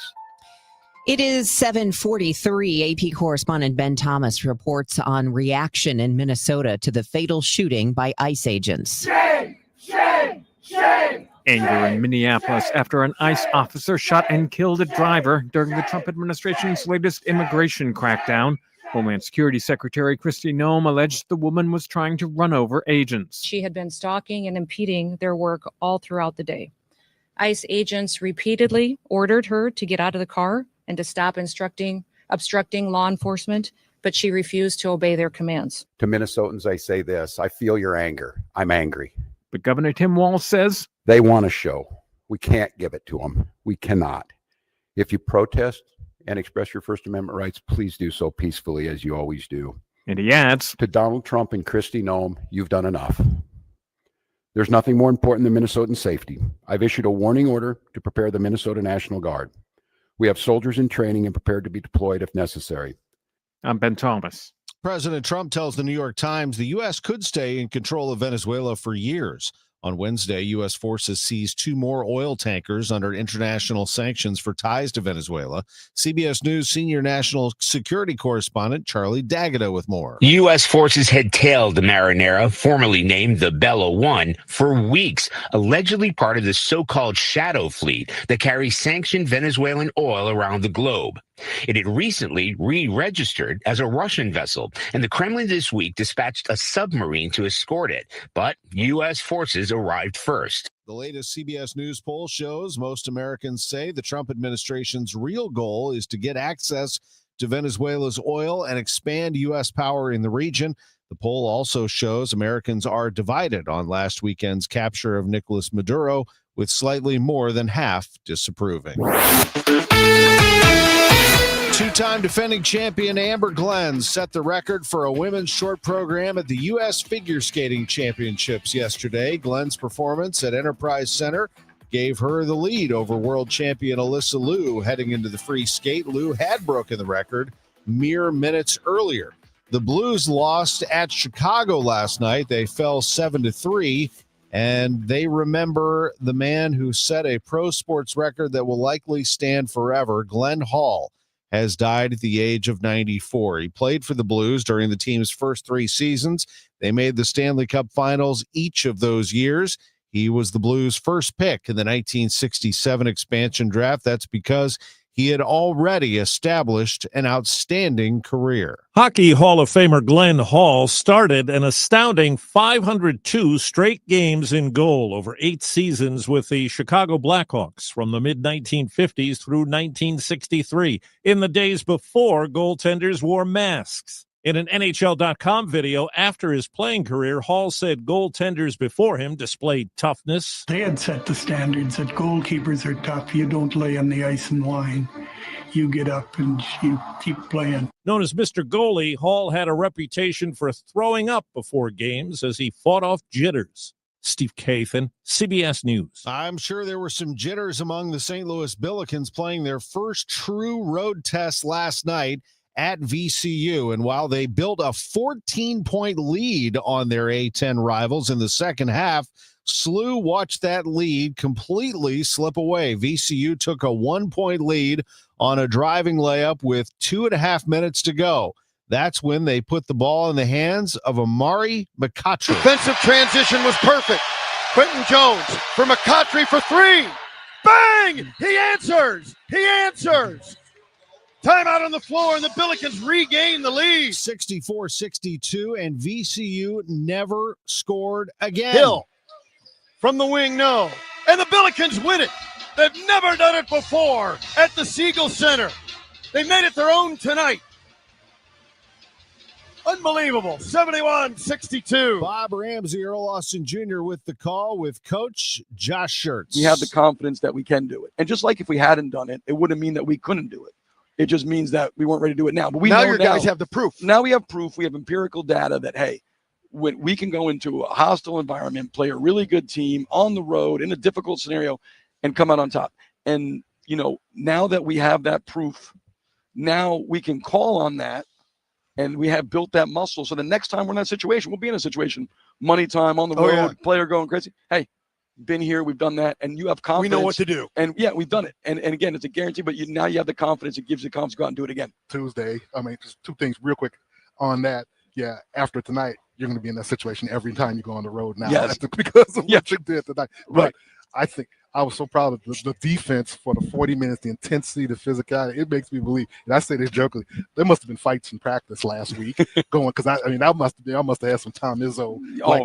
Speaker 2: It is 7:43. AP correspondent Ben Thomas reports on reaction in Minnesota to the fatal shooting by ICE agents.
Speaker 3: Shame! Shame! Shame! Anger in Minneapolis after an ICE officer shot and killed a driver during the Trump administration's latest immigration crackdown. Homeland Security Secretary Kristi Noem alleged the woman was trying to run over agents.
Speaker 4: She had been stalking and impeding their work all throughout the day. ICE agents repeatedly ordered her to get out of the car and to stop obstructing law enforcement, but she refused to obey their commands.
Speaker 14: To Minnesotans, I say this: I feel your anger. I'm angry.
Speaker 3: But Governor Tim Walz says
Speaker 14: they want a show. We can't give it to them. We cannot. If you protest and express your First Amendment rights, please do so peacefully, as you always do.
Speaker 3: And he adds,
Speaker 14: to Donald Trump and Kristi Noem, you've done enough. There's nothing more important than Minnesotan safety. I've issued a warning order to prepare the Minnesota National Guard. We have soldiers in training and prepared to be deployed if necessary.
Speaker 3: I'm Ben Thomas.
Speaker 6: President Trump tells the New York Times the U.S. could stay in control of Venezuela for years. On Wednesday, U.S. forces seized 2 more oil tankers under international sanctions for ties to Venezuela. CBS News senior national security correspondent Charlie D'Agata with more.
Speaker 16: U.S. forces had tailed the Marinera, formerly named the Bella 1, for weeks, allegedly part of the so-called shadow fleet that carries sanctioned Venezuelan oil around the globe. It had recently re-registered as a Russian vessel, and the Kremlin this week dispatched a submarine to escort it. But U.S. forces arrived first.
Speaker 6: The latest CBS News poll shows most Americans say the Trump administration's real goal is to get access to Venezuela's oil and expand U.S. power in the region. The poll also shows Americans are divided on last weekend's capture of Nicolas Maduro, with slightly more than half disapproving. Two-time defending champion Amber Glenn set the record for a women's short program at the U.S. Figure Skating Championships yesterday. Glenn's performance at Enterprise Center gave her the lead over world champion Alyssa Liu heading into the free skate. Liu had broken the record mere minutes earlier. The Blues lost at Chicago last night. They fell 7-3, and they remember the man who set a pro sports record that will likely stand forever. Glenn Hall has died at the age of 94. He played for the Blues during the team's first 3 seasons. They made the Stanley Cup Finals each of those years. He was the Blues' first pick in the 1967 expansion draft. That's because he had already established an outstanding career.
Speaker 18: Hockey Hall of Famer Glenn Hall started an astounding 502 straight games in goal over 8 seasons with the Chicago Blackhawks from the mid-1950s through 1963, in the days before goaltenders wore masks. In an NHL.com video after his playing career, Hall said goaltenders before him displayed toughness.
Speaker 19: They had set the standards that goalkeepers are tough. You don't lay on the ice and whine. You get up and you keep playing.
Speaker 18: Known as Mr. Goalie, Hall had a reputation for throwing up before games as he fought off jitters. Steve Kathan, CBS News.
Speaker 6: I'm sure there were some jitters among the St. Louis Billikens playing their first true road test last night at VCU. And while they built a 14-point lead on their A-10 rivals in the second half, SLU watched that lead completely slip away. VCU took a 1-point lead on a driving layup with 2.5 minutes to go. That's when they put the ball in the hands of Amari McCautry.
Speaker 5: Defensive transition was perfect. Quentin Jones for McCautry for three. Bang! He answers. Timeout on the floor, and the Billikens regain the lead.
Speaker 6: 64-62, and VCU never scored again.
Speaker 5: Hill from the wing, no. And the Billikens win it. They've never done it before at the Siegel Center. They made it their own tonight. Unbelievable. 71-62.
Speaker 6: Bob Ramsey, Earl Austin Jr. with the call with Coach Josh Schertz.
Speaker 17: We have the confidence that we can do it. And just like if we hadn't done it, it wouldn't mean that we couldn't do it. It just means that we weren't ready to do it now. But
Speaker 5: now your guys have the proof.
Speaker 17: Now we have proof. We have empirical data that, hey, when we can go into a hostile environment, play a really good team on the road in a difficult scenario and come out on top. And, now that we have that proof, now we can call on that. And we have built that muscle. So the next time we're in that situation, we'll be in a situation, money time on the road, player going crazy. Hey, been here, we've done that, and you have confidence.
Speaker 5: We know what to do.
Speaker 17: And yeah, we've done it. And again, it's a guarantee, but now you have the confidence. It gives you the confidence to go out and do it again.
Speaker 20: Tuesday, just two things real quick on that. Yeah, after tonight, you're going to be in that situation every time you go on the road now.
Speaker 17: Yes.
Speaker 20: Because of what you did tonight.
Speaker 17: Right.
Speaker 20: But I think I was so proud of the defense for the 40 minutes, the intensity, the physicality. It makes me believe. And I say this jokingly. There must have been fights in practice last week going because I must have had some Tom Izzo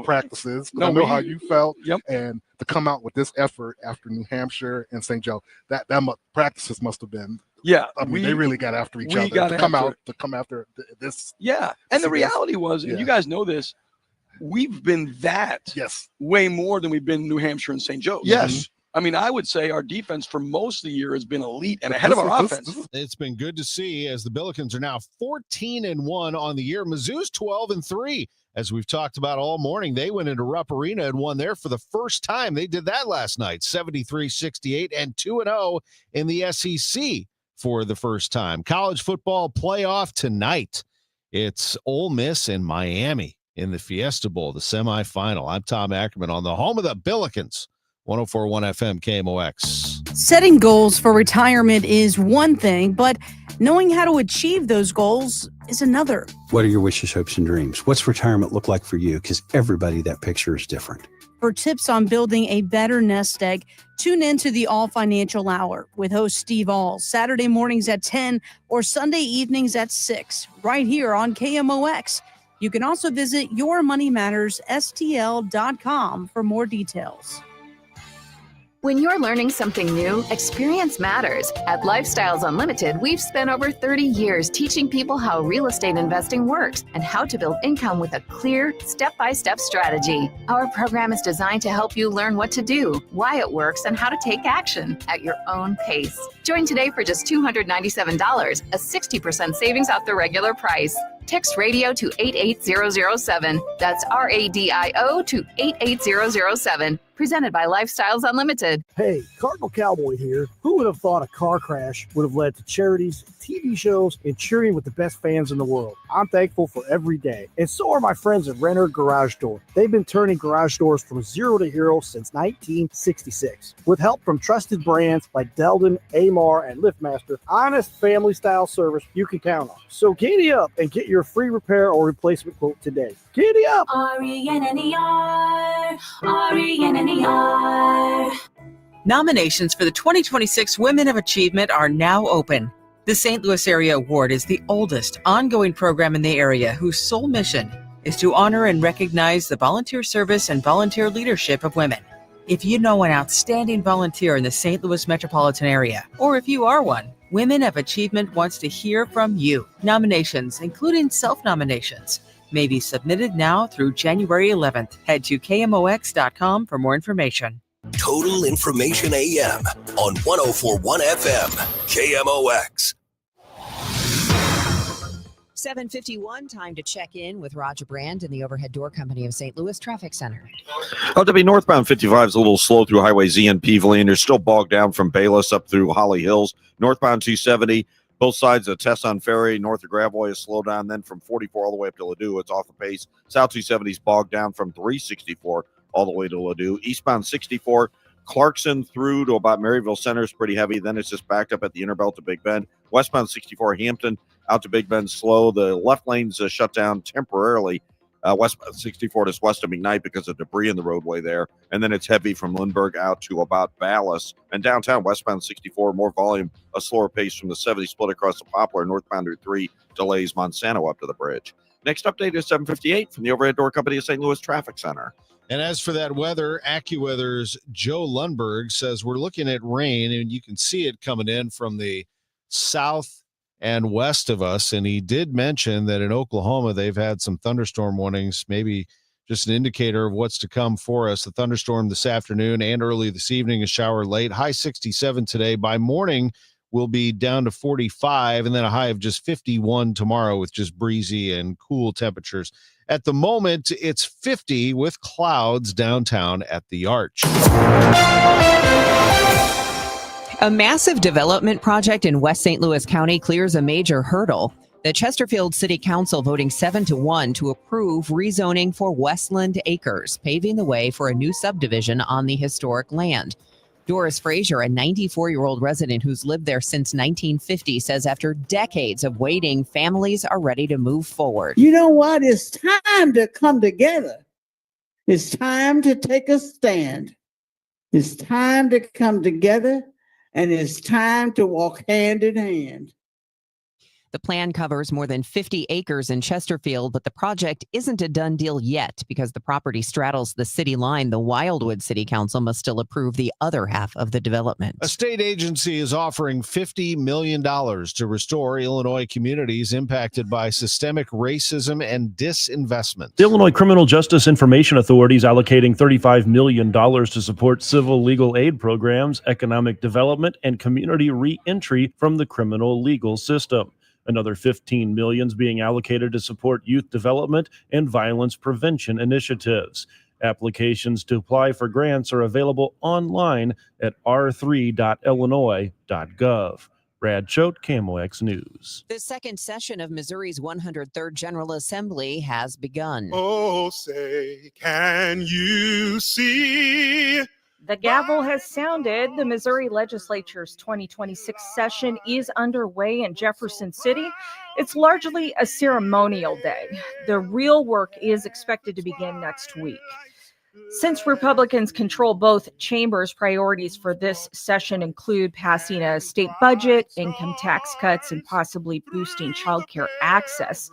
Speaker 20: practices. I know how you felt.
Speaker 17: Yep.
Speaker 20: And to come out with this effort after New Hampshire and St. Joe, that practices must have been.
Speaker 17: Yeah,
Speaker 20: they really got after each other to come after this.
Speaker 17: Yeah, and the reality was, and you guys know this, we've been way more than we've been in New Hampshire and St. Joe's.
Speaker 20: Yes.
Speaker 17: I would say our defense for most of the year has been elite and ahead of our offense.
Speaker 6: It's been good to see as the Billikens are now 14-1 on the year. Mizzou's 12-3. As we've talked about all morning, they went into Rupp Arena and won there for the first time. They did that last night, 73-68, and 2-0 in the SEC for the first time. College football playoff tonight. It's Ole Miss and Miami in the Fiesta Bowl, the semifinal. I'm Tom Ackerman on the home of the Billikens. 104.1 FM KMOX.
Speaker 21: Setting goals for retirement is one thing, but knowing how to achieve those goals is another.
Speaker 22: What are your wishes, hopes, and dreams? What's retirement look like for you? Because everybody, that picture is different.
Speaker 21: For tips on building a better nest egg, tune in to the All Financial Hour with host Steve All, Saturday mornings at 10 or Sunday evenings at 6, right here on KMOX. You can also visit yourmoneymattersstl.com for more details.
Speaker 23: When you're learning something new, experience matters. At Lifestyles Unlimited, we've spent over 30 years teaching people how real estate investing works and how to build income with a clear, step-by-step strategy. Our program is designed to help you learn what to do, why it works, and how to take action at your own pace. Join today for just $297, a 60% savings off the regular price. Text radio to 88007. That's RADIO to 88007. Presented by Lifestyles Unlimited.
Speaker 24: Hey, Cardinal Cowboy here. Who would have thought a car crash would have led to charities, TV shows, and cheering with the best fans in the world? I'm thankful for every day. And so are my friends at Renner Garage Door. They've been turning garage doors from zero to hero since 1966. With help from trusted brands like Delden, Amar, and LiftMaster, honest family-style service you can count on. So giddy up and get your free repair or replacement quote today. Giddy up!
Speaker 25: RENNER, RENNER.
Speaker 31: Nominations for the 2026 Women of Achievement are now open. The St. Louis Area Award is the oldest ongoing program in the area whose sole mission is to honor and recognize the volunteer service and volunteer leadership of women. If you know an outstanding volunteer in the St. Louis metropolitan area, or if you are one, Women of Achievement wants to hear from you. Nominations, including self-nominations, may be submitted now through January 11th. Head to KMOX.com for more information.
Speaker 15: Total Information AM on 104.1 FM, KMOX.
Speaker 2: 7:51, time to check in with Roger Brand in the Overhead Door Company of St. Louis Traffic Center.
Speaker 26: LW northbound 55 is a little slow through Highway Z and Peavely, and you're still bogged down from Bayless up through Holly Hills. Northbound 270, both sides of Tesson Ferry, north of Gravois is slowed down. Then from 44 all the way up to Ladue, it's off the pace. South 270 is bogged down from 364 all the way to Ladue. Eastbound 64, Clarkson through to about Maryville Center is pretty heavy. Then it's just backed up at the Innerbelt to Big Bend. Westbound 64, Hampton out to Big Bend slow. The left lane's shut down temporarily. Westbound 64 is west of McKnight because of debris in the roadway there. And then it's heavy from Lindbergh out to about Ballas. And downtown, westbound 64, more volume, a slower pace from the 70 split across the Poplar. Northbound Route 3 delays Monsanto up to the bridge. Next update is 7:58 from the Overhead Door Company of St. Louis Traffic Center.
Speaker 6: And as for that weather, AccuWeather's Joe Lundberg says we're looking at rain, and you can see it coming in from the south and west of us. And he did mention that in Oklahoma, they've had some thunderstorm warnings, maybe just an indicator of what's to come for us. The thunderstorm this afternoon and early this evening, a shower late, high 67 today. By morning, we'll be down to 45 and then a high of just 51 tomorrow with just breezy and cool temperatures. At the moment, it's 50 with clouds downtown at the Arch.
Speaker 2: A massive development project in West St. Louis County clears a major hurdle. The Chesterfield City Council voting 7-1 to approve rezoning for Westland Acres, paving the way for a new subdivision on the historic land. Doris Frazier, a 94-year-old resident who's lived there since 1950, says after decades of waiting, families are ready to move forward.
Speaker 7: You know what? It's time to come together. It's time to take a stand. It's time to come together, and it's time to walk hand in hand.
Speaker 2: The plan covers more than 50 acres in Chesterfield, but the project isn't a done deal yet because the property straddles the city line. The Wildwood City Council must still approve the other half of the development.
Speaker 6: A state agency is offering $50 million to restore Illinois communities impacted by systemic racism and disinvestment.
Speaker 8: The Illinois Criminal Justice Information Authority is allocating $35 million to support civil legal aid programs, economic development, and community re-entry from the criminal legal system. Another $15 million is being allocated to support youth development and violence prevention initiatives. Applications to apply for grants are available online at r3.illinois.gov. Brad Choate, KMOX News.
Speaker 2: The second session of Missouri's 103rd General Assembly has begun.
Speaker 9: Oh, say, can you see?
Speaker 31: The gavel has sounded. The Missouri Legislature's 2026 session is underway in Jefferson City. It's largely a ceremonial day. The real work is expected to begin next week. Since Republicans control both chambers, priorities for this session include passing a state budget, income tax cuts, and possibly boosting childcare access.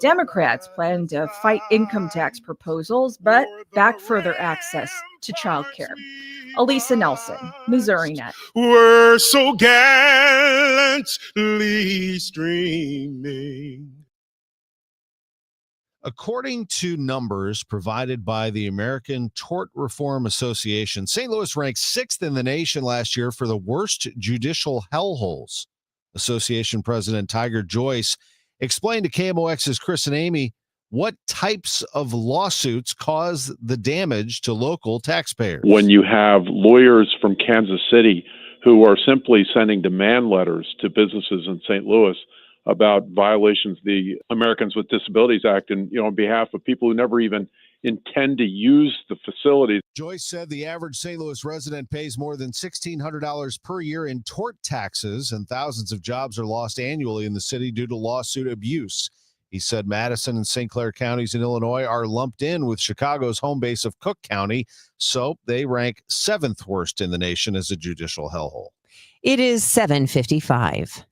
Speaker 31: Democrats plan to fight income tax proposals, but back further access to childcare. Elisa Nelson, Missouri Net.
Speaker 9: We're so gallantly streaming.
Speaker 6: According to numbers provided by the American Tort Reform Association, St. Louis ranked 6th in the nation last year for the worst judicial hellholes. Association President Tiger Joyce explained to KMOX's Chris and Amy what types of lawsuits cause the damage to local taxpayers.
Speaker 10: When you have lawyers from Kansas City who are simply sending demand letters to businesses in St. Louis about violations of the Americans with Disabilities Act and, on behalf of people who never even intend to use the facilities.
Speaker 6: Joyce said the average St. Louis resident pays more than $1,600 per year in tort taxes, and thousands of jobs are lost annually in the city due to lawsuit abuse. He said Madison and St. Clair counties in Illinois are lumped in with Chicago's home base of Cook County, so they rank 7th worst in the nation as a judicial hellhole.
Speaker 2: It is 7:55.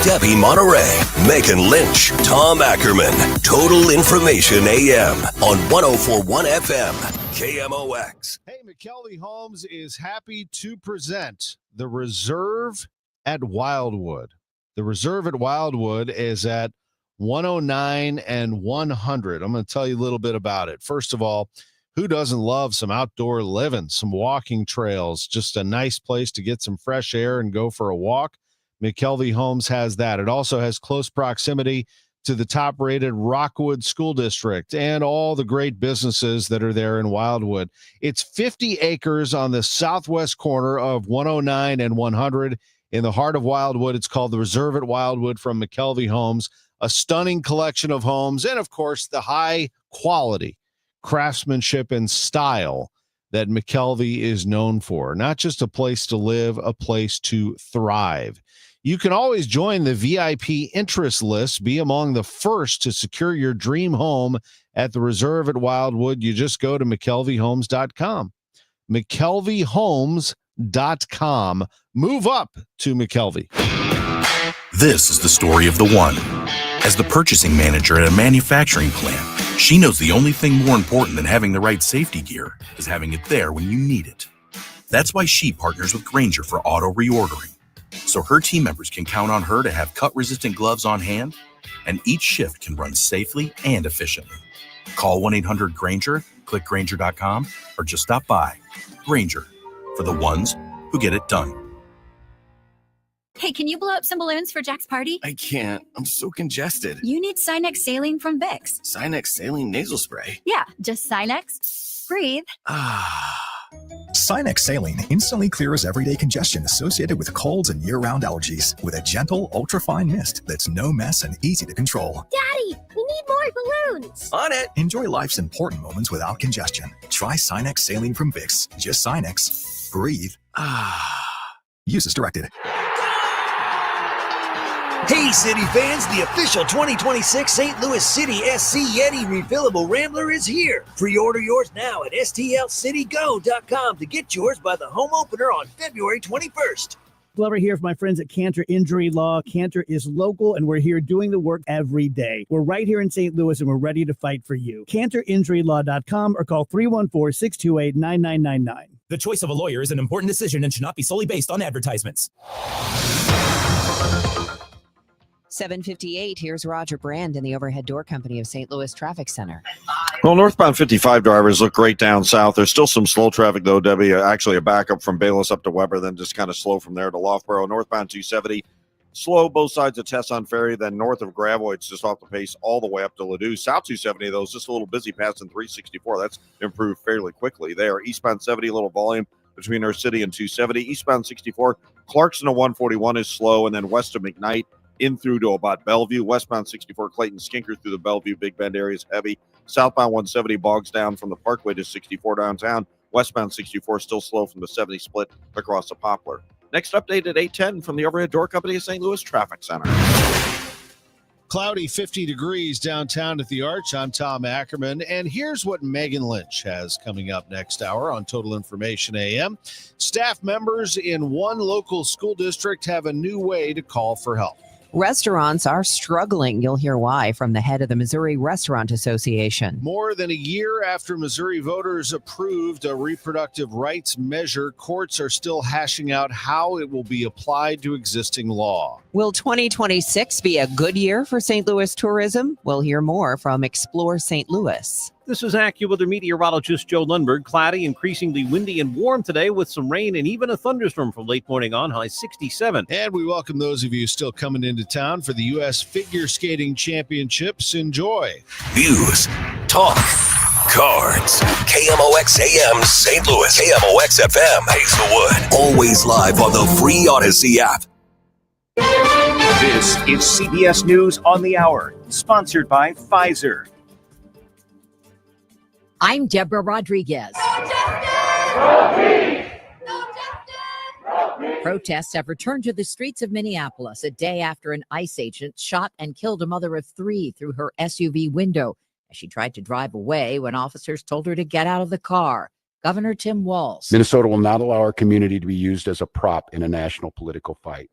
Speaker 11: Debbie Monterrey, Megan Lynch, Tom Ackerman. Total Information AM on 104.1 FM, KMOX.
Speaker 6: Hey, McKelvey Homes is happy to present the Reserve at Wildwood. The Reserve at Wildwood is at 109 and 100. I'm going to tell you a little bit about it. First of all, who doesn't love some outdoor living, some walking trails, just a nice place to get some fresh air and go for a walk? McKelvey Homes has that. It also has close proximity to the top-rated Rockwood School District and all the great businesses that are there in Wildwood. It's 50 acres on the southwest corner of 109 and 100 in the heart of Wildwood. It's called the Reserve at Wildwood from McKelvey Homes. A stunning collection of homes and, of course, the high quality craftsmanship and style that McKelvey is known for. Not just a place to live, a place to thrive. You can always join the VIP interest list. Be among the first to secure your dream home at the Reserve at Wildwood. You just go to McKelveyhomes.com. McKelveyhomes.com. Move up to McKelvey.
Speaker 1: This is the story of the one. As the purchasing manager at a manufacturing plant, she knows the only thing more important than having the right safety gear is having it there when you need it. That's why she partners with Grainger for auto reordering, so her team members can count on her to have cut-resistant gloves on hand, and each shift can run safely and efficiently. Call 1-800-GRAINGER, click Grainger.com, or just stop by. Grainger, for the ones who get it done.
Speaker 3: Hey, can you blow up some balloons for Jack's party?
Speaker 4: I can't. I'm so congested.
Speaker 3: You need Sinex Saline from Vicks.
Speaker 4: Sinex Saline Nasal Spray.
Speaker 3: Yeah, just Sinex. Breathe.
Speaker 12: Sinex Saline instantly clears everyday congestion associated with colds and year-round allergies with a gentle, ultra-fine mist that's no mess and easy to control.
Speaker 3: Daddy, we need more balloons.
Speaker 4: On it.
Speaker 12: Enjoy life's important moments without congestion. Try Sinex Saline from Vicks. Just Sinex. Breathe. Use as directed.
Speaker 15: Hey, City fans, the official 2026 St. Louis City SC Yeti refillable Rambler is here. Pre-order yours now at stlcitygo.com to get yours by the home opener on February 21st.
Speaker 13: Glover here for my friends at Cantor Injury Law. Cantor is local, and we're here doing the work every day. We're right here in St. Louis, and we're ready to fight for you. CantorInjuryLaw.com or call 314-628-9999.
Speaker 14: The choice of a lawyer is an important decision and should not be solely based on advertisements.
Speaker 2: 7:58. Here's Roger Brand in the Overhead Door Company of St. Louis Traffic Center.
Speaker 26: Well, northbound 55 drivers look great down south. There's still some slow traffic, though, Debbie. Actually, a backup from Bayless up to Weber, then just kind of slow from there to Loughborough. Northbound 270, slow both sides of Tesson Ferry. Then north of Gravois, it's just off the pace all the way up to Ladue. South 270, though, is just a little busy passing 364. That's improved fairly quickly there. Eastbound 70, a little volume between our city and 270. Eastbound 64, Clarkson to 141 is slow, and then west of McKnight in through to about Bellevue. Westbound 64, Clayton Skinker through the Bellevue Big Bend area is heavy. Southbound 170 bogs down from the Parkway to 64 downtown. Westbound 64 still slow from the 70 split across the Poplar. Next update at 8:10 from the Overhead Door Company of St. Louis Traffic Center.
Speaker 6: Cloudy, 50 degrees downtown at the Arch. I'm Tom Ackerman, and here's what Megan Lynch has coming up next hour on Total Information AM. Staff members in one local school district have a new way to call for help.
Speaker 2: Restaurants are struggling. You'll hear why from the head of the Missouri Restaurant Association.
Speaker 6: More than a year after Missouri voters approved a reproductive rights measure, courts are still hashing out how it will be applied to existing law.
Speaker 2: Will 2026 be a good year for St. Louis tourism? We'll hear more from Explore St. Louis.
Speaker 18: This is AccuWeather meteorologist Joe Lundberg. Cloudy, increasingly windy and warm today with some rain and even a thunderstorm from late morning on, high 67.
Speaker 6: And we welcome those of you still coming into town for the U.S. Figure Skating Championships. Enjoy.
Speaker 11: News, talk, cards. KMOX AM St. Louis. KMOX FM Hazelwood. Always live on the free Odyssey app.
Speaker 25: This is CBS News on the Hour, sponsored by Pfizer.
Speaker 27: I'm Deborah Rodriguez. Protests have returned to the streets of Minneapolis a day after an ICE agent shot and killed a mother of three through her SUV window as she tried to drive away when officers told her to get out of the car. Governor Tim Walz.
Speaker 28: Minnesota will not allow our community to be used as a prop in a national political fight.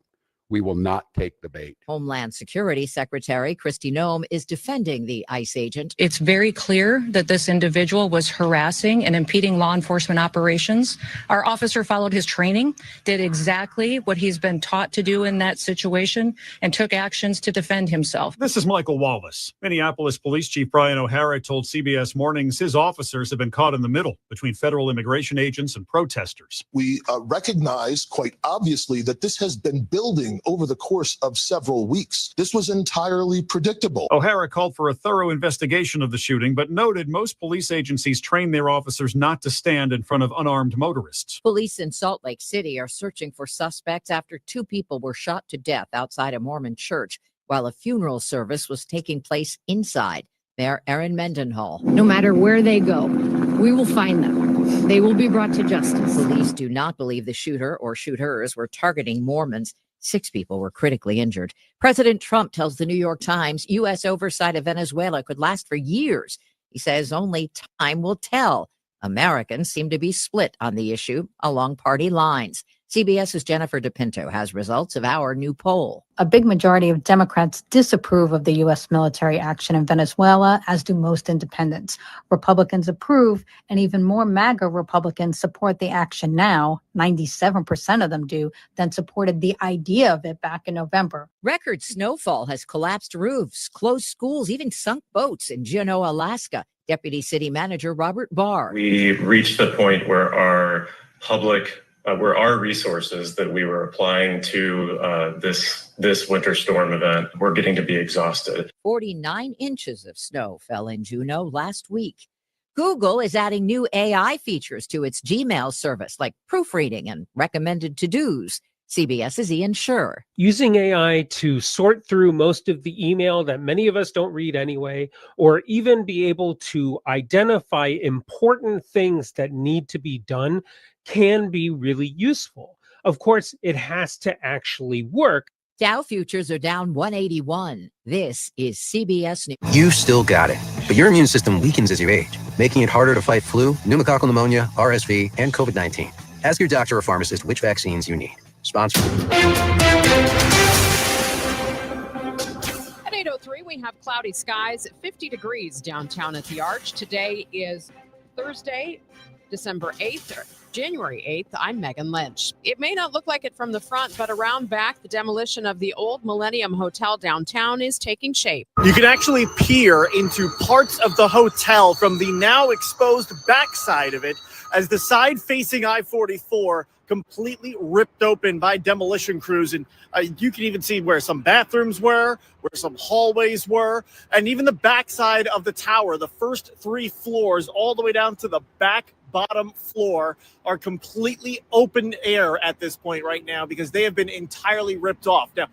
Speaker 28: We will not take the bait.
Speaker 27: Homeland Security Secretary Kristi Noem is defending the ICE agent.
Speaker 29: It's very clear that this individual was harassing and impeding law enforcement operations. Our officer followed his training, did exactly what he's been taught to do in that situation, and took actions to defend himself.
Speaker 31: This is Michael Wallace. Minneapolis Police Chief Brian O'Hara told CBS Mornings his officers have been caught in the middle between federal immigration agents and protesters.
Speaker 30: We recognize quite obviously that this has been building over the course of several weeks. This was entirely predictable.
Speaker 31: O'Hara called for a thorough investigation of the shooting, but noted most police agencies train their officers not to stand in front of unarmed motorists.
Speaker 27: Police in Salt Lake City are searching for suspects after two people were shot to death outside a Mormon church while a funeral service was taking place inside. Mayor Erin Mendenhall.
Speaker 5: No matter where they go, we will find them. They will be brought to justice.
Speaker 27: Police do not believe the shooter or shooters were targeting Mormons. 6 people were critically injured. President Trump tells the New York Times U.S. oversight of Venezuela could last for years. He says only time will tell. Americans seem to be split on the issue along party lines. CBS's Jennifer DePinto has results of our new poll.
Speaker 5: A big majority of Democrats disapprove of the U.S. military action in Venezuela, as do most independents. Republicans approve, and even more MAGA Republicans support the action now. 97% of them do, than supported the idea of it back in November.
Speaker 27: Record snowfall has collapsed roofs, closed schools, even sunk boats in Juneau, Alaska. Deputy City Manager Robert Barr.
Speaker 7: We reached the point where our resources that we were applying to this winter storm event were getting to be exhausted.
Speaker 27: 49 inches of snow fell in Juneau last week. Google is adding new AI features to its Gmail service, like proofreading and recommended to-dos. CBS's Ian Scherr.
Speaker 8: Using AI to sort through most of the email that many of us don't read anyway, or even be able to identify important things that need to be done can be really useful. Of course, it has to actually work.
Speaker 27: Dow futures are down 181. This is CBS News.
Speaker 16: You still got it, but your immune system weakens as you age, making it harder to fight flu, pneumococcal pneumonia, RSV, and COVID-19. Ask your doctor or pharmacist which vaccines you need. Sponsored.
Speaker 17: At 8:03, we have cloudy skies, 50 degrees downtown at the Arch. Today is Thursday, December 8th, January 8th. I'm Megan Lynch. It may not look like it from the front, but around back, the demolition of the old Millennium Hotel downtown is taking shape.
Speaker 19: You can actually peer into parts of the hotel from the now exposed backside of it as the side facing I-44 completely ripped open by demolition crews. And you can even see where some bathrooms were, where some hallways were, and even the backside of the tower, the first 3 floors, all the way down to the back bottom floor, are completely open air at this point right now because they have been entirely ripped off. Now,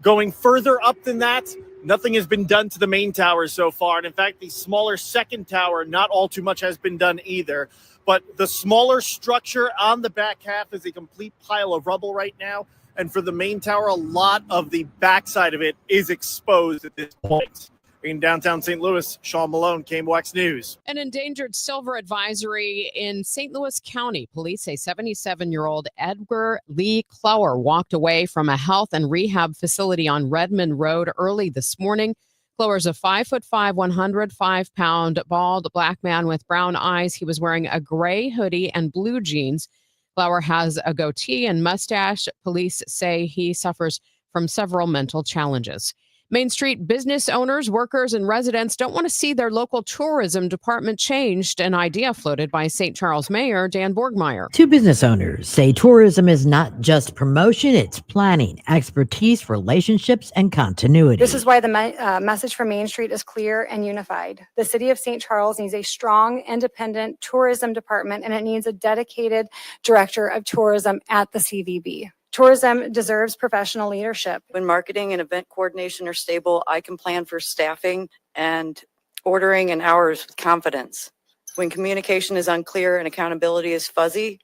Speaker 19: going further up than that, nothing has been done to the main tower so far. And in fact, the smaller second tower, not all too much has been done either. But the smaller structure on the back half is a complete pile of rubble right now. And for the main tower, a lot of the backside of it is exposed at this point. In downtown St. Louis, Sean Malone, KMOX News.
Speaker 17: An endangered silver advisory in St. Louis County. Police say 77-year-old Edgar Lee Clower walked away from a health and rehab facility on Redmond Road early this morning. Clower's a 5'5", 105-pound, bald black man with brown eyes. He was wearing a gray hoodie and blue jeans. Clower has a goatee and mustache. Police say he suffers from several mental challenges. Main Street business owners, workers, and residents don't want to see their local tourism department changed, an idea floated by St. Charles Mayor Dan Borgmeyer.
Speaker 27: 2 business owners say tourism is not just promotion, it's planning, expertise, relationships, and continuity.
Speaker 20: This is why the message from Main Street is clear and unified. The city of St. Charles needs a strong, independent tourism department, and it needs a dedicated director of tourism at the CVB. Tourism deserves professional leadership.
Speaker 21: When marketing and event coordination are stable, I can plan for staffing and ordering and hours with confidence. When communication is unclear and accountability is fuzzy,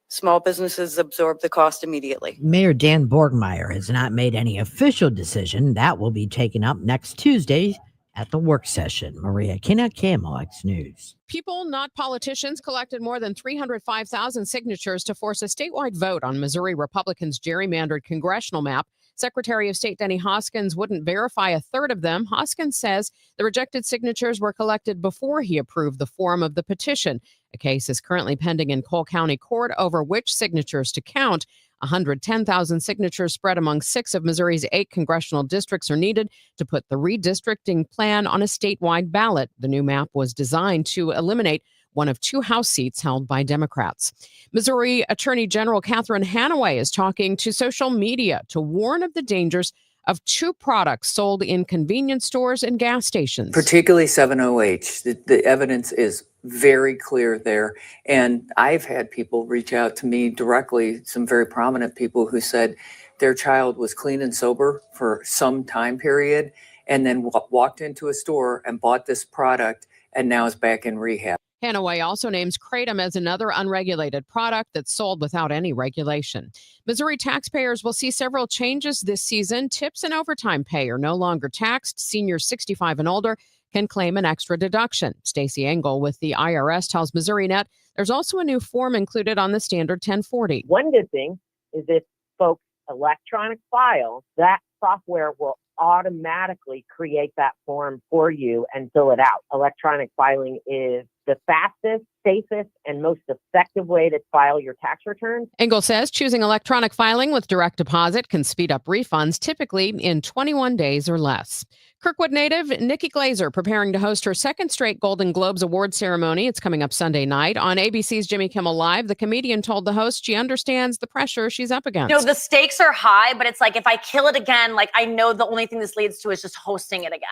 Speaker 21: small businesses absorb the cost immediately.
Speaker 27: Mayor Dan Borgmeyer has not made any official decision. That will be taken up next Tuesday at the work session. Maria Kina, KMOX News.
Speaker 17: People, not politicians, collected more than 305,000 signatures to force a statewide vote on Missouri Republicans' gerrymandered congressional map. Secretary of State Denny Hoskins wouldn't verify a third of them. Hoskins says the rejected signatures were collected before he approved the form of the petition. A case is currently pending in Cole County Court over which signatures to count. 110,000 signatures spread among 6 of Missouri's 8 congressional districts are needed to put the redistricting plan on a statewide ballot. The new map was designed to eliminate one of 2 House seats held by Democrats. Missouri Attorney General Catherine Hanaway is talking to social media to warn of the dangers of 2 products sold in convenience stores and gas stations.
Speaker 22: Particularly 7-OH. The evidence is very clear there. And I've had people reach out to me directly, some very prominent people who said their child was clean and sober for some time period. and then walked into a store and bought this product and now is back in rehab.
Speaker 17: Hanaway also names Kratom as another unregulated product that's sold without any regulation. Missouri taxpayers will see several changes this season. Tips and overtime pay are no longer taxed. Seniors 65 and older can claim an extra deduction. Stacey Engel with the IRS tells MissouriNet there's also a new form included on the standard 1040.
Speaker 1: One good thing is if folks electronic file, that software will automatically create that form for you and fill it out. Electronic filing is the fastest, safest, and most effective way to file your tax return.
Speaker 17: Engel says choosing electronic filing with direct deposit can speed up refunds, typically in 21 days or less. Kirkwood native Nikki Glazer preparing to host her second straight Golden Globes award ceremony. It's coming up Sunday night. On ABC's Jimmy Kimmel Live, the comedian told the host she understands the pressure she's up against.
Speaker 3: You know, the stakes are high, but it's like, if I kill it again, like, I know the only thing this leads to is just hosting it again.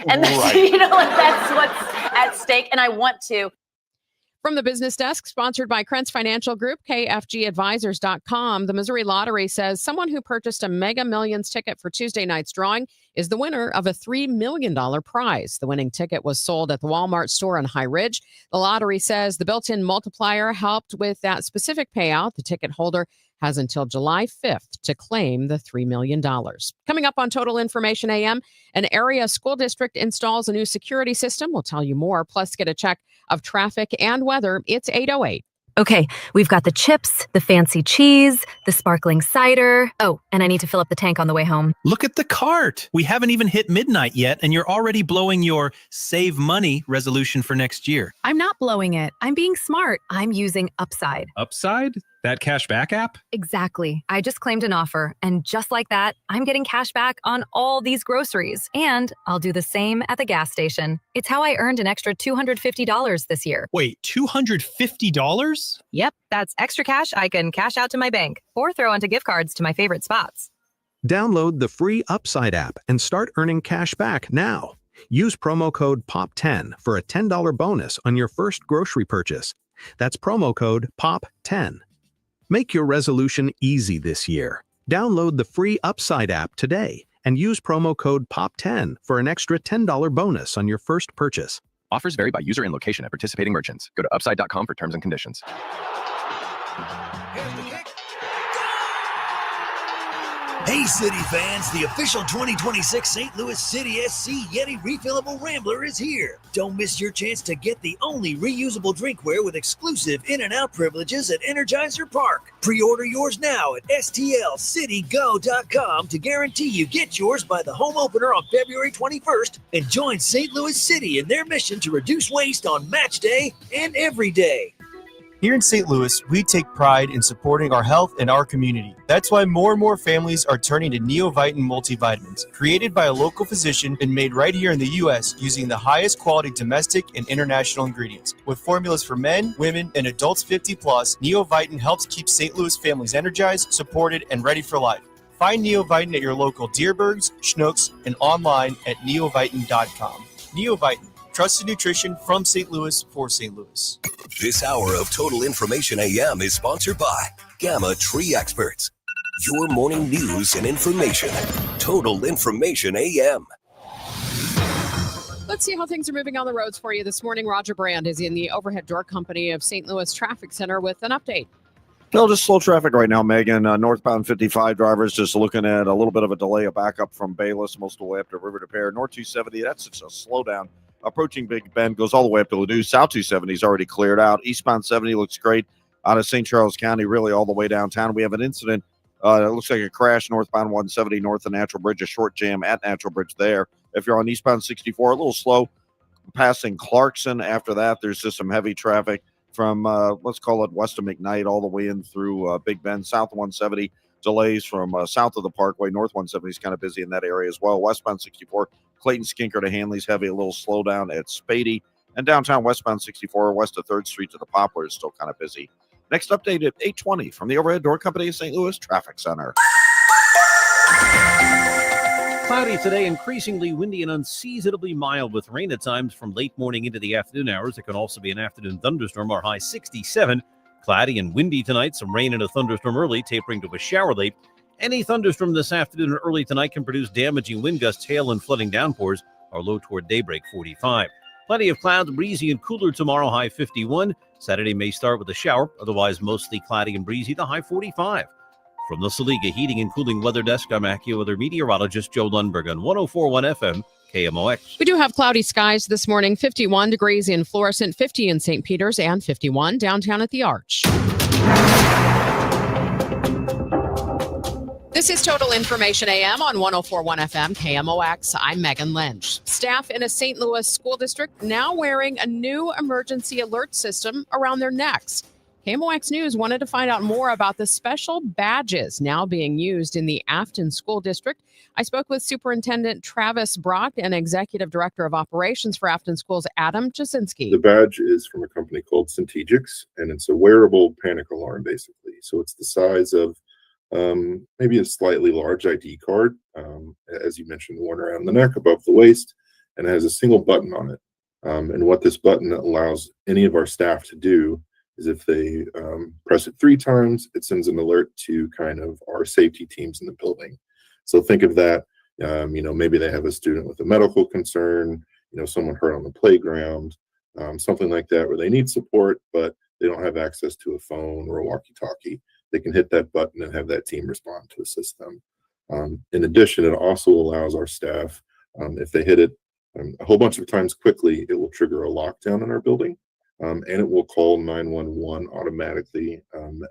Speaker 3: And that's, you know, like, that's what's at stake. And I want to.
Speaker 17: From the business desk, sponsored by Krentz Financial Group, KFGadvisors.com, the Missouri Lottery says someone who purchased a Mega Millions ticket for Tuesday night's drawing is the winner of a $3 million prize. The winning ticket was sold at the Walmart store in High Ridge. The lottery says the built-in multiplier helped with that specific payout. The ticket holder has until July 5th to claim the $3 million. Coming up on Total Information AM, an area school district installs a new security system. We'll tell you more, plus get a check of traffic and weather. It's 8:08.
Speaker 4: Okay, we've got the chips, the fancy cheese, the sparkling cider. Oh, and I need to fill up the tank on the way home.
Speaker 9: Look at the cart. We haven't even hit midnight yet, and you're already blowing your save money resolution for next year.
Speaker 4: I'm not blowing it. I'm being smart. I'm using Upside.
Speaker 10: Upside? That cash back app?
Speaker 4: Exactly. I just claimed an offer, and just like that, I'm getting cash back on all these groceries. And I'll do the same at the gas station. It's how I earned an extra $250 this year.
Speaker 9: Wait, $250?
Speaker 4: Yep, that's extra cash I can cash out to my bank or throw onto gift cards to my favorite spots.
Speaker 12: Download the free Upside app and start earning cash back now. Use promo code POP10 for a $10 bonus on your first grocery purchase. That's promo code POP10. Make your resolution easy this year. Download the free Upside app today and use promo code POP10 for an extra $10 bonus on your first purchase.
Speaker 13: Offers vary by user and location at participating merchants. Go to upside.com for terms and conditions.
Speaker 14: Hey, City fans, the official 2026 St. Louis City SC Yeti Refillable Rambler is here. Don't miss your chance to get the only reusable drinkware with exclusive in-and-out privileges at Energizer Park. Pre-order yours now at stlcitygo.com to guarantee you get yours by the home opener on February 21st and join St. Louis City in their mission to reduce waste on match day and every day.
Speaker 9: Here in St. Louis, we take pride in supporting our health and our community. That's why more and more families are turning to Neovitin multivitamins, created by a local physician and made right here in the U.S. using the highest quality domestic and international ingredients. With formulas for men, women, and adults 50 plus, Neovitin helps keep St. Louis families energized, supported, and ready for life. Find Neovitin at your local Deerbergs, Schnucks, and online at neovitin.com. Neovitin. Trusted nutrition from St. Louis for St. Louis.
Speaker 11: This hour of Total Information AM is sponsored by Gamma Tree Experts. Your morning news and information. Total Information AM.
Speaker 17: Let's see how things are moving on the roads for you this morning. Roger Brand is in the Overhead Door Company of St. Louis Traffic Center with an update.
Speaker 26: No, just slow traffic right now, Megan. Northbound 55 drivers just looking at a little bit of a delay, a backup from Bayless, most of the way up to River to Pear. North 270, that's just a slowdown. Approaching Big Bend, goes all the way up to Ladue. South 270 is already cleared out. Eastbound 70 looks great out of St. Charles County, really all the way downtown. We have an incident. It looks like a crash northbound 170 north of Natural Bridge, a short jam at Natural Bridge there. If you're on eastbound 64, a little slow passing Clarkson. After that, there's just some heavy traffic from, let's call it west of McKnight all the way in through Big Bend. South 170 delays from south of the Parkway. North 170 is kind of busy in that area as well. Westbound 64, Clayton Skinker to Hanley's heavy, a little slowdown at Spady. And downtown westbound 64, west of 3rd Street to the Poplar is still kind of busy. Next update at 8:20 from the Overhead Door Company of St. Louis Traffic Center.
Speaker 15: Cloudy today, increasingly windy and unseasonably mild with rain at times from late morning into the afternoon hours. It can also be an afternoon thunderstorm. Our high 67. Cloudy and windy tonight. Some rain and a thunderstorm early, tapering to a shower late. Any thunderstorm this afternoon and early tonight can produce damaging wind gusts, hail, and flooding downpours. Our low toward daybreak, 45. Plenty of clouds, breezy and cooler tomorrow, high 51. Saturday may start with a shower, otherwise mostly cloudy and breezy, the high 45. From the Saliga Heating and Cooling Weather Desk, I'm AccuWeather meteorologist Joe Lundberg on 104.1 FM, KMOX.
Speaker 17: We do have cloudy skies this morning, 51 degrees in Florissant, 50 in St. Peters, and 51 downtown at the Arch. This is Total Information AM on 104.1 FM KMOX. I'm Megan Lynch. Staff in a St. Louis school district now wearing a new emergency alert system around their necks. KMOX News wanted to find out more about the special badges now being used in the Afton School District. I spoke with Superintendent Travis Brock and Executive Director of Operations for Afton Schools, Adam Jasinski.
Speaker 2: The badge is from a company called Centegix, and it's a wearable panic alarm, basically. So it's the size of maybe a slightly large ID card, as you mentioned, worn around the neck above the waist, and it has a single button on it. And what this button allows any of our staff to do is if they press it 3 times, it sends an alert to kind of our safety teams in the building. So think of that, maybe they have a student with a medical concern, someone hurt on the playground, something like that, where they need support, but they don't have access to a phone or a walkie-talkie. They can hit that button and have that team respond to assist them. In addition, it also allows our staff, if they hit it a whole bunch of times quickly, it will trigger a lockdown in our building, and it will call 911 automatically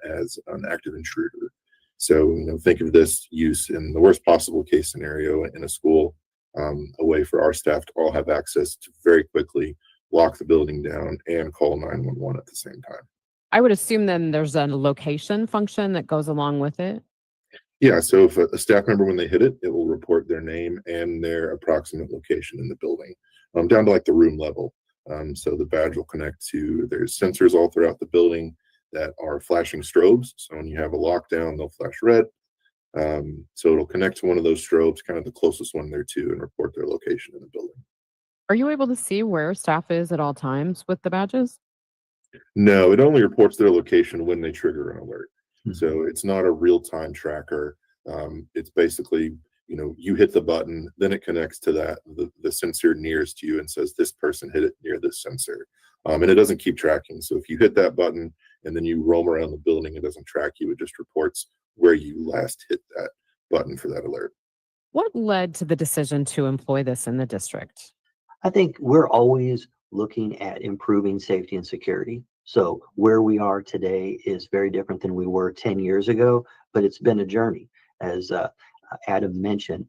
Speaker 2: as an active intruder. So, think of this use in the worst possible case scenario in a school, a way for our staff to all have access to very quickly lock the building down and call 911 at the same time.
Speaker 17: I would assume then there's a location function that goes along with it.
Speaker 2: Yeah, so if a staff member, when they hit it, it will report their name and their approximate location in the building, down to like the room level. So the badge will connect to, there's sensors all throughout the building that are flashing strobes. So when you have a lockdown, they'll flash red. So it'll connect to one of those strobes, kind of the closest one there too, and report their location in the building.
Speaker 17: Are you able to see where staff is at all times with the badges?
Speaker 2: No, it only reports their location when they trigger an alert. So it's not a real-time tracker. It's basically, you hit the button, then it connects to the sensor nearest to you and says this person hit it near this sensor. And it doesn't keep tracking. So if you hit that button and then you roam around the building, it doesn't track you. It just reports where you last hit that button for that alert.
Speaker 17: What led to the decision to employ this in the district?
Speaker 5: I think we're always looking at improving safety and security. So where we are today is very different than we were 10 years ago, but it's been a journey. As Adam mentioned,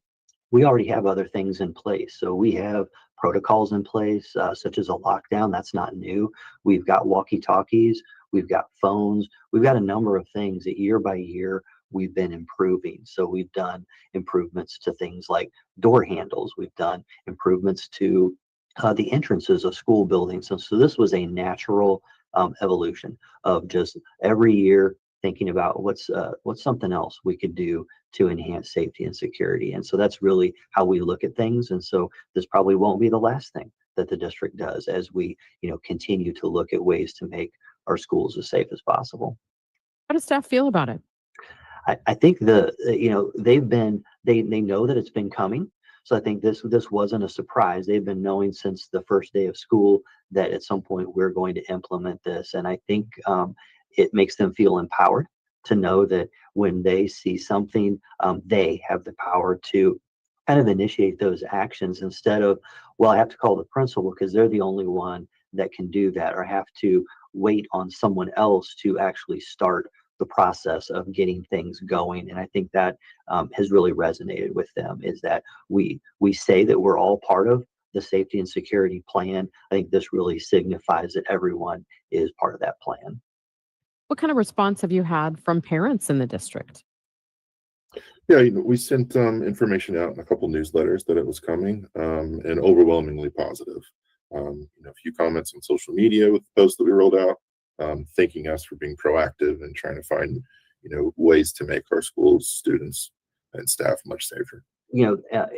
Speaker 5: we already have other things in place. So we have protocols in place, such as a lockdown. That's not new. We've got walkie-talkies, we've got phones, we've got a number of things that year by year we've been improving. So we've done improvements to things like door handles. We've done improvements to the entrances of school buildings. So this was a natural evolution of just every year thinking about what's something else we could do to enhance safety and security. And so that's really how we look at things. And so this probably won't be the last thing that the district does as we, continue to look at ways to make our schools as safe as possible.
Speaker 17: How does staff feel about it?
Speaker 5: I think they know that it's been coming. So I think this wasn't a surprise. They've been knowing since the first day of school that at some point we're going to implement this. And I think it makes them feel empowered to know that when they see something, they have the power to kind of initiate those actions instead of, well, I have to call the principal because they're the only one that can do that, or have to wait on someone else to actually start the process of getting things going. And I think that has really resonated with them, is that we say that we're all part of the safety and security plan. I think this really signifies that everyone is part of that plan.
Speaker 17: What kind of response have you had from parents in the district?
Speaker 2: Yeah, we sent information out in a couple newsletters that it was coming, and overwhelmingly positive. A few comments on social media with the post that we rolled out, thanking us for being proactive and trying to find, ways to make our schools, students, and staff much safer.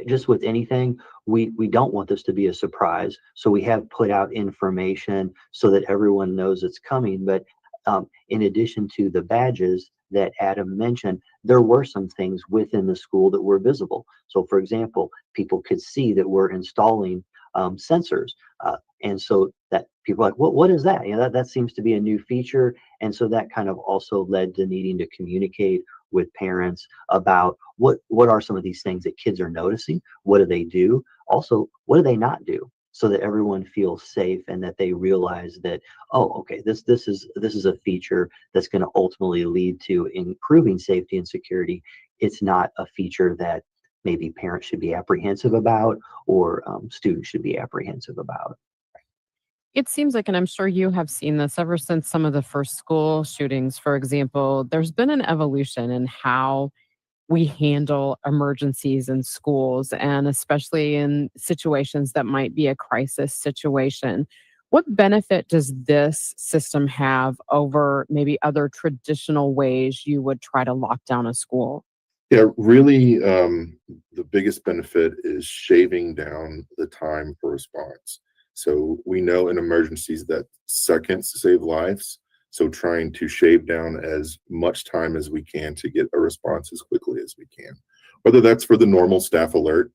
Speaker 5: Just with anything, we don't want this to be a surprise. So we have put out information so that everyone knows it's coming. But In addition to the badges that Adam mentioned, there were some things within the school that were visible. So, for example, people could see that we're installing sensors. And so that people are like, what is that? That seems to be a new feature. And so that kind of also led to needing to communicate with parents about what are some of these things that kids are noticing? What do they do? Also, what do they not do? So that everyone feels safe and that they realize that, oh, okay, this is a feature that's going to ultimately lead to improving safety and security. It's not a feature that maybe parents should be apprehensive about or students should be apprehensive about.
Speaker 17: It seems like, and I'm sure you have seen this ever since some of the first school shootings, for example, there's been an evolution in how we handle emergencies in schools, and especially in situations that might be a crisis situation. What benefit does this system have over maybe other traditional ways you would try to lock down a school?
Speaker 2: Yeah, really, the biggest benefit is shaving down the time for response. So we know in emergencies that seconds save lives. So trying to shave down as much time as we can to get a response as quickly as we can, whether that's for the normal staff alert,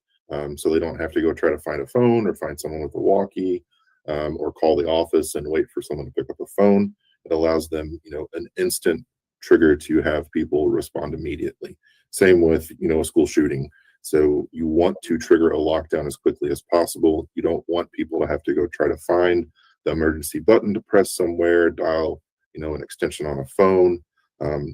Speaker 2: so they don't have to go try to find a phone or find someone with a walkie, or call the office and wait for someone to pick up a phone. It allows them, an instant trigger to have people respond immediately. Same with, a school shooting. So you want to trigger a lockdown as quickly as possible. You don't want people to have to go try to find the emergency button to press somewhere, dial, an extension on a phone.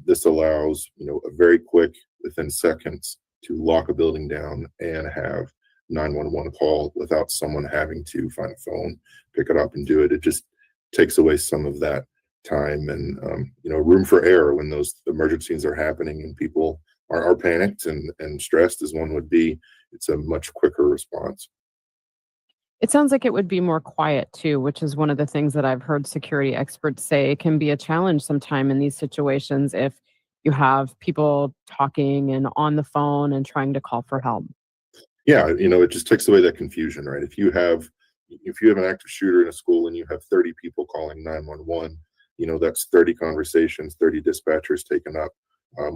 Speaker 2: This allows, a very quick, within seconds, to lock a building down and have 911 call without someone having to find a phone, pick it up and do it. It just takes away some of that time and, room for error when those emergencies are happening and people are panicked and stressed as one would be. It's a much quicker response.
Speaker 17: It sounds like it would be more quiet too, which is one of the things that I've heard security experts say can be a challenge sometime in these situations if you have people talking and on the phone and trying to call for help.
Speaker 2: Yeah, it just takes away that confusion, right? If you have an active shooter in a school and you have 30 people calling 911, that's 30 conversations, 30 dispatchers taken up.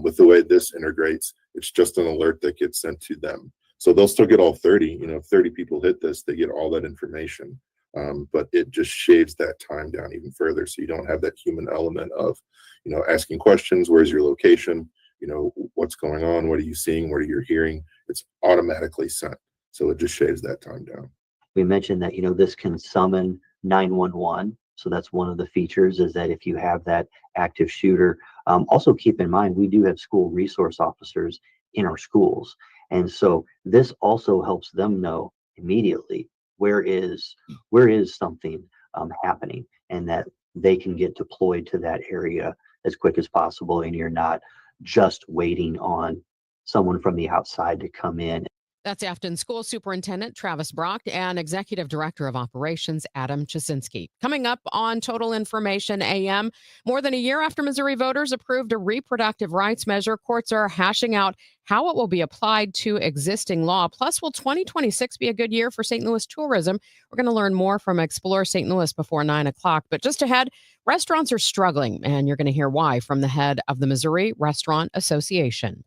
Speaker 2: With the way this integrates, it's just an alert that gets sent to them. So they'll still get all 30. If 30 people hit this, they get all that information. But it just shaves that time down even further. So you don't have that human element of, asking questions. Where's your location? What's going on? What are you seeing? What are you hearing? It's automatically sent. So it just shaves that time down.
Speaker 5: We mentioned that, this can summon 911. So that's one of the features, is that if you have that active shooter, also keep in mind, we do have school resource officers in our schools. And so this also helps them know immediately where is something happening, and that they can get deployed to that area as quick as possible. And you're not just waiting on someone from the outside to come in.
Speaker 17: That's Afton School Superintendent Travis Brock and Executive Director of Operations Adam Chasinski. Coming up on Total Information AM, more than a year after Missouri voters approved a reproductive rights measure, courts are hashing out how it will be applied to existing law. Plus, will 2026 be a good year for St. Louis tourism? We're going to learn more from Explore St. Louis before 9 o'clock. But just ahead, restaurants are struggling, and you're going to hear why from the head of the Missouri Restaurant Association.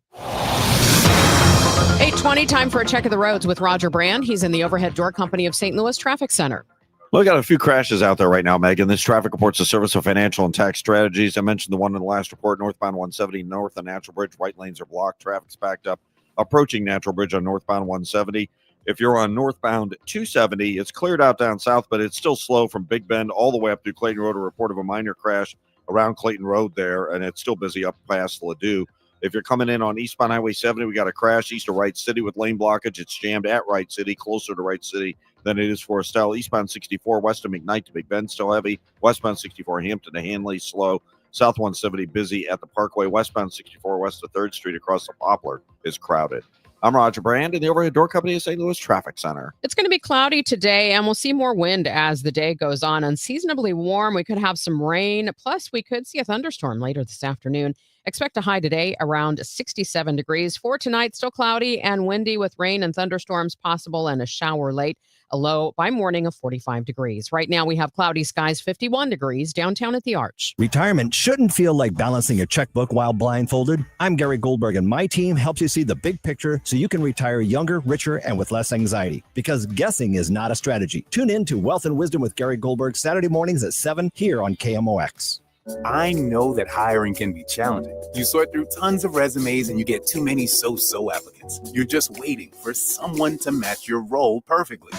Speaker 17: 8:20, time for a check of the roads with Roger Brand. He's in the Overhead Door Company of St. Louis Traffic Center.
Speaker 26: Well, we got a few crashes out there right now, Megan. This traffic report's the Service of Financial and Tax Strategies. I mentioned the one in the last report, northbound 170 north of Natural Bridge. Right lanes are blocked. Traffic's backed up approaching Natural Bridge on northbound 170. If you're on northbound 270, it's cleared out down south, but it's still slow from Big Bend all the way up through Clayton Road. A report of a minor crash around Clayton Road there, and it's still busy up past Ladue. If you're coming in on eastbound Highway 70, we got a crash east of Wright City with lane blockage. It's jammed at Wright City, closer to Wright City than it is for Estelle. Eastbound 64 west of McKnight to Big Bend, still heavy. Westbound 64 Hampton to Hanley, slow. South 170 busy at the Parkway. Westbound 64 west of 3rd Street across the Poplar is crowded. I'm Roger Brand in the Overhead Door Company of St. Louis Traffic Center.
Speaker 17: It's going to be cloudy today, and we'll see more wind as the day goes on. Unseasonably warm. We could have some rain. Plus, we could see a thunderstorm later this afternoon. Expect a high today around 67 degrees. For tonight, still cloudy and windy with rain and thunderstorms possible and a shower late. A low by morning of 45 degrees. Right now we have cloudy skies, 51 degrees downtown at the Arch.
Speaker 6: Retirement shouldn't feel like balancing a checkbook while blindfolded. I'm Gary Goldberg, and my team helps you see the big picture so you can retire younger, richer, and with less anxiety. Because guessing is not a strategy. Tune in to Wealth and Wisdom with Gary Goldberg Saturday mornings at 7 here on KMOX.
Speaker 7: I know that hiring can be challenging. You sort through tons of resumes and you get too many so-so applicants. You're just waiting for someone to match your role perfectly.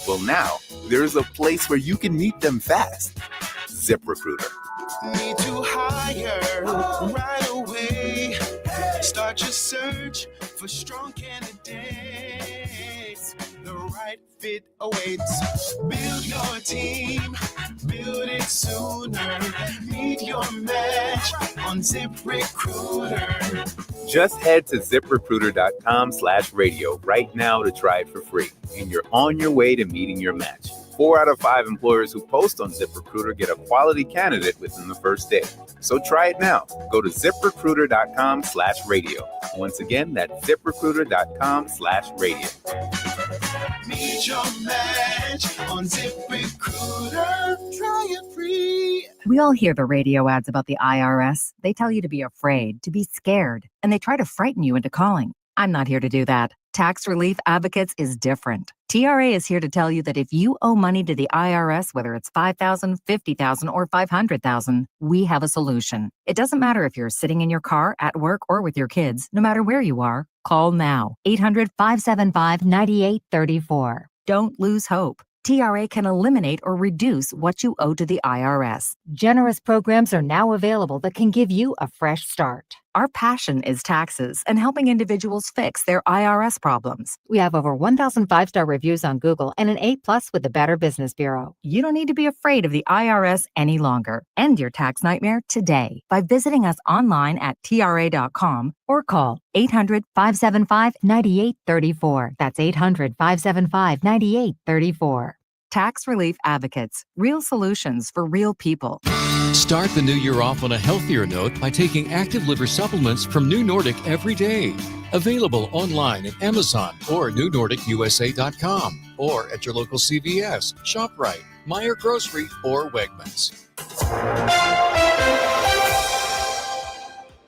Speaker 7: Well, now there's a place where you can meet them fast. ZipRecruiter.
Speaker 8: Need to hire right away. Start your search for strong candidates. The right fit awaits. Build your team, build it sooner. Meet your match on ZipRecruiter.
Speaker 7: Just head to ZipRecruiter.com/radio right now to try it for free. And you're on your way to meeting your match. 4 out of 5 employers who post on ZipRecruiter get a quality candidate within the first day. So try it now. Go to ZipRecruiter.com/radio. Once again, that's ZipRecruiter.com/radio.
Speaker 8: Meet your match on ZipRecruiter. Try it free.
Speaker 18: We all hear the radio ads about the IRS. They tell you to be afraid, to be scared, and they try to frighten you into calling. I'm not here to do that. Tax Relief Advocates is different. TRA is here to tell you that if you owe money to the IRS, whether it's $5,000, $50,000, or $500,000, we have a solution. It doesn't matter if you're sitting in your car, at work, or with your kids. No matter where you are, call now. 800-575-9834. Don't lose hope. TRA can eliminate or reduce what you owe to the IRS. Generous programs are now available that can give you a fresh start. Our passion is taxes and helping individuals fix their IRS problems. We have over 1,000 5-star reviews on Google and an A+ with the Better Business Bureau. You don't need to be afraid of the IRS any longer. End your tax nightmare today by visiting us online at TRA.com or call 800-575-9834. That's 800-575-9834. Tax Relief Advocates. Real solutions for real people.
Speaker 23: Start the new year off on a healthier note by taking active liver supplements from New Nordic every day. Available online at Amazon or NewNordicUSA.com or at your local CVS, ShopRite, Meijer Grocery, or Wegmans.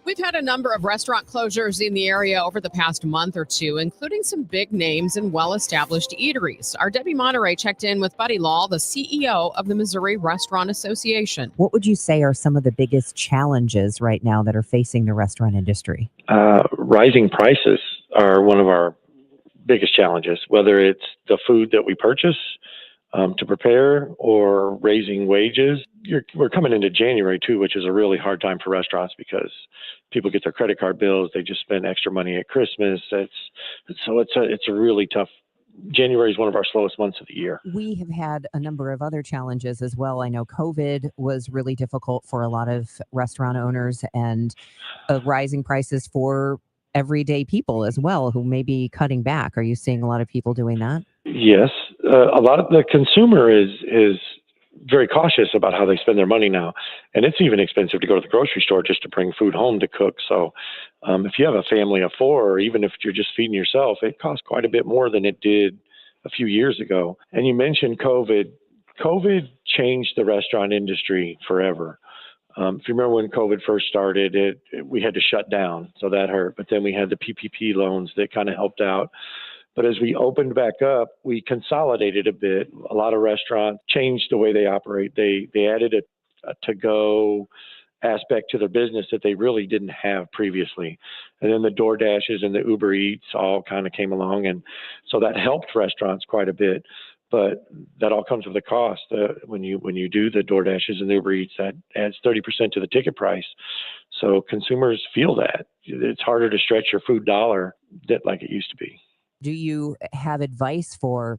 Speaker 17: We've had a number of restaurant closures in the area over the past month or two, including some big names and well-established eateries. Our Debbie Monterrey checked in with Buddy Law, the CEO of the Missouri Restaurant Association.
Speaker 24: What would you say are some of the biggest challenges right now that are facing the restaurant industry?
Speaker 25: Rising prices are one of our biggest challenges, whether it's the food that we purchase to prepare or raising wages. We're coming into January too, which is a really hard time for restaurants because people get their credit card bills. They just spend extra money at Christmas. It's a really tough. January is one of our slowest months of the year.
Speaker 24: We have had a number of other challenges as well. I know COVID was really difficult for a lot of restaurant owners, and rising prices for everyday people as well who may be cutting back. Are you seeing a lot of people doing that?
Speaker 25: Yes. A lot of the consumer is very cautious about how they spend their money now. And it's even expensive to go to the grocery store just to bring food home to cook. So if you have a family of 4, or even if you're just feeding yourself, it costs quite a bit more than it did a few years ago. And you mentioned COVID. COVID changed the restaurant industry forever. If you remember when COVID first started, we had to shut down, so that hurt. But then we had the PPP loans that kind of helped out. But as we opened back up, we consolidated a bit. A lot of restaurants changed the way they operate. They added a to-go aspect to their business that they really didn't have previously. And then the DoorDashes and the Uber Eats all kind of came along. And so that helped restaurants quite a bit. But that all comes with a cost. When you do the DoorDashes and the Uber Eats, that adds 30% to the ticket price. So consumers feel that. It's harder to stretch your food dollar like it used to be.
Speaker 24: Do you have advice for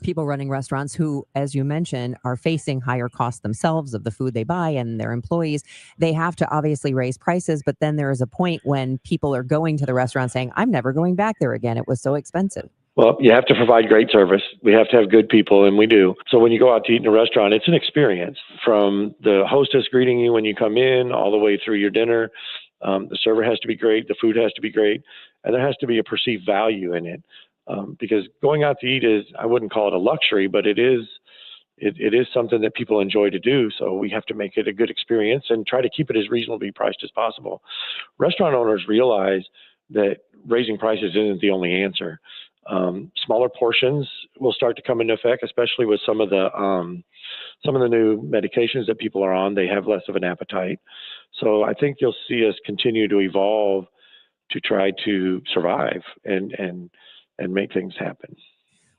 Speaker 24: people running restaurants who, as you mentioned, are facing higher costs themselves of the food they buy and their employees? They have to obviously raise prices, but then there is a point when people are going to the restaurant saying, I'm never going back there again. It was so expensive.
Speaker 25: Well, you have to provide great service. We have to have good people, and we do. So when you go out to eat in a restaurant, it's an experience, from the hostess greeting you when you come in all the way through your dinner. The server has to be great. The food has to be great. And there has to be a perceived value in it. Because going out to eat is, I wouldn't call it a luxury, but it is something that people enjoy to do. So we have to make it a good experience and try to keep it as reasonably priced as possible. Restaurant owners realize that raising prices isn't the only answer. Smaller portions will start to come into effect, especially with some of the new medications that people are on. They have less of an appetite. So I think you'll see us continue to evolve to try to survive and make things happen.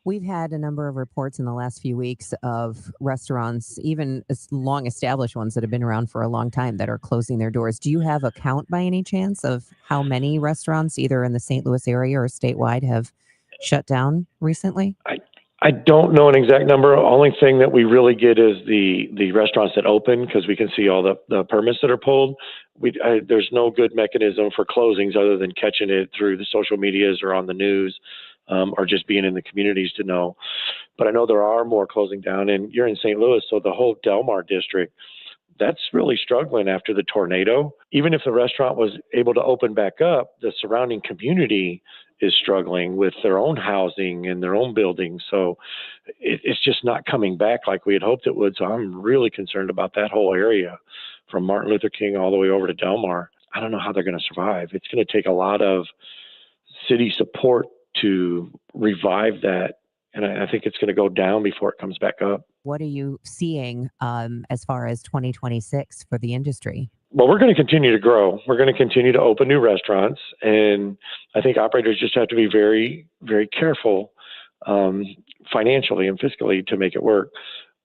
Speaker 24: We've had a number of reports in the last few weeks of restaurants, even long established ones that have been around for a long time, that are closing their doors. Do you have a count by any chance of how many restaurants, either in the St. Louis area or statewide, have shut down recently?
Speaker 25: I don't know an exact number. Only thing that we really get is the restaurants that open, because we can see all the permits that are pulled. There's no good mechanism for closings other than catching it through the social medias or on the news, or just being in the communities to know. But I know there are more closing down, and you're in St. Louis, so the whole Del Mar district, that's really struggling after the tornado. Even if the restaurant was able to open back up, the surrounding community is struggling with their own housing and their own buildings. So it's just not coming back like we had hoped it would. So I'm really concerned about that whole area from Martin Luther King all the way over to Del Mar. I don't know how they're going to survive. It's going to take a lot of city support to revive that. And I think it's going to go down before it comes back up.
Speaker 24: What are you seeing as far as 2026 for the industry?
Speaker 25: Well, we're going to continue to grow. We're going to continue to open new restaurants. And I think operators just have to be very, very careful financially and fiscally to make it work.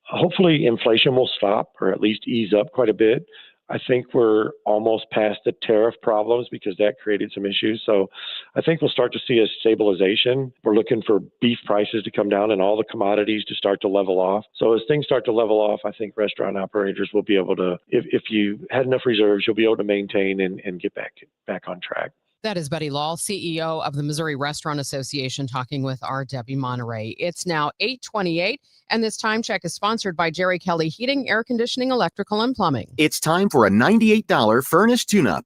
Speaker 25: Hopefully inflation will stop or at least ease up quite a bit. I think we're almost past the tariff problems because that created some issues. So I think we'll start to see a stabilization. We're looking for beef prices to come down and all the commodities to start to level off. So as things start to level off, I think restaurant operators will be able to, if you had enough reserves, you'll be able to maintain and get back on track.
Speaker 17: That is Buddy Lahl, CEO of the Missouri Restaurant Association, talking with our Debbie Monterrey. It's now 8:28, and this time check is sponsored by Jerry Kelly Heating, Air Conditioning, Electrical, and Plumbing.
Speaker 1: It's time for a $98 furnace tune-up.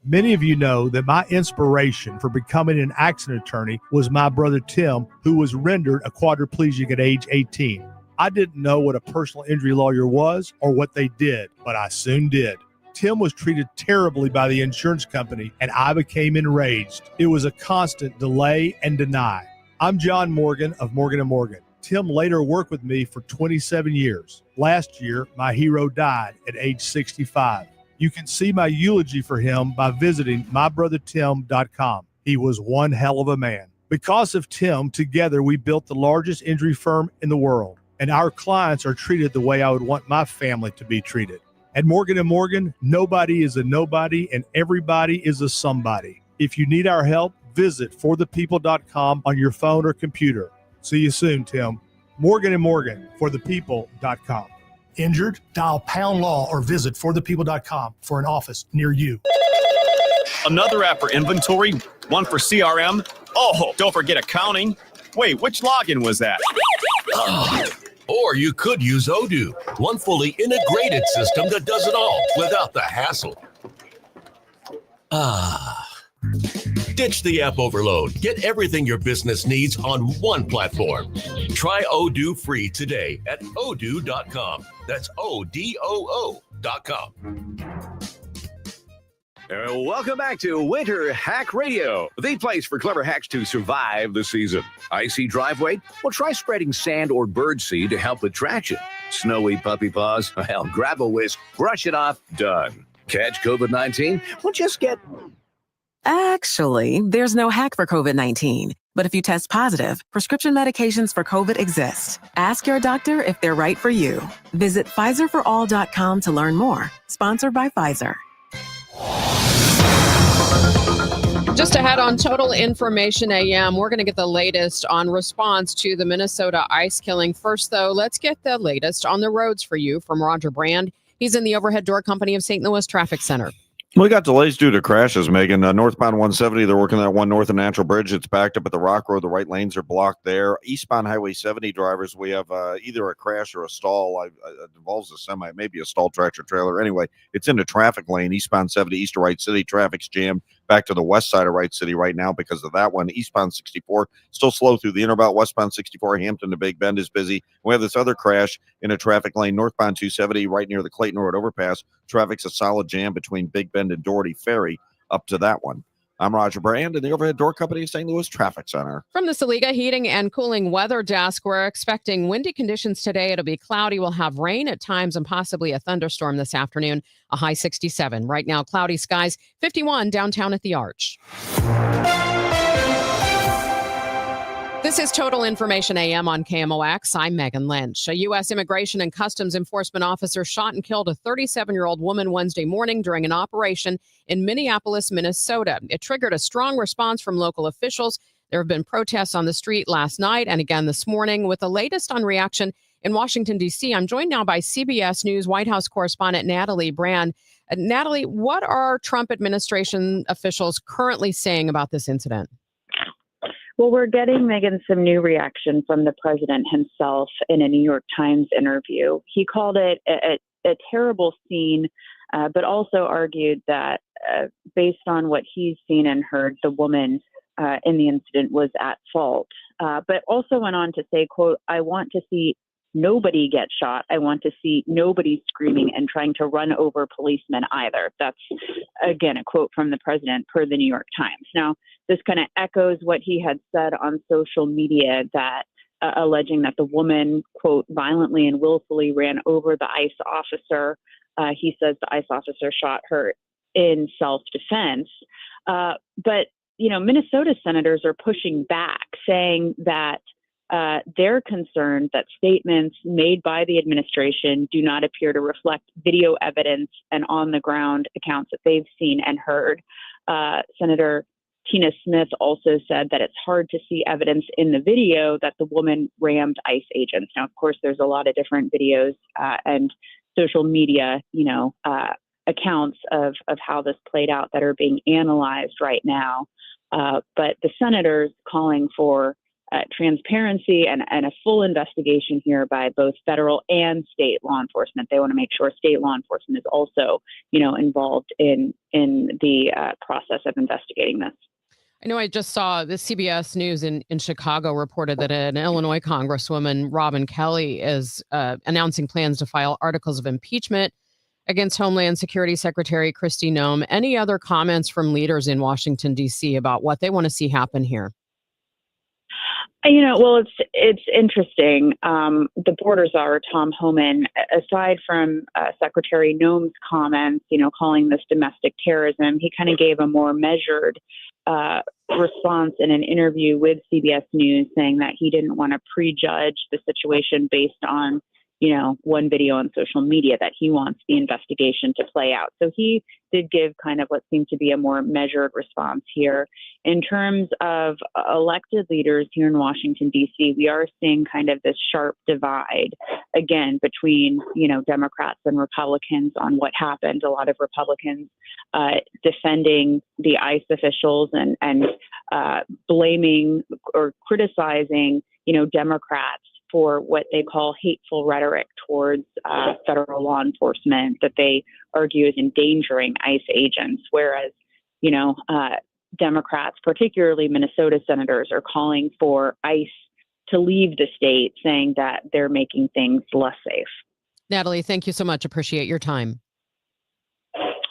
Speaker 16: Many of you know that my inspiration for becoming an accident attorney was my brother Tim, who was rendered a quadriplegic at age 18. I didn't know what a personal injury lawyer was or what they did, but I soon did. Tim was treated terribly by the insurance company, and I became enraged. It was a constant delay and deny. I'm John Morgan of Morgan & Morgan. Tim later worked with me for 27 years. Last year, my hero died at age 65. You can see my eulogy for him by visiting mybrothertim.com. He was one hell of a man. Because of Tim, together we built the largest injury firm in the world, and our clients are treated the way I would want my family to be treated. At Morgan & Morgan, nobody is a nobody and everybody is a somebody. If you need our help, visit forthepeople.com on your phone or computer. See you soon, Tim. Morgan & Morgan, forthepeople.com.
Speaker 19: Injured? Dial pound law or visit forthepeople.com for an office near you.
Speaker 20: Another app for inventory, one for CRM. Oh, don't forget accounting. Wait, which login was that?
Speaker 11: Or you could use Odoo, one fully integrated system that does it all without the hassle. Ditch the app overload. Get everything your business needs on one platform. Try Odoo free today at odoo.com. That's ODOO.com.
Speaker 21: Welcome back to Winter Hack Radio, the place for clever hacks to survive the season. Icy driveway? Well, try spreading sand or birdseed to help with traction. Snowy puppy paws? Well, grab a whisk, brush it off, done. Catch COVID-19? Well, just get...
Speaker 22: Actually, there's no hack for COVID-19. But if you test positive, prescription medications for COVID exist. Ask your doctor if they're right for you. Visit PfizerForAll.com to learn more. Sponsored by Pfizer.
Speaker 17: Just ahead on Total Information AM, we're going to get the latest on response to the Minnesota ice killing. First, though, let's get the latest on the roads for you from Roger Brand. He's in the Overhead Door Company of St. Louis Traffic Center.
Speaker 26: We got delays due to crashes, Megan. Northbound 170, they're working that one north of Natural Bridge. It's backed up at the Rock Road. The right lanes are blocked there. Eastbound Highway 70 drivers, we have either a crash or a stall. It involves a semi, maybe a stall tractor trailer. Anyway, it's in the traffic lane. Eastbound 70, east of Wright City. Traffic's jammed back to the west side of Wright City right now because of that one. Eastbound 64, still slow through the Interbelt. Westbound 64, Hampton to Big Bend is busy. We have this other crash in a traffic lane, northbound 270, right near the Clayton Road overpass. Traffic's a solid jam between Big Bend and Doherty Ferry up to that one. I'm Roger Brand in the Overhead Door Company of St. Louis Traffic Center.
Speaker 17: From the Saliga Heating and Cooling Weather Desk, we're expecting windy conditions today. It'll be cloudy. We'll have rain at times and possibly a thunderstorm this afternoon, a high 67. Right now, cloudy skies, 51 downtown at the Arch. This is Total Information AM on KMOX. I'm Megan Lynch. A U.S. Immigration and Customs Enforcement officer shot and killed a 37-year-old woman Wednesday morning during an operation in Minneapolis, Minnesota. It triggered a strong response from local officials. There have been protests on the street last night and again this morning. With the latest on reaction in Washington, D.C., I'm joined now by CBS News White House correspondent Natalie Brand. Natalie, what are Trump administration officials currently saying about this incident?
Speaker 3: Well, we're getting, Megan, some new reaction from the president himself in a New York Times interview. He called it a terrible scene, but also argued that based on what he's seen and heard, the woman in the incident was at fault. But also went on to say, quote, "I want to see nobody get shot. I want to see nobody screaming and trying to run over policemen either." That's, again, a quote from the president per the New York Times. Now, this kind of echoes what he had said on social media, that alleging that the woman, quote, violently and willfully ran over the ICE officer. He says the ICE officer shot her in self-defense. But, you know, Minnesota senators are pushing back, saying that they're concerned that statements made by the administration do not appear to reflect video evidence and on-the-ground accounts that they've seen and heard. Senator Tina Smith also said that it's hard to see evidence in the video that the woman rammed ICE agents. Now, of course, there's a lot of different videos and social media, accounts of how this played out that are being analyzed right now. But the senators calling for transparency and a full investigation here by both federal and state law enforcement. They want to make sure state law enforcement is also, involved in the process of investigating this.
Speaker 17: I know I just saw the CBS News in Chicago reported that an Illinois Congresswoman, Robin Kelly, is announcing plans to file articles of impeachment against Homeland Security Secretary Kristi Noem. Any other comments from leaders in Washington, D.C. about what they want to see happen here?
Speaker 3: Well, it's interesting. The border czar, Tom Homan, aside from Secretary Noem's comments, calling this domestic terrorism, he kind of gave a more measured response in an interview with CBS News, saying that he didn't want to prejudge the situation based on, one video on social media, that he wants the investigation to play out. So he did give kind of what seemed to be a more measured response here. In terms of elected leaders here in Washington, D.C., we are seeing kind of this sharp divide, again, between, Democrats and Republicans on what happened. A lot of Republicans defending the ICE officials and blaming or criticizing, Democrats for what they call hateful rhetoric towards federal law enforcement that they argue is endangering ICE agents, whereas, Democrats, particularly Minnesota senators, are calling for ICE to leave the state, saying that they're making things less safe.
Speaker 17: Natalie, thank you so much. Appreciate your time.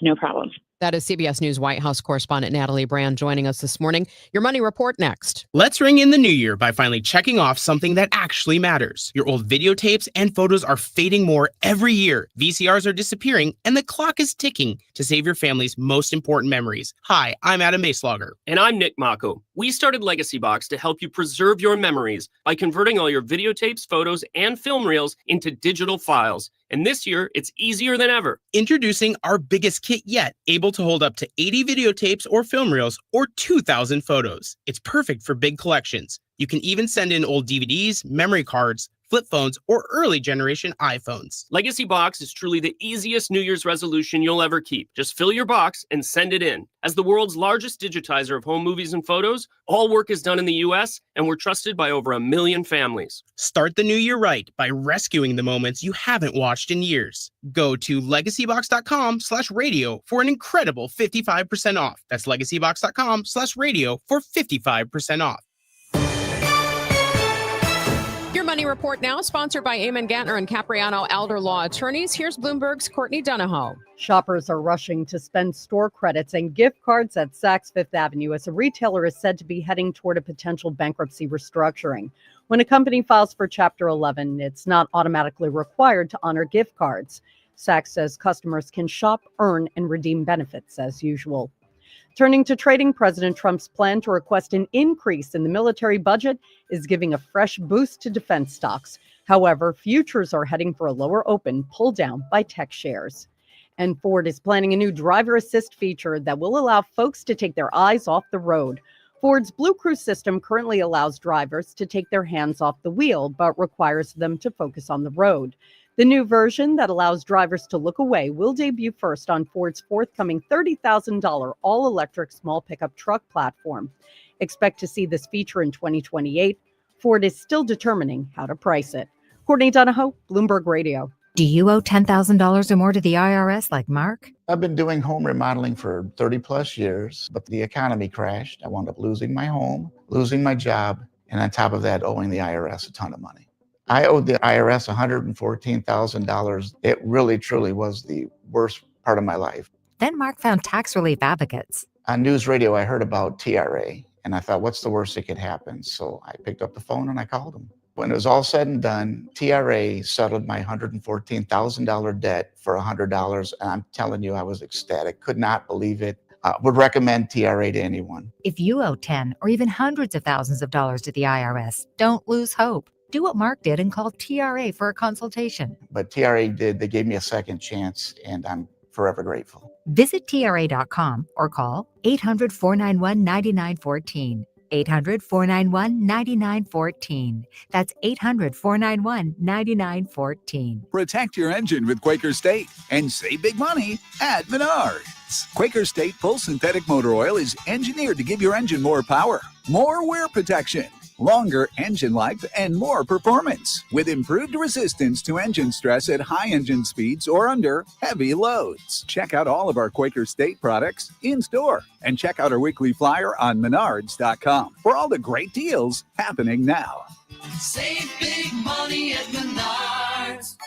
Speaker 3: No problem.
Speaker 17: That is CBS News White House correspondent Natalie Brand joining us this morning. Your Money Report next.
Speaker 4: Let's ring in the new year by finally checking off something that actually matters. Your old videotapes and photos are fading more every year. VCRs are disappearing, and the clock is ticking to save your family's most important memories. Hi, I'm Adam Baselogger.
Speaker 10: And I'm Nick Mako. We started Legacy Box to help you preserve your memories by converting all your videotapes, photos, and film reels into digital files. And this year, it's easier than ever.
Speaker 4: Introducing our biggest kit yet, able to hold up to 80 videotapes or film reels or 2,000 photos. It's perfect for big collections. You can even send in old DVDs, memory cards, flip phones, or early generation iPhones.
Speaker 10: Legacy Box is truly the easiest New Year's resolution you'll ever keep. Just fill your box and send it in. As the world's largest digitizer of home movies and photos, all work is done in the U.S., and we're trusted by over 1 million families.
Speaker 4: Start the new year right by rescuing the moments you haven't watched in years. Go to legacybox.com/radio for an incredible 55% off. That's legacybox.com/radio for 55% off.
Speaker 17: Your Money Report now, sponsored by Eamon Gantner and Capriano Elder Law Attorneys. Here's Bloomberg's Courtney Donahoe.
Speaker 2: Shoppers are rushing to spend store credits and gift cards at Saks Fifth Avenue as a retailer is said to be heading toward a potential bankruptcy restructuring. When a company files for Chapter 11, it's not automatically required to honor gift cards. Saks says customers can shop, earn, and redeem benefits as usual. Turning to trading, President Trump's plan to request an increase in the military budget is giving a fresh boost to defense stocks. However, futures are heading for a lower open, pulled down by tech shares. And Ford is planning a new driver assist feature that will allow folks to take their eyes off the road. Ford's Blue Cruise system currently allows drivers to take their hands off the wheel, but requires them to focus on the road. The new version that allows drivers to look away will debut first on Ford's forthcoming $30,000 all-electric small pickup truck platform. Expect to see this feature in 2028. Ford is still determining how to price it. Courtney Donahoe, Bloomberg Radio.
Speaker 18: Do you owe $10,000 or more to the IRS like Mark?
Speaker 9: I've been doing home remodeling for 30 plus years, but the economy crashed. I wound up losing my home, losing my job, and on top of that, owing the IRS a ton of money. I owed the IRS $114,000. It really, truly was the worst part of my life.
Speaker 18: Then Mark found tax relief advocates.
Speaker 9: On news radio, I heard about TRA, and I thought, what's the worst that could happen? So I picked up the phone and I called them. When it was all said and done, TRA settled my $114,000 debt for $100, and I'm telling you, I was ecstatic. Could not believe it. Would recommend TRA to anyone.
Speaker 18: If you owe 10 or even hundreds of thousands of dollars to the IRS, don't lose hope. Do what Mark did and call TRA for a consultation.
Speaker 9: But TRA did. They gave me a second chance, and I'm forever grateful.
Speaker 18: Visit TRA.com or call 800-491-9914. 800-491-9914. That's 800-491-9914.
Speaker 12: Protect your engine with Quaker State and save big money at Menards. Quaker State Full Synthetic Motor Oil is engineered to give your engine more power, more wear protection, longer engine life, and more performance with improved resistance to engine stress at high engine speeds or under heavy loads. Check out all of our Quaker State products in store and check out our weekly flyer on menards.com for all the great deals happening now.
Speaker 13: Save big money at Menards.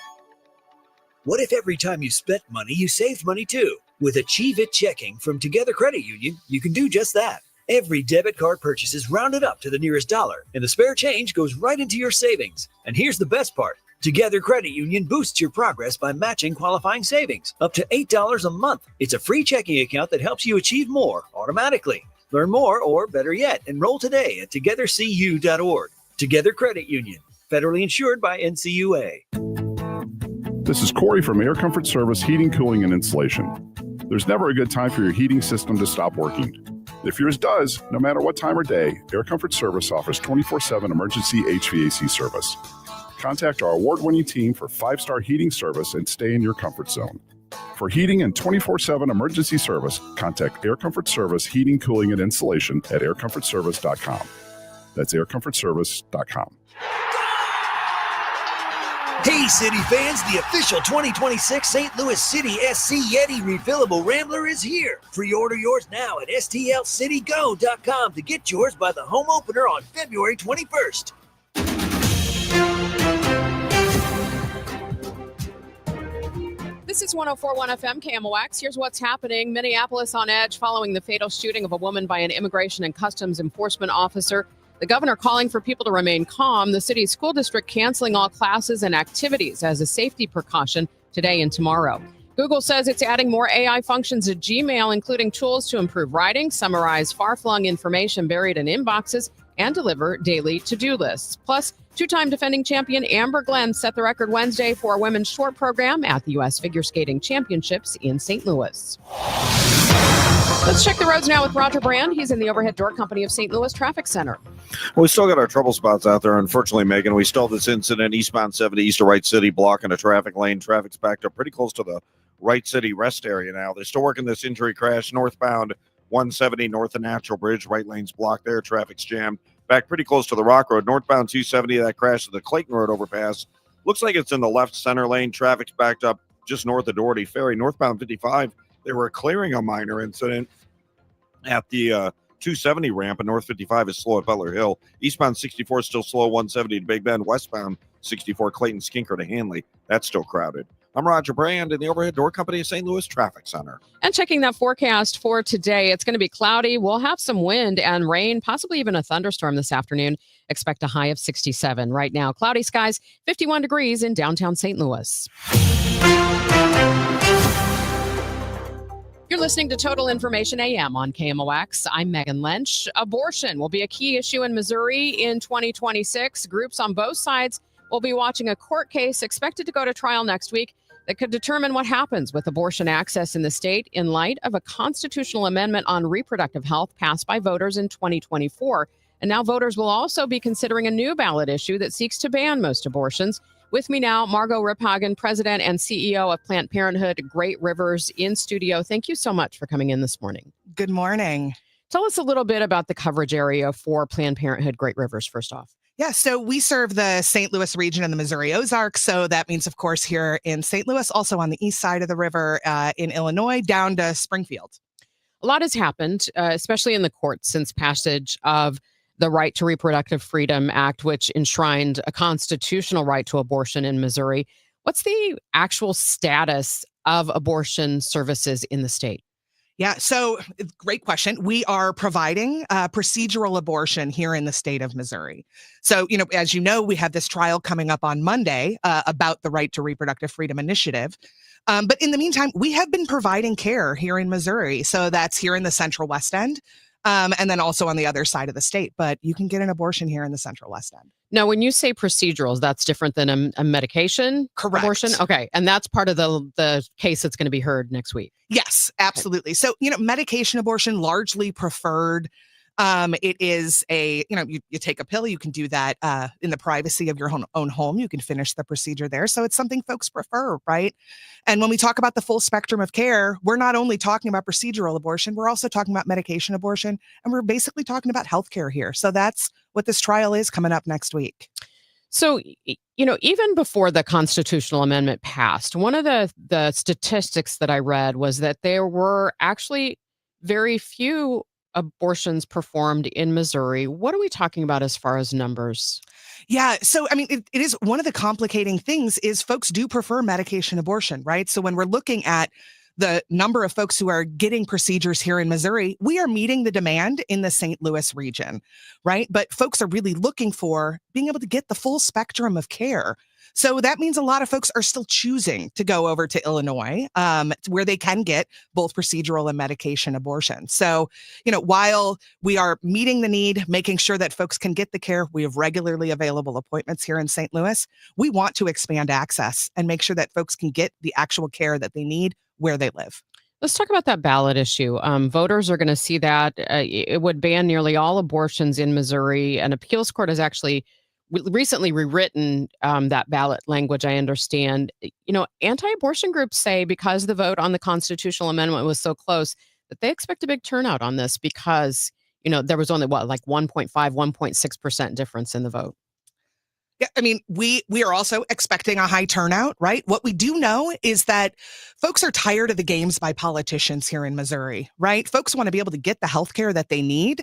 Speaker 14: What if every time you spent money, you saved money too? With Achieve It Checking from Together Credit Union, you can do just that. Every debit card purchase is rounded up to the nearest dollar, and the spare change goes right into your savings. And here's the best part. Together Credit Union boosts your progress by matching qualifying savings up to $8 a month. It's a free checking account that helps you achieve more automatically. Learn more, or better yet, enroll today at togethercu.org. Together Credit Union, federally insured by NCUA.
Speaker 15: This is Corey from Air Comfort Service Heating, Cooling, and Insulation. There's never a good time for your heating system to stop working. If yours does, no matter what time or day, Air Comfort Service offers 24/7 emergency HVAC service. Contact our award-winning team for 5-star heating service and stay in your comfort zone. For heating and 24/7 emergency service, contact Air Comfort Service Heating, Cooling, and Insulation at aircomfortservice.com. That's aircomfortservice.com.
Speaker 14: Hey, City fans, the official 2026 St. Louis City SC Yeti refillable Rambler is here. Pre-order yours now at stlcitygo.com to get yours by the home opener on February 21st.
Speaker 17: This is 104.1 FM KMOX. Here's what's happening. Minneapolis on edge following the fatal shooting of a woman by an Immigration and Customs Enforcement officer. The governor calling for people to remain calm. The city's school district canceling all classes and activities as a safety precaution today and tomorrow. Google says it's adding more AI functions to Gmail, including tools to improve writing, summarize far-flung information buried in inboxes, and deliver daily to-do lists. Plus, two-time defending champion Amber Glenn set the record Wednesday for a women's short program at the U.S. Figure Skating Championships in St. Louis. Let's check the roads now with Roger Brand. He's in the Overhead Door Company of St. Louis Traffic Center.
Speaker 26: Well, we still got our trouble spots out there. Unfortunately, Megan, we still have this incident eastbound 70 east of Wright City blocking a traffic lane. Traffic's backed up pretty close to the Wright City rest area now. They're still working this injury crash northbound 170 north of Natural Bridge. Right lane's blocked there. Traffic's jammed. Back pretty close to the Rock Road. Northbound 270, that crash to the Clayton Road overpass. Looks like it's in the left center lane. Traffic's backed up just north of Doherty Ferry. Northbound 55, they were clearing a minor incident at the 270 ramp, and North 55 is slow at Butler Hill. Eastbound 64 is still slow, 170 to Big Bend. Westbound 64, Clayton Skinker to Hanley. That's still crowded. I'm Roger Brand in the Overhead Door Company of St. Louis Traffic Center.
Speaker 17: And checking that forecast for today, it's going to be cloudy. We'll have some wind and rain, possibly even a thunderstorm this afternoon. Expect a high of 67. Right now, cloudy skies, 51 degrees in downtown St. Louis. You're listening to Total Information AM on KMOX. I'm Megan Lynch. Abortion will be a key issue in Missouri in 2026. Groups on both sides will be watching a court case expected to go to trial next week that could determine what happens with abortion access in the state in light of a constitutional amendment on reproductive health passed by voters in 2024. And now voters will also be considering a new ballot issue that seeks to ban most abortions. With me now, Margot Riphagen, President and CEO of Planned Parenthood Great Rivers in studio. Thank you so much for coming in this morning.
Speaker 5: Good morning.
Speaker 17: Tell us a little bit about the coverage area for Planned Parenthood Great Rivers, first off.
Speaker 5: Yeah, so we serve the St. Louis region and the Missouri Ozarks. So that means, of course, here in St. Louis, also on the east side of the river in Illinois, down to Springfield.
Speaker 17: A lot has happened, especially in the courts since passage of the Right to Reproductive Freedom Act, which enshrined a constitutional right to abortion in Missouri. What's the actual status of abortion services in the state?
Speaker 5: Yeah, so great question. We are providing procedural abortion here in the state of Missouri. So, as you know, we have this trial coming up on Monday about the Right to Reproductive Freedom Initiative. But in the meantime, we have been providing care here in Missouri. So that's here in the Central West End. And then also on the other side of the state. But you can get an abortion here in the Central West End.
Speaker 17: Now, when you say procedurals, that's different than a medication abortion? Okay. And that's part of the case that's going to be heard next week.
Speaker 5: Yes, absolutely. So, medication abortion, largely preferred. It is you take a pill, you can do that in the privacy of your own home. You can finish the procedure there. So it's something folks prefer, right? And when we talk about the full spectrum of care, we're not only talking about procedural abortion, we're also talking about medication abortion, and we're basically talking about healthcare here. So that's what this trial is coming up next week.
Speaker 17: So, even before the constitutional amendment passed, one of the statistics that I read was that there were actually very few abortions performed in Missouri. What are we talking about as far as numbers?
Speaker 5: Yeah. So, it is one of the complicating things is folks do prefer medication abortion, right? So when we're looking at the number of folks who are getting procedures here in Missouri, we are meeting the demand in the St. Louis region, right? But folks are really looking for being able to get the full spectrum of care. So that means a lot of folks are still choosing to go over to Illinois, where they can get both procedural and medication abortion. So, while we are meeting the need, making sure that folks can get the care, we have regularly available appointments here in St. Louis. We want to expand access and make sure that folks can get the actual care that they need where they live.
Speaker 17: Let's talk about that ballot issue. Voters are going to see that it would ban nearly all abortions in Missouri. An appeals court has actually recently rewritten that ballot language, I understand. Anti-abortion groups say because the vote on the constitutional amendment was so close that they expect a big turnout on this because, there was only 1.5, 1.6% difference in the vote.
Speaker 5: Yeah, we are also expecting a high turnout, right? What we do know is that folks are tired of the games by politicians here in Missouri, right? Folks want to be able to get the health care that they need.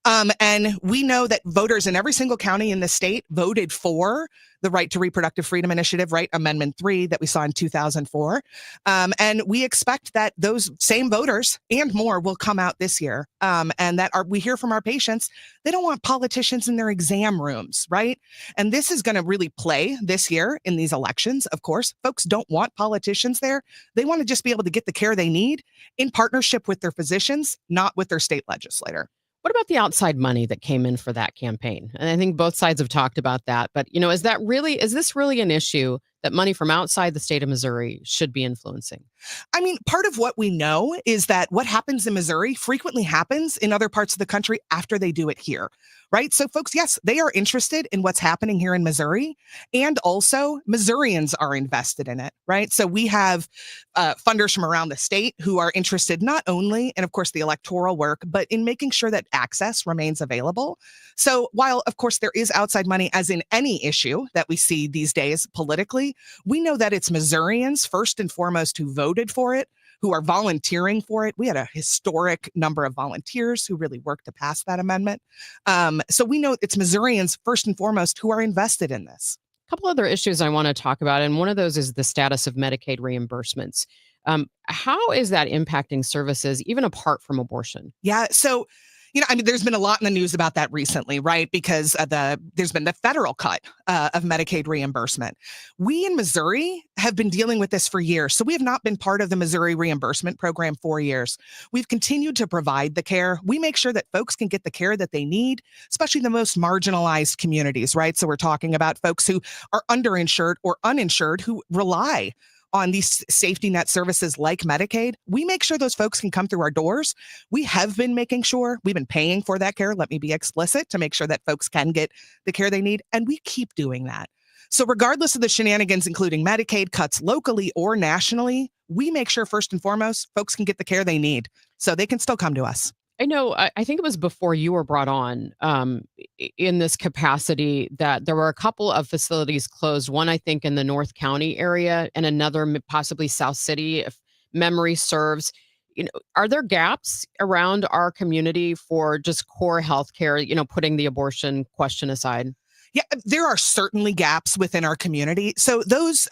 Speaker 5: And we know that voters in every single county in the state voted for the Right to Reproductive Freedom Initiative, right? Amendment 3 that we saw in 2004. And we expect that those same voters and more will come out this year. And that we hear from our patients, they don't want politicians in their exam rooms, right? And this is going to really play this year in these elections. Of course, folks don't want politicians there. They want to just be able to get the care they need in partnership with their physicians, not with their state legislator.
Speaker 17: What about the outside money that came in for that campaign? And I think both sides have talked about that. But, is this really an issue that money from outside the state of Missouri should be influencing?
Speaker 5: I mean, part of what we know is that what happens in Missouri frequently happens in other parts of the country after they do it here, right? So folks, yes, they are interested in what's happening here in Missouri, and also Missourians are invested in it, right? So we have funders from around the state who are interested not only in, of course, the electoral work, but in making sure that access remains available. So while, of course, there is outside money, as in any issue that we see these days politically, we know that it's Missourians first and foremost who voted for it, who are volunteering for it. We had a historic number of volunteers who really worked to pass that amendment. So we know it's Missourians first and foremost who are invested in this.
Speaker 17: A couple other issues I want to talk about, and one of those is the status of Medicaid reimbursements. How is that impacting services, even apart from abortion?
Speaker 5: Yeah, so I mean, there's been a lot in the news about that recently, right? Because there's been the federal cut of Medicaid reimbursement. We in Missouri have been dealing with this for years. So we have not been part of the Missouri reimbursement program for years. We've continued to provide the care. We make sure that folks can get the care that they need, especially the most marginalized communities, right? So we're talking about folks who are underinsured or uninsured who rely on these safety net services like Medicaid. We make sure those folks can come through our doors. We have been making sure we've been paying for that care. Let me be explicit, to make sure that folks can get the care they need. And we keep doing that. So regardless of the shenanigans, including Medicaid cuts locally or nationally, we make sure first and foremost, folks can get the care they need so they can still come to us.
Speaker 17: I know, I think it was before you were brought on in this capacity that there were a couple of facilities closed. One, I think, in the North County area, and another possibly South City, if memory serves. Are there gaps around our community for just core healthcare, putting the abortion question aside?
Speaker 5: Yeah, there are certainly gaps within our community. So those,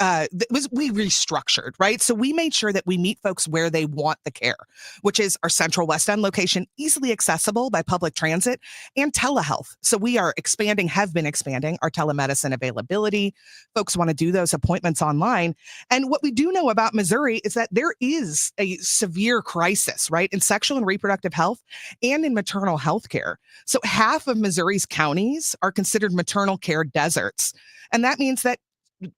Speaker 5: we restructured, right? So we made sure that we meet folks where they want the care, which is our Central West End location, easily accessible by public transit, and telehealth. So we have been expanding our telemedicine availability. Folks want to do those appointments online. And what we do know about Missouri is that there is a severe crisis, right, in sexual and reproductive health and in maternal health care. So half of Missouri's counties are considered maternal care deserts. And that means that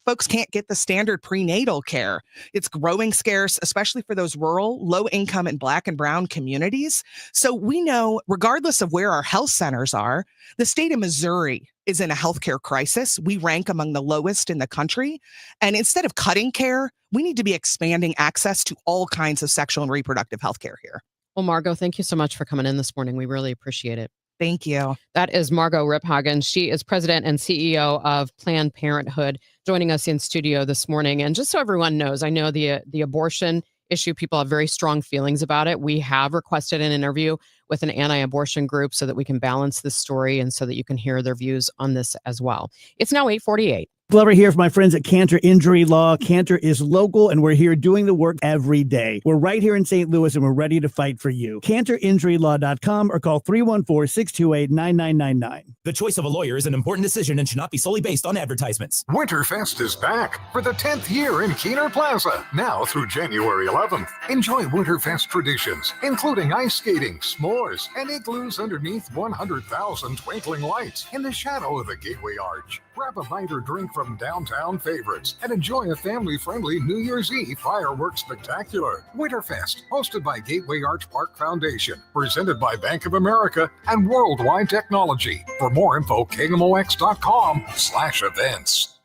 Speaker 5: folks can't get the standard prenatal care. It's growing scarce, especially for those rural, low income and Black and brown communities. So we know, regardless of where our health centers are, the state of Missouri is in a healthcare crisis. We rank among the lowest in the country. And instead of cutting care, we need to be expanding access to all kinds of sexual and reproductive health care here.
Speaker 17: Well, Margot, thank you so much for coming in this morning. We really appreciate it.
Speaker 5: Thank you.
Speaker 17: That is Margot Riphagen. She is president and CEO of Planned Parenthood, joining us in studio this morning. And just so everyone knows, I know the abortion issue, people have very strong feelings about it. We have requested an interview with an anti-abortion group so that we can balance this story and so that you can hear their views on this as well. It's now 8:48.
Speaker 6: Glover here for my friends at Cantor Injury Law. Cantor is local, and we're here doing the work every day. We're right here in St. Louis, and we're ready to fight for you. CantorInjuryLaw.com or call 314-628-9999.
Speaker 7: The choice of a lawyer is an important decision and should not be solely based on advertisements.
Speaker 8: Winterfest is back for the 10th year in Keener Plaza, now through January 11th. Enjoy Winterfest traditions, including ice skating, s'mores, and igloos underneath 100,000 twinkling lights in the shadow of the Gateway Arch. Grab a bite or drink from downtown favorites and enjoy a family-friendly New Year's Eve fireworks spectacular. Winterfest, hosted by Gateway Arch Park Foundation, presented by Bank of America and Worldwide Technology. For more info, KMOX.com/events.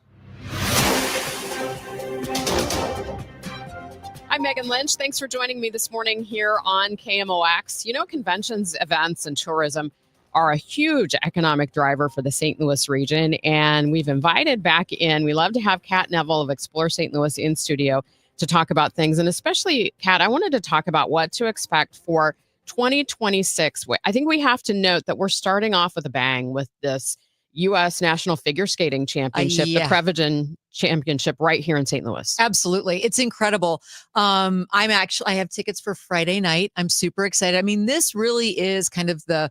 Speaker 17: I'm Megan Lynch. Thanks for joining me this morning here on KMOX. Conventions, events, and tourism are a huge economic driver for the St. Louis region. And we've invited back in, we love to have Kat Neville of Explore St. Louis in studio to talk about things. And especially, Kat, I wanted to talk about what to expect for 2026. I think we have to note that we're starting off with a bang with this U.S. National Figure Skating Championship, the Prevagen Championship right here in St. Louis.
Speaker 23: Absolutely. It's incredible. I have tickets for Friday night. I'm super excited. I mean, this really is kind of the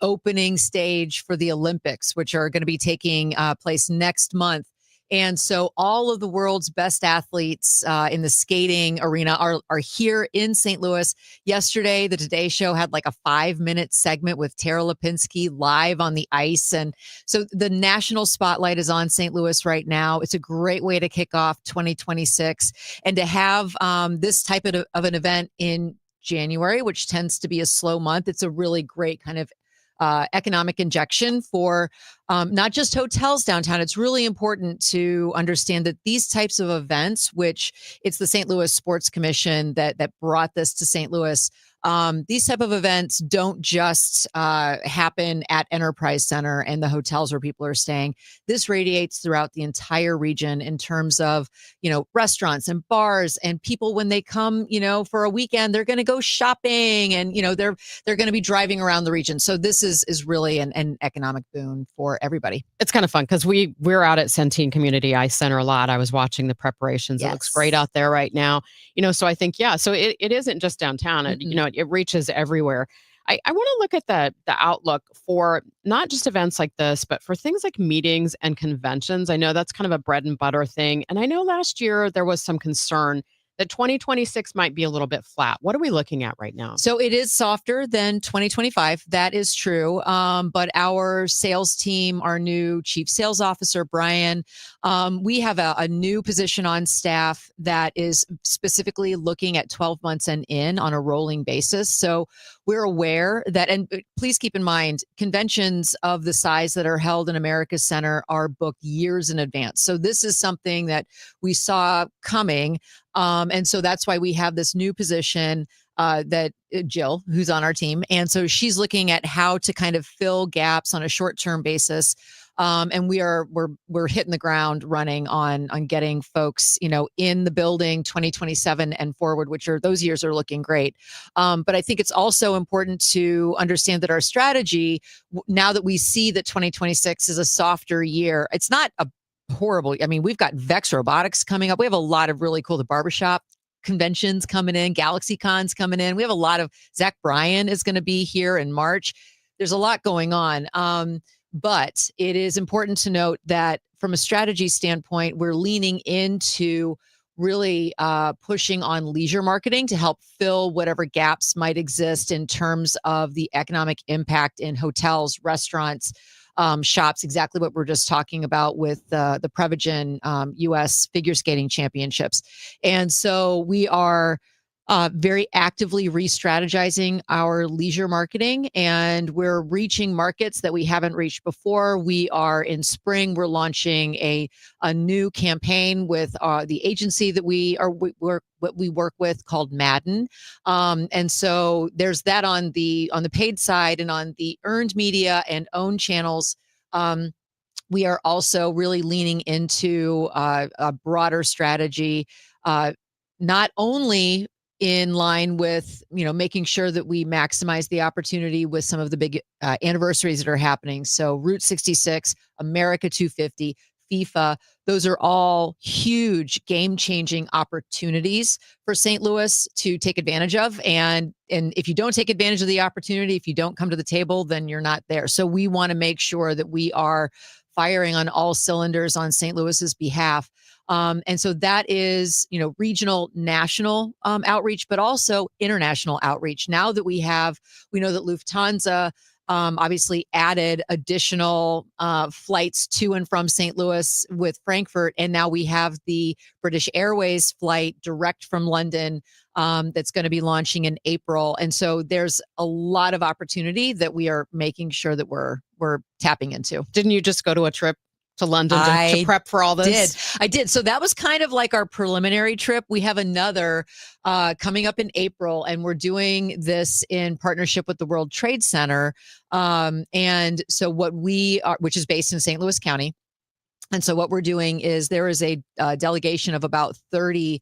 Speaker 23: opening stage for the Olympics, which are going to be taking place next month And so all of the world's best athletes in the skating arena are here in St. Louis. Yesterday, the Today Show had like a 5-minute segment with Tara Lipinski live on the ice. And so the national spotlight is on St. Louis right now. It's a great way to kick off 2026. And to have this type of an event in January, which tends to be a slow month, it's a really great kind of economic injection for not just hotels downtown. It's really important to understand that these types of events, which it's the St. Louis Sports Commission that brought this to St. Louis, these type of events don't just happen at Enterprise Center and the hotels where people are staying. This radiates throughout the entire region in terms of, restaurants and bars, and people, when they come, for a weekend, they're going to go shopping, and, they're going to be driving around the region. So this is really an economic boon for everybody.
Speaker 17: It's kind of fun because we're out at Centene Community Ice Center a lot. I was watching the preparations.
Speaker 23: Yes.
Speaker 17: It looks great out there right now. So I think, so it isn't just downtown. It reaches everywhere. I want to look at the outlook for not just events like this, but for things like meetings and conventions. I know that's kind of a bread and butter thing. And I know last year there was some concern that 2026 might be a little bit flat. What are we looking at right now?
Speaker 23: So it is softer than 2025. That is true. But our sales team, our new chief sales officer, Brian, we have a new position on staff that is specifically looking at 12 months and in on a rolling basis. So we're aware that, and please keep in mind, conventions of the size that are held in America's Center are booked years in advance. So this is something that we saw coming. And so that's why we have this new position that Jill, who's on our team. And so she's looking at how to kind of fill gaps on a short-term basis. And we're hitting the ground running on getting folks, in the building 2027 and forward, those years are looking great. But I think it's also important to understand that our strategy, now that we see that 2026 is a softer year, it's not a horrible. I mean, we've got Vex Robotics coming up. We have a lot of really cool, the barbershop conventions coming in, Galaxy Cons coming in. We have a lot of, Zach Bryan is going to be here in March. There's a lot going on. But it is important to note that from a strategy standpoint, we're leaning into really pushing on leisure marketing to help fill whatever gaps might exist in terms of the economic impact in hotels, restaurants, shops, exactly what we're just talking about with the Prevagen U.S. Figure Skating Championships. And so we are very actively re-strategizing our leisure marketing, and we're reaching markets that we haven't reached before. We are in spring, we're launching a new campaign with the agency that we work with called Madden. And so there's that on the paid side, and on the earned media and owned channels. We are also really leaning into a broader strategy, not only in line with, making sure that we maximize the opportunity with some of the big anniversaries that are happening. So Route 66, America 250, FIFA, those are all huge game-changing opportunities for St. Louis to take advantage of. And if you don't take advantage of the opportunity, if you don't come to the table, then you're not there. So we want to make sure that we are firing on all cylinders on St. Louis's behalf. And so that is, regional, national outreach, but also international outreach. Now that we know that Lufthansa obviously added additional flights to and from St. Louis with Frankfurt. And now we have the British Airways flight direct from London that's going to be launching in April. And so there's a lot of opportunity that we are making sure that we're tapping into.
Speaker 17: Didn't you just go to a trip to London to prep for all this?
Speaker 23: I did. So that was kind of like our preliminary trip. We have another coming up in April, and we're doing this in partnership with the World Trade Center. And so what we are, which is based in St. Louis County. And so what we're doing is there is a delegation of about 30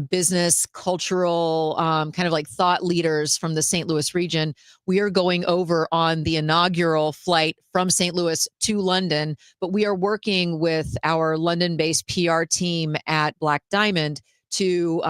Speaker 23: business, cultural, kind of like thought leaders from the St. Louis region. We are going over on the inaugural flight from St. Louis to London, but we are working with our London-based PR team at Black Diamond to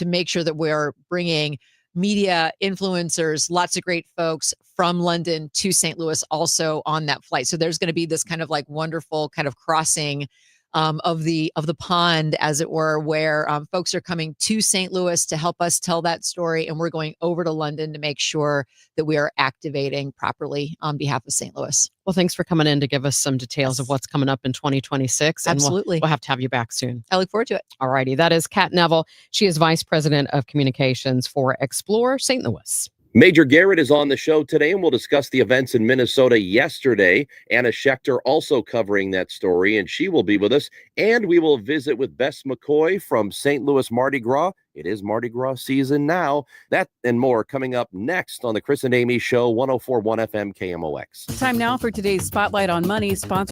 Speaker 23: make sure that we're bringing media influencers, lots of great folks from London to St. Louis also on that flight. So there's going to be this kind of like wonderful kind of crossing of the pond, as it were, where folks are coming to St. Louis to help us tell that story, and we're going over to London to make sure that we are activating properly on behalf of St. Louis.
Speaker 2: Well, thanks for coming in to give us some details of what's coming up in 2026. And
Speaker 23: Absolutely.
Speaker 2: We'll have to have you back soon.
Speaker 23: I look forward to it.
Speaker 2: All righty. That is Kat Neville. She is Vice President of Communications for Explore St. Louis.
Speaker 1: Major Garrett is on the show today, and we'll discuss the events in Minnesota yesterday. Anna Schechter also covering that story, and she will be with us. And we will visit with Bess McCoy from St. Louis Mardi Gras. It is Mardi Gras season now. That and more coming up next on the Chris and Amy Show, 104.1 FM KMOX.
Speaker 16: Time now for today's Spotlight on Money, sponsored